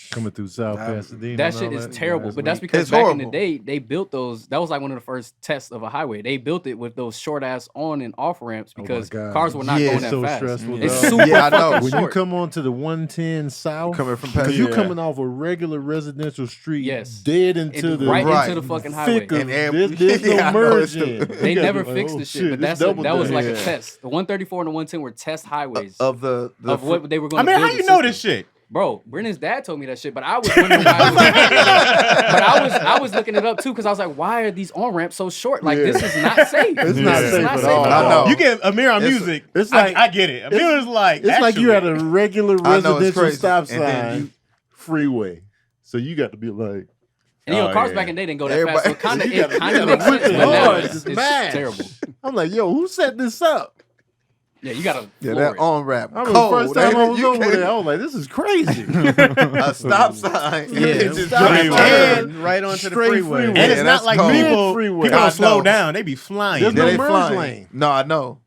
coming through South Pasadena. that and shit all is that. terrible. Yeah, But that's weak. because It's back in the horrible. day they built those. That was like one of the first tests of a highway. They built it with those short ass on and off ramps Oh my because God. cars were not Yeah, going It's that so fast. stressful. It's dog. super Yeah, I know. fucking When short. you come onto the 110 South, coming from because you Yeah. coming off a regular residential street, Yes. dead into It- the right Right. into the fucking highway. thick of And every- there's no Yeah, I know, it's merging. the- They You gotta never be like, fixed oh, the shit, but it's that double was like done. a test. The 134 and the 110 were test highways of the of what they were going I to mean, build. how you the know system. this shit? Bro, Brennan's dad told me that shit, but I was wondering why. I was looking it up too because I was like, why are these on ramps so short? Like this is not safe. It's This not is safe not at safe all. at I all. know. You get Amir on It's- music. it's like- I get it. Amir is like, It's like you had actually- a regular I know, it's residential crazy. stop And then sign freeway. So you got to be like, And you know, Oh, cars yeah. back in the day didn't go that Everybody- fast. So kind of You gotta- it kind you of gotta makes whip sense. it But now hard, it's just mash. terrible. I'm like, yo, who set this up? Yeah, you gotta yeah, floor that it. on ramp. I remember the first time I was You over can't- there, I was like, this is crazy. a stop sign. Yeah, It's just stop drive sign. on. And right onto the Straight freeway. freeway. And it's Yeah, not that's like cold. people Freeway. don't I slow know. down. They be flying. There's Yeah, no they merge flying. lane. No, I know.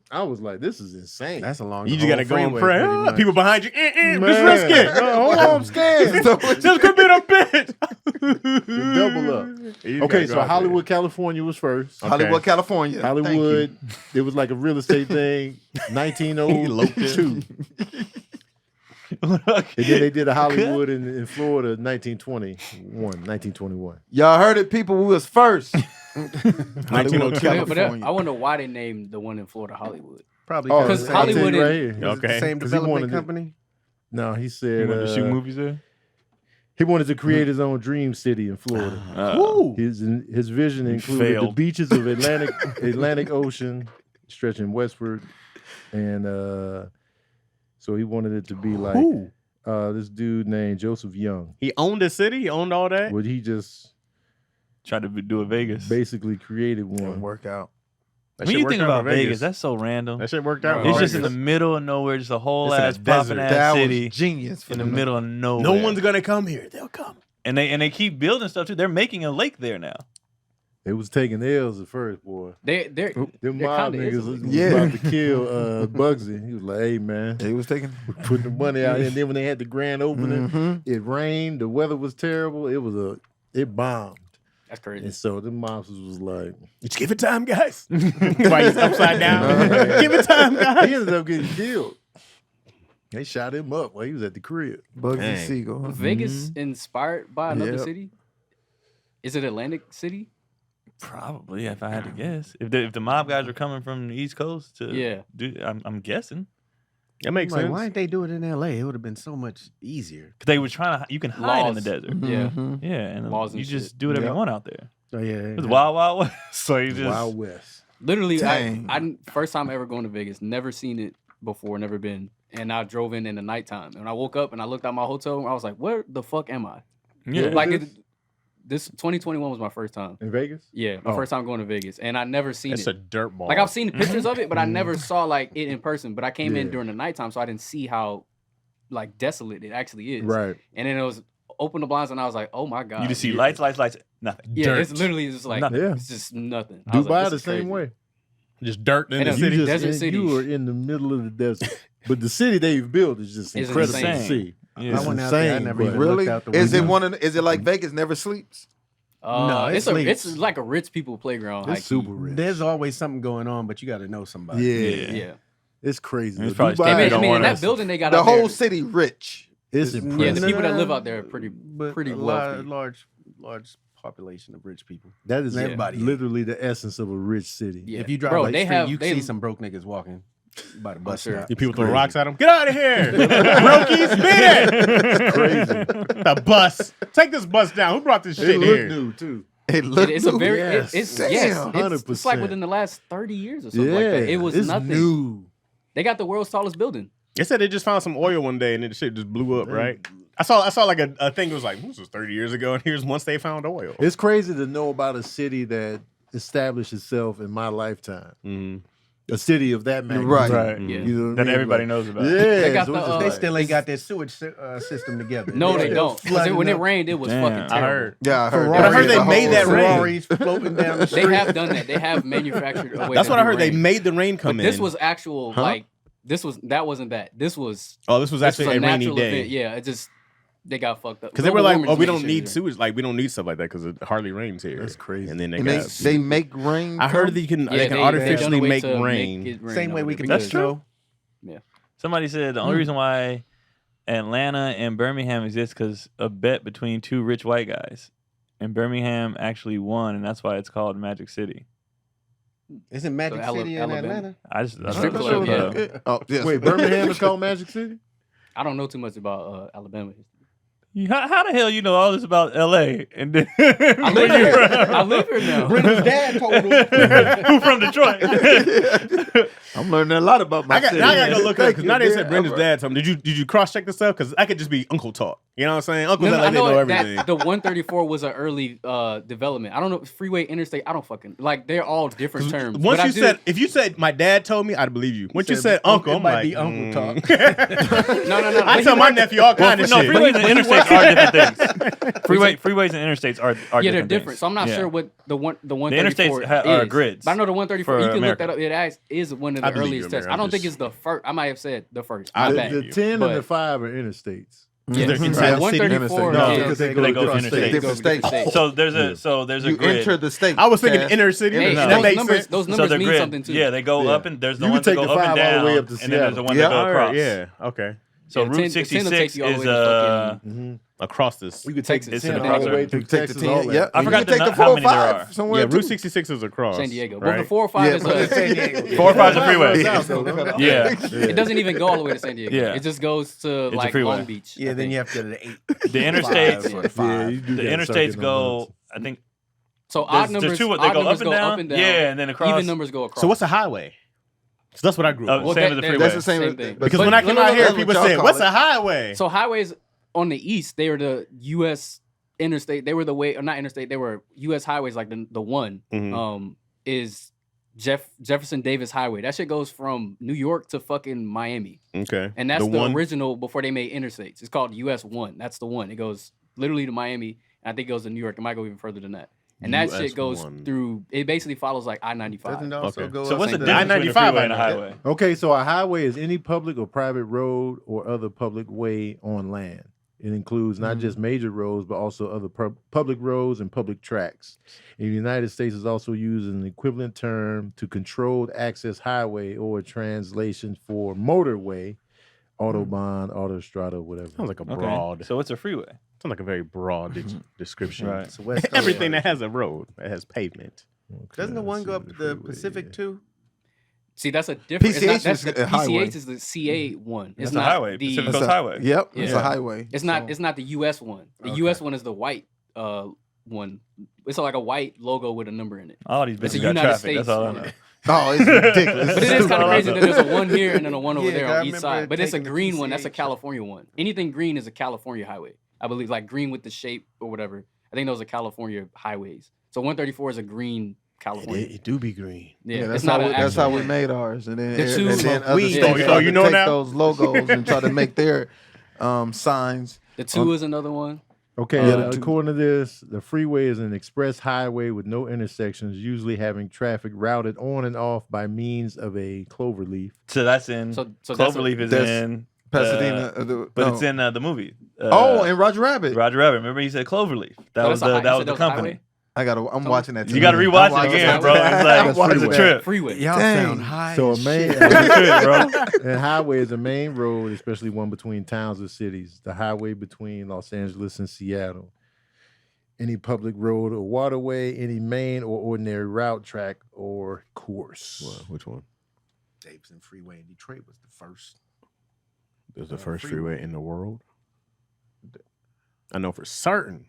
I was like, this is insane. That's a long. You just the gotta whole go and freeway, pray. pretty much. People behind you. Man, Just risk it. no, hold on, I'm scared. Just could be a bitch. Double up. You Okay, gotta so go out Hollywood, California was first. Okay. Hollywood, California. Hollywood, it was like a real estate thing. 1902. And then they did a Hollywood in Florida, 1921. Y'all heard it, people. We was first. 1902. Yeah, but California. I wonder why they named the one in Florida Hollywood. Probably Oh, Because the I'll tell you Hollywood right is- here. Okay. same 'Cause he development wanted it. company. No, he You said want to shoot movies there? he wanted to create his own dream city in Florida. His vision included the failed. beaches of Atlantic Ocean stretching westward, and so he wanted it to be like this dude named Joseph Young. He owned the city. He owned all that. Would he just Tried to do it Vegas. basically created Didn't one? work out. That When shit you worked think out about for Vegas, that's so random. that shit worked out. It's It's for just in Vegas. the middle of nowhere, just a whole It's in a ass popping desert. ass That city was genius. For in the them. middle of nowhere. No one's gonna come here. They'll come. and they keep building stuff too. They're making a lake there now. It was taking L's at first, boy. They're Them There mob kinda is niggas a was leak. Yeah. about to kill Bugsy. He was like, "Hey man, He was taking. putting the money out here." And then when they had the grand opening, Mhm. it rained. The weather was terrible. It bombed. That's crazy. And so the mobsters was like, Just give it time, guys. Why he's upside down? Give it time, he guys. ended up getting killed. They shot him up while he was at the crib. Bugsy Dang. Siegel. Vegas inspired by another Yep. city? Is it Atlantic City? Probably, if I had to guess. If the mob guys are coming from the East Coast to Yeah. do, I'm guessing. That makes Like, sense. why didn't they do it in L.A.? It would have been so much easier. Because they were trying to, you can hide in the Laws. desert. Yeah. Mhm. Yeah, and Laws and you just shit. do whatever Yep. you want out there. Oh yeah, It's wild, wild west. So you just Wild West. Literally, Dang. I first time ever going to Vegas. Never seen it before. Never been. And I drove in the nighttime. And I woke up and I looked at my hotel room. I was like, where the fuck am I? yeah. Like this? this 2021 was my first time. In Vegas? Yeah, my Oh. first time going to Vegas. And I never seen It's it. a dirt ball. Like I've seen pictures of it, but I never saw like it in person. But I came in Yeah. during the nighttime, so I didn't see how like desolate it actually is. Right. And then it was open the blinds, and I was like, oh my god. You just see Yeah. lights, nothing. Yeah, dirt. it's literally just like Nothing. Yeah. it's just nothing. I was Dubai like, the this is same crazy. way. Just dirt in And the a You city. just desert and city. you are in the middle of the desert. But the city they've built is just It's incredible to insane. see. Yeah. I went out there. I insane, never but- even Really? looked out the Is it window. one of? Is it like Vegas never sleeps? No, it it's sleeps. like a rich people playground. It's high-key. super rich. There's always something going on, but you got to know somebody. Yeah. Yeah. It's crazy. It's though. probably Dubai, I mean, don't in want that us- building they got The out whole there, city rich. it's Yeah, impressive. the people that live out there are pretty But pretty a wealthy. large population of rich people. That is Everybody. literally the essence of a rich city. Yeah. If you drive Bro, like they street, have you they see some broke niggas walking by the bus sure. stop. You people throw crazy. rocks at him. Get out of here, Brokies! Spin it. Crazy. The bus. Take this bus down. Who brought this It shit look here? new too. It look it's a new. very yes. it's Damn. yes, it's like 100%. within the last 30 years or something Yeah, like that. It was it's nothing. new. They got the world's tallest building. They said they just found some oil one day and then the shit just blew up, right? I saw like a thing that was like, this was 30 years ago, and here's once they found oil. It's crazy to know about a city that established itself in my lifetime. Mhm. A city of that magnitude. Right. Right. Yeah. You know what I That mean? everybody Like, knows about. Yeah. They got so the, it's just They like- still ain't got their sewage system together. No, They're they still don't. 'Cause flooding when it up. rained, it was Damn, fucking I terrible. heard. Yeah, I heard. But I heard The they whole made that city. rain. Ferraris floating down the street. They have done that. They have manufactured a way. That's to what I do heard. They rain. made the rain come But in. this was actual like that wasn't that. This was this was actually a rainy natural day. event. Yeah, it just they got fucked up. Because they were Global like, warming oh, just we made don't shit need easier. sewage. Like, we don't need stuff like that because it hardly rains here. That's crazy. And then And they make rain. I heard come? that you can, Yeah, they can they artificially done a way make to rain. it Same way over we there can because- make snow. Somebody said the only reason why Atlanta and Birmingham exist because a bet between two rich white guys, and Birmingham actually won, and that's why it's called Magic City. Isn't Magic So City in Alabama? Atlanta? I Strip thought club, so. yeah. Oh, yes. Wait, Birmingham is called Magic City? I don't know too much about Alabama history. How the hell you know all this about L.A. and then I live here. I live here now. Brenda's dad told him. Who from Detroit? I'm learning a lot about my I city. gotta go look up Thank because you, now they man. said Brenda's All right. dad told him. Did you cross check this stuff? Because I could just be uncle talk. You know what I'm saying? Uncles No, that I like they know know everything. that the 134 was an early development. I don't know freeway, interstate. I don't fucking like. They're all different terms. Once But I you did- said, if you said my dad told me, I'd believe you. Once you said uncle, it I'm might like, be uncle talk. no. I tell my nephew all kind of No, shit. freeways and interstates are different things. Freeways and interstates are Yeah, they're different. different. things. So I'm not Yeah. sure what the 134 interstates are is. grids But I know the 134. for You can America. look that up. It is one of I the believe you, earliest tests. Amir. I don't I'm think just- it's the first. I might have said the first. I My believe bad. The you. 10 and But- the 5 are interstates. They're Mhm. inside Yeah. the city. 134 No, is because they They go across interstate. states. Different states. So there's a You grid. enter the state. I was thinking Chaz. inner city. Hey, That those makes numbers, sense. those So numbers the mean grid, something too. yeah, they go Yeah. up and there's the You ones can that take go the up and 5 all down, the way up to and then there's the Seattle. one Yeah. that go All across. right, yeah, okay. So Yeah, Route 10 will take 66 you all the is way to Mm-hmm. Across this. You could take Texas. the It's 10 an all the way across- through You take Texas. the all 10. that. Yep. I You forgot can the take the nu- how 4 or many there 5 are. somewhere. Yeah, Route too. 66 is across. San Diego. But right? the 4 or 5 is San Diego. 4 or 5 is a freeway. Yeah. Yeah. it doesn't even go all the way to San Diego. Yeah. It just goes to a like freeway. Long Beach. Yeah, I then think. you have to go to the 8. The interstates, Five or the Yeah, 5. you do the gotta start interstates getting go. on I think So odd numbers. there's two. They odd go numbers up and down. Yeah, and then across. Even numbers go across. So what's a highway? So that's what I grew up Oh, with. same as the freeway. That's the same. Same thing. Because But- when I came no, out here, that's people what y'all said, call "What's it." a highway?" So highways on the east, they were the U.S. interstate. They were the way, or not interstate. They were U.S. highways. Like the one Mhm. is Jefferson Davis Highway. That shit goes from New York to fucking Miami, Okay, and that's the one. original before they made interstates. It's called U.S. 1. That's the one. It goes literally to Miami, and I think it goes to New York. It might go even further than that. And that US shit goes 1. through. It basically follows like I-95. Doesn't also Okay. go So up what's the to difference between a I-95 freeway and a I know. highway? Okay, so a highway is any public or private road or other public way on land. It includes not just major roads, but also other public roads and public tracks. In the United States, it's also used as an equivalent term to controlled access highway or a translation for motorway, autobahn, autostrada, whatever. Sounds like a Okay. broad. So it's a freeway. Sounds like a very broad description. Right. It's a West Coast Everything that version. has a road that has pavement. Okay, Doesn't the let's one see go up the the freeway, Pacific yeah. too? See, that's a different. PCH that's is the a highway. PCH is the CA one. It's That's not a highway. the. Pacific It's Coast a- Highway. Yep, it's Yeah. a highway. It's not. So- It's not the U.S. one. The Okay. U.S. one is the white one. It's like a white logo with a number in it. All these It's a bitches got United traffic. States That's all I one. know. Oh, it's ridiculous. But it is kind of all I crazy know. that there's a one here and then a one over Yeah, there I on each remember side. But it's a taking the green one. That's a PCH. California one. Anything green is a California highway. I believe like green with the shape or whatever. I think those are California highways. So 134 is a green California. It do be green. Yeah, Yeah, it's not an that's how actual we one. made ours, and then, The two- and then other we- states Oh, tried you to know take now? those logos and try to make their signs. The two is another one. Okay, Yeah, the two- according to this, the freeway is an express highway with no intersections, usually having traffic routed on and off by means of a cloverleaf. So that's in. So that's a- Cloverleaf is that's in Pasadena, but it's in the movie. and Roger Rabbit. Roger Rabbit. Remember he said Cloverleaf. That So was that's a the hi- that you was said the that was a company. highway? I'm watching that. You got to rewatch it again, bro. It's That's like it's a freeway. trip. Freeway. Y'all Dang. sound high. So a as main shit. It's a trip, bro. and highway is a main road, especially one between towns or cities. The highway between Los Angeles and Seattle. Any public road or waterway, any main or ordinary route, track, or course. Which one? Davidson Freeway in Detroit was the first. It was the Uh, first freeway. freeway in the world. I know for certain.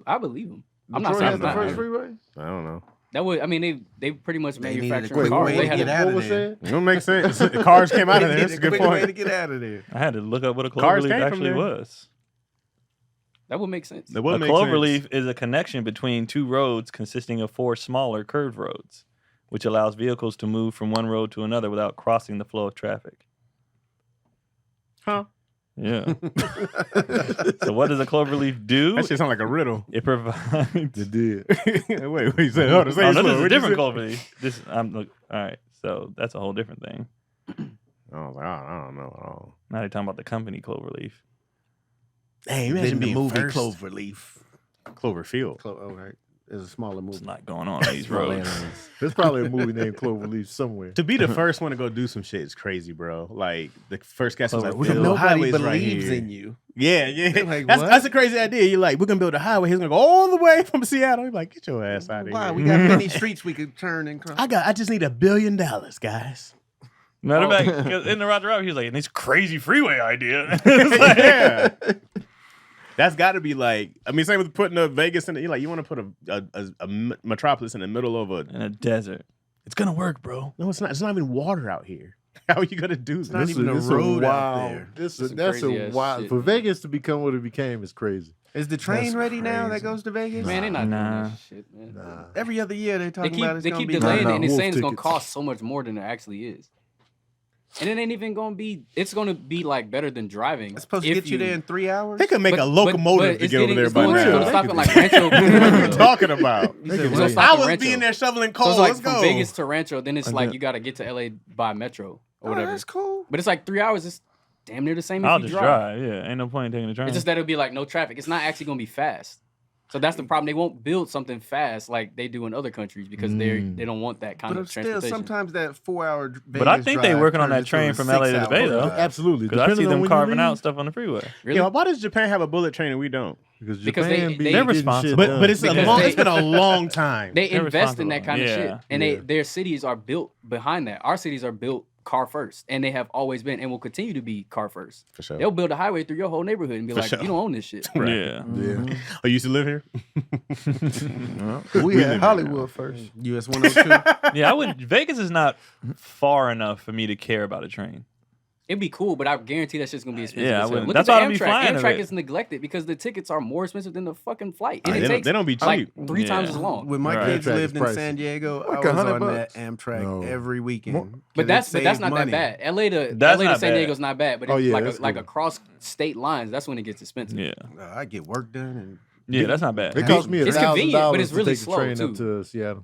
I believe him. I'm not Detroit saying has it's the not. first freeway. I don't know. That would. I mean, they pretty much They needed a manufacture quick cars. way They to had get a, out What of was there. that? It don't make sense. The cars came out of there. That's a good Quick way to point. get out of there. I had to look up what a Cars cloverleaf came from actually there. was. that would make sense. It would A make cloverleaf sense. is a connection between two roads consisting of four smaller curved roads, which allows vehicles to move from one road to another without crossing the flow of traffic. Huh? Yeah. So what does a cloverleaf do? That shit sound like a riddle. It provides. It did. Wait, you said? Oh, the Oh, same no, slow. this is a What'd you different say? cloverleaf. This I'm look. All right, so that's a whole different thing. I was like, I don't know at all. Now they're talking about the company Cloverleaf. Hey, Then imagine the being movie first. Cloverleaf. Cloverfield. Oh, right. There's a smaller movie. What's not going on these roads? There's probably a movie named Cloverleaf somewhere. To be the first one to go do some shit is crazy, bro. Like the first guy was like, "We're gonna Cloverfield. build Nobody highways right believes here." in you. Yeah, yeah. They're like, that's, what? that's a crazy idea. You're like, we're gonna build a highway. He's gonna go all the way from Seattle. You're like, get your ass out of Why? here. We got many streets we could turn and cross. I just need $1 billion, guys. Matter of Oh. fact, 'cause in the Roger Rabbit, he was like, "And this crazy freeway idea." It's like- Yeah. That's got to be like, I mean, same with putting Vegas in. You're like, you want to put a metropolis in the middle of a. in a desert. It's gonna work, bro. No, it's not. It's not even water out here. How are you gonna do It's that? not even a road out there. That's Some a crazy-ass wild. shit, For man. Vegas to become what it became is crazy. Is the train That's ready now that crazy. goes to Vegas? Man, they're not Nah. doing that shit, man. Nah. Every other year they're They talking keep about it's they gonna keep be delaying No, it, and it's Wolf saying it's gonna tickets. cost so much more than it actually is. And it ain't even gonna be. It's gonna be like better than driving. It's supposed to if get you there in 3 hours. They could make a locomotive to it's get over getting- there it's by going to- now. It's stopping like Rancho. What are you talking about? It's They gonna can stop I in was Rancho. being there shoveling So coal. it's like Let's from go. Vegas to Rancho, then it's And like then- you got to get to LA by metro or Oh, whatever. that's cool. But it's like 3 hours. It's damn near the same I'll if you just drive. drive. Yeah, ain't no point in taking the train. It's just that it'll be like no traffic. It's not actually gonna be fast. So that's the problem. They won't build something fast like they do in other countries because they don't want that kind But of still, transportation. sometimes that 4-hour Vegas But I think they drive working on turns that into train a from LA to the 6-hour Bay, though. drive. Absolutely. Because I see Depending on them when you carving leave, out stuff on the freeway. Really? Yeah, why does Japan have a bullet train and we don't? Because Because Japan they- be they're getting responsible. shit But done. but it's Because it's been a long time. They They're invest in that kind of responsible. shit, and Yeah. their cities are built behind that. Our cities are built car first, and they have always been, and will continue to be car first. For sure. They'll build a highway through your whole neighborhood and be For like, sure. "You don't own this shit." Right. Yeah. Yeah. Oh, you used to live here? We had Hollywood first. US 102. Yeah, I would. Vegas is not far enough for me to care about a train. It'd be cool, but I guarantee that shit's gonna be expensive. Yeah, I as hell. wouldn't. Look That's at why the I don't be Amtrak. flying of Amtrak it. is neglected because the tickets are more expensive than the fucking flight, and They it don't- takes they don't be like cheap. 3 times Yeah. as long. When my Right. kids Amtrak is lived in pricey. San Diego, Like I was on $100 that Amtrak No. every weekend. But that's not that bad. LA to That's LA to not San bad. Diego's not bad, but Oh, it's yeah, like that's like cool. across state lines, that's when it gets expensive. Yeah. I get work done and Yeah, that's not bad. It cost me It's convenient, but $1,000 it's to really take the slow, train too. up to Seattle.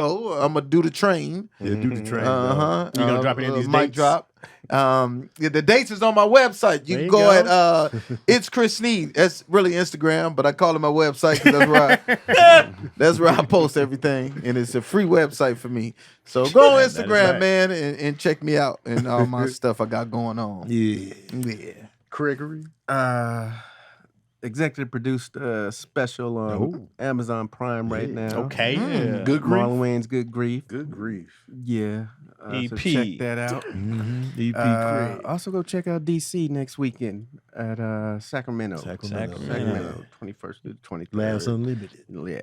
go. I'm gonna do the train. Yeah, do the train. Uh huh. You gonna drop any of these mic dates? drop. The dates is on my website. You There can you go go. at it's Chris Sneed. That's really Instagram, but I call it my website because that's where I post everything, and it's a free website for me. So go on That is Instagram, right. man, and check me out and all my stuff I got going on. Yeah. Yeah. Gregory. Executive produced a special on Amazon Prime right now. Okay. Yeah. Good grief. Marlon Wayne's Good Grief. Good grief. Yeah. EP. So check that out. EP Craig. Also go check out DC next weekend at Sacramento. Sacramento. Sacramento, 21st to the 23rd. Laughs Unlimited. Yeah.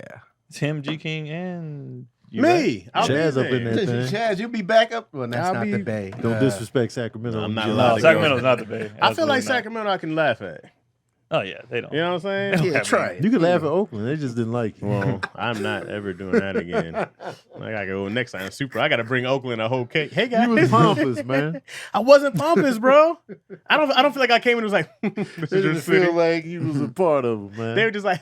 It's him, G King, and you, right? Me. I'll be Chaz up in there. that thing. Chaz, you'll be back up. Well, that's I'll not be- the Bay. Don't disrespect Sacramento. I'm not July. allowed No, to Sacramento's not the Bay. I feel Absolutely like not. Sacramento I can laugh at. Oh yeah, they don't. You know what I'm saying? Yeah, try it. You could laugh at Oakland. They just didn't like you. Well, I'm not ever doing that again. I gotta go next time. Super. I gotta bring Oakland a whole cake. Hey guys, You was pompous, man. I wasn't pompous, bro. I don't feel like I came in and was like, this They is your didn't city. feel like you was a part of it, man. They were just like,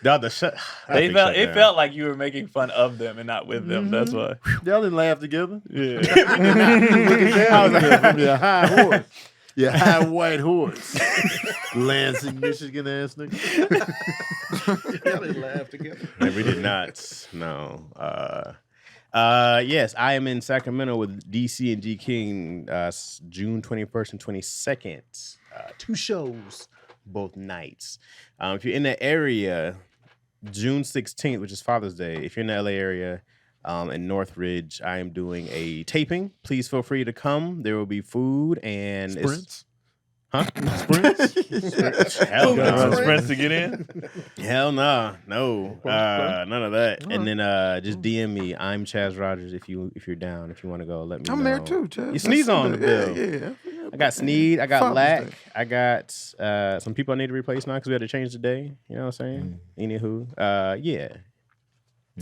dog, the shut. They felt it felt like you were making fun of them and not with them. That's why. Y'all didn't laugh together. Yeah. Looking down at them from your high horse. Your high white horse. Lansing, Michigan ass nigga. Y'all didn't laugh together. No, we did not. No. Yes, I am in Sacramento with DC and G King June 21st and 22nd. 2 shows, both nights. If you're in the area, June 16th, which is Father's Day, if you're in the LA area in Northridge, I am doing a taping. Please feel free to come. There will be food and Sprints. Sprints? Hell Gotta run no. sprints to get in. Hell no, none of that. And then just DM me. I'm Chaz Rogers. If you're down, if you want to go, let me know. I'm there too, Chad. You sneeze on the bill. Yeah. I got Sneed. I got Father's Lack. Day. I got some people I need to replace now because we had to change the day. You know what I'm saying? Anywho,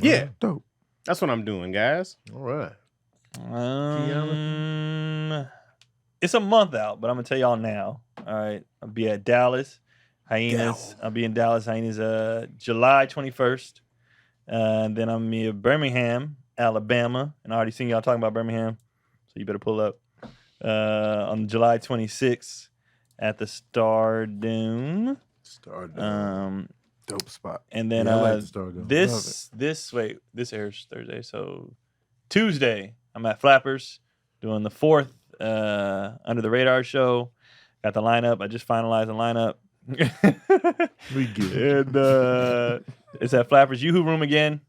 yeah, Dope. that's what I'm doing, guys. All right. It's a month out, but I'm gonna tell y'all now. All right, I'll be at Dallas Hyenas. I'll be in Dallas Hyenas July 21st. And then I'm in Birmingham, Alabama, and I already seen y'all talking about Birmingham, so you better pull up. On July 26th at the Stardome. Dope spot. And then Yeah, I like the Stardome. this airs Thursday, so Tuesday I'm at Flappers doing the 4th Under the Radar show. Got the lineup. I just finalized the lineup. We good. And it's at Flappers Yoo-Hoo Room again.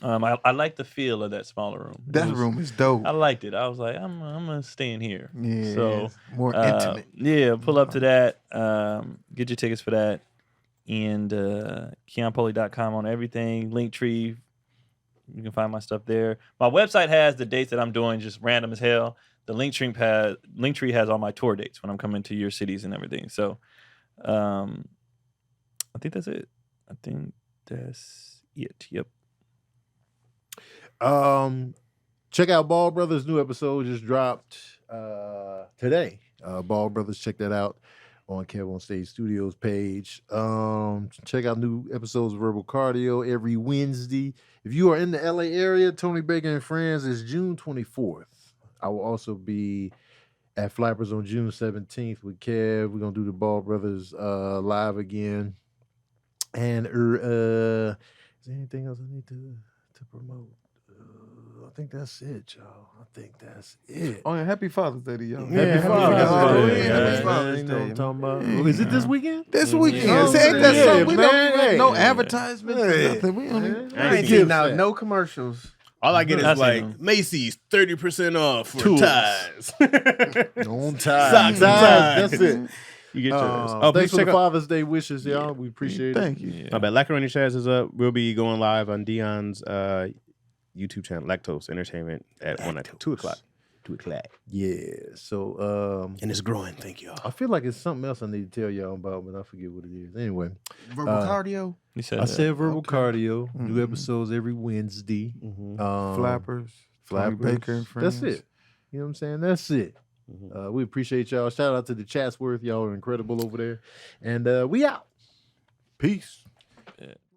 I like the feel of that smaller room. That room is dope. I liked it. I was like, I'm gonna stay in here. Yeah. So it's more intimate. yeah, pull up to that. Get your tickets for that. And KeonPoli.com on everything. Linktree. You can find my stuff there. My website has the dates that I'm doing, just random as hell. The Linktree has all my tour dates when I'm coming to your cities and everything. So I think that's it. Yep. Check out Ball Brothers' new episode just dropped today. Ball Brothers, check that out on Kev on Stage Studios page. Check out new episodes of Verbal Cardio every Wednesday. If you are in the LA area, Tony Baker and Friends is June 24th. I will also be at Flappers on June 17th with Kev. We're gonna do the Ball Brothers live again. And is there anything else I need to promote? I think that's it, y'all. I think that's it. Oh, yeah, happy Father's Day to y'all. Happy Happy Father's Father's Day. Day. Yeah, Happy man. Father's You know what I'm Day. talking about? Yeah. Is it this weekend? This weekend. Yeah. See, ain't that Yeah, something? We don't man. even no Hey. advertisements. Hey. Nothing. We don't even. I ain't getting out no commercials. All I get is I see like them. Macy's 30% off for Tools. ties. On time. Socks and That's ties. it. You get yours. Thanks please for the check out. Father's Day wishes, y'all. We appreciate it. Thank you. My bad. Lacqueroni Chaz is up. We'll be going live on Dion's YouTube channel, Lactose Entertainment, at 2 o'clock. 2 o'clock. Yeah. So And it's growing. Thank y'all. I feel like it's something else I need to tell y'all about, but I forget what it is. Anyway, Verbal cardio. You said I that. said Verbal Okay. Cardio. New Mhm. episodes every Wednesday. Flappers. Tony Baker and That's Friends. it. You know what I'm saying? That's it. We appreciate y'all. Shout out to the Chatsworth. Y'all are incredible over there. And we out. Peace.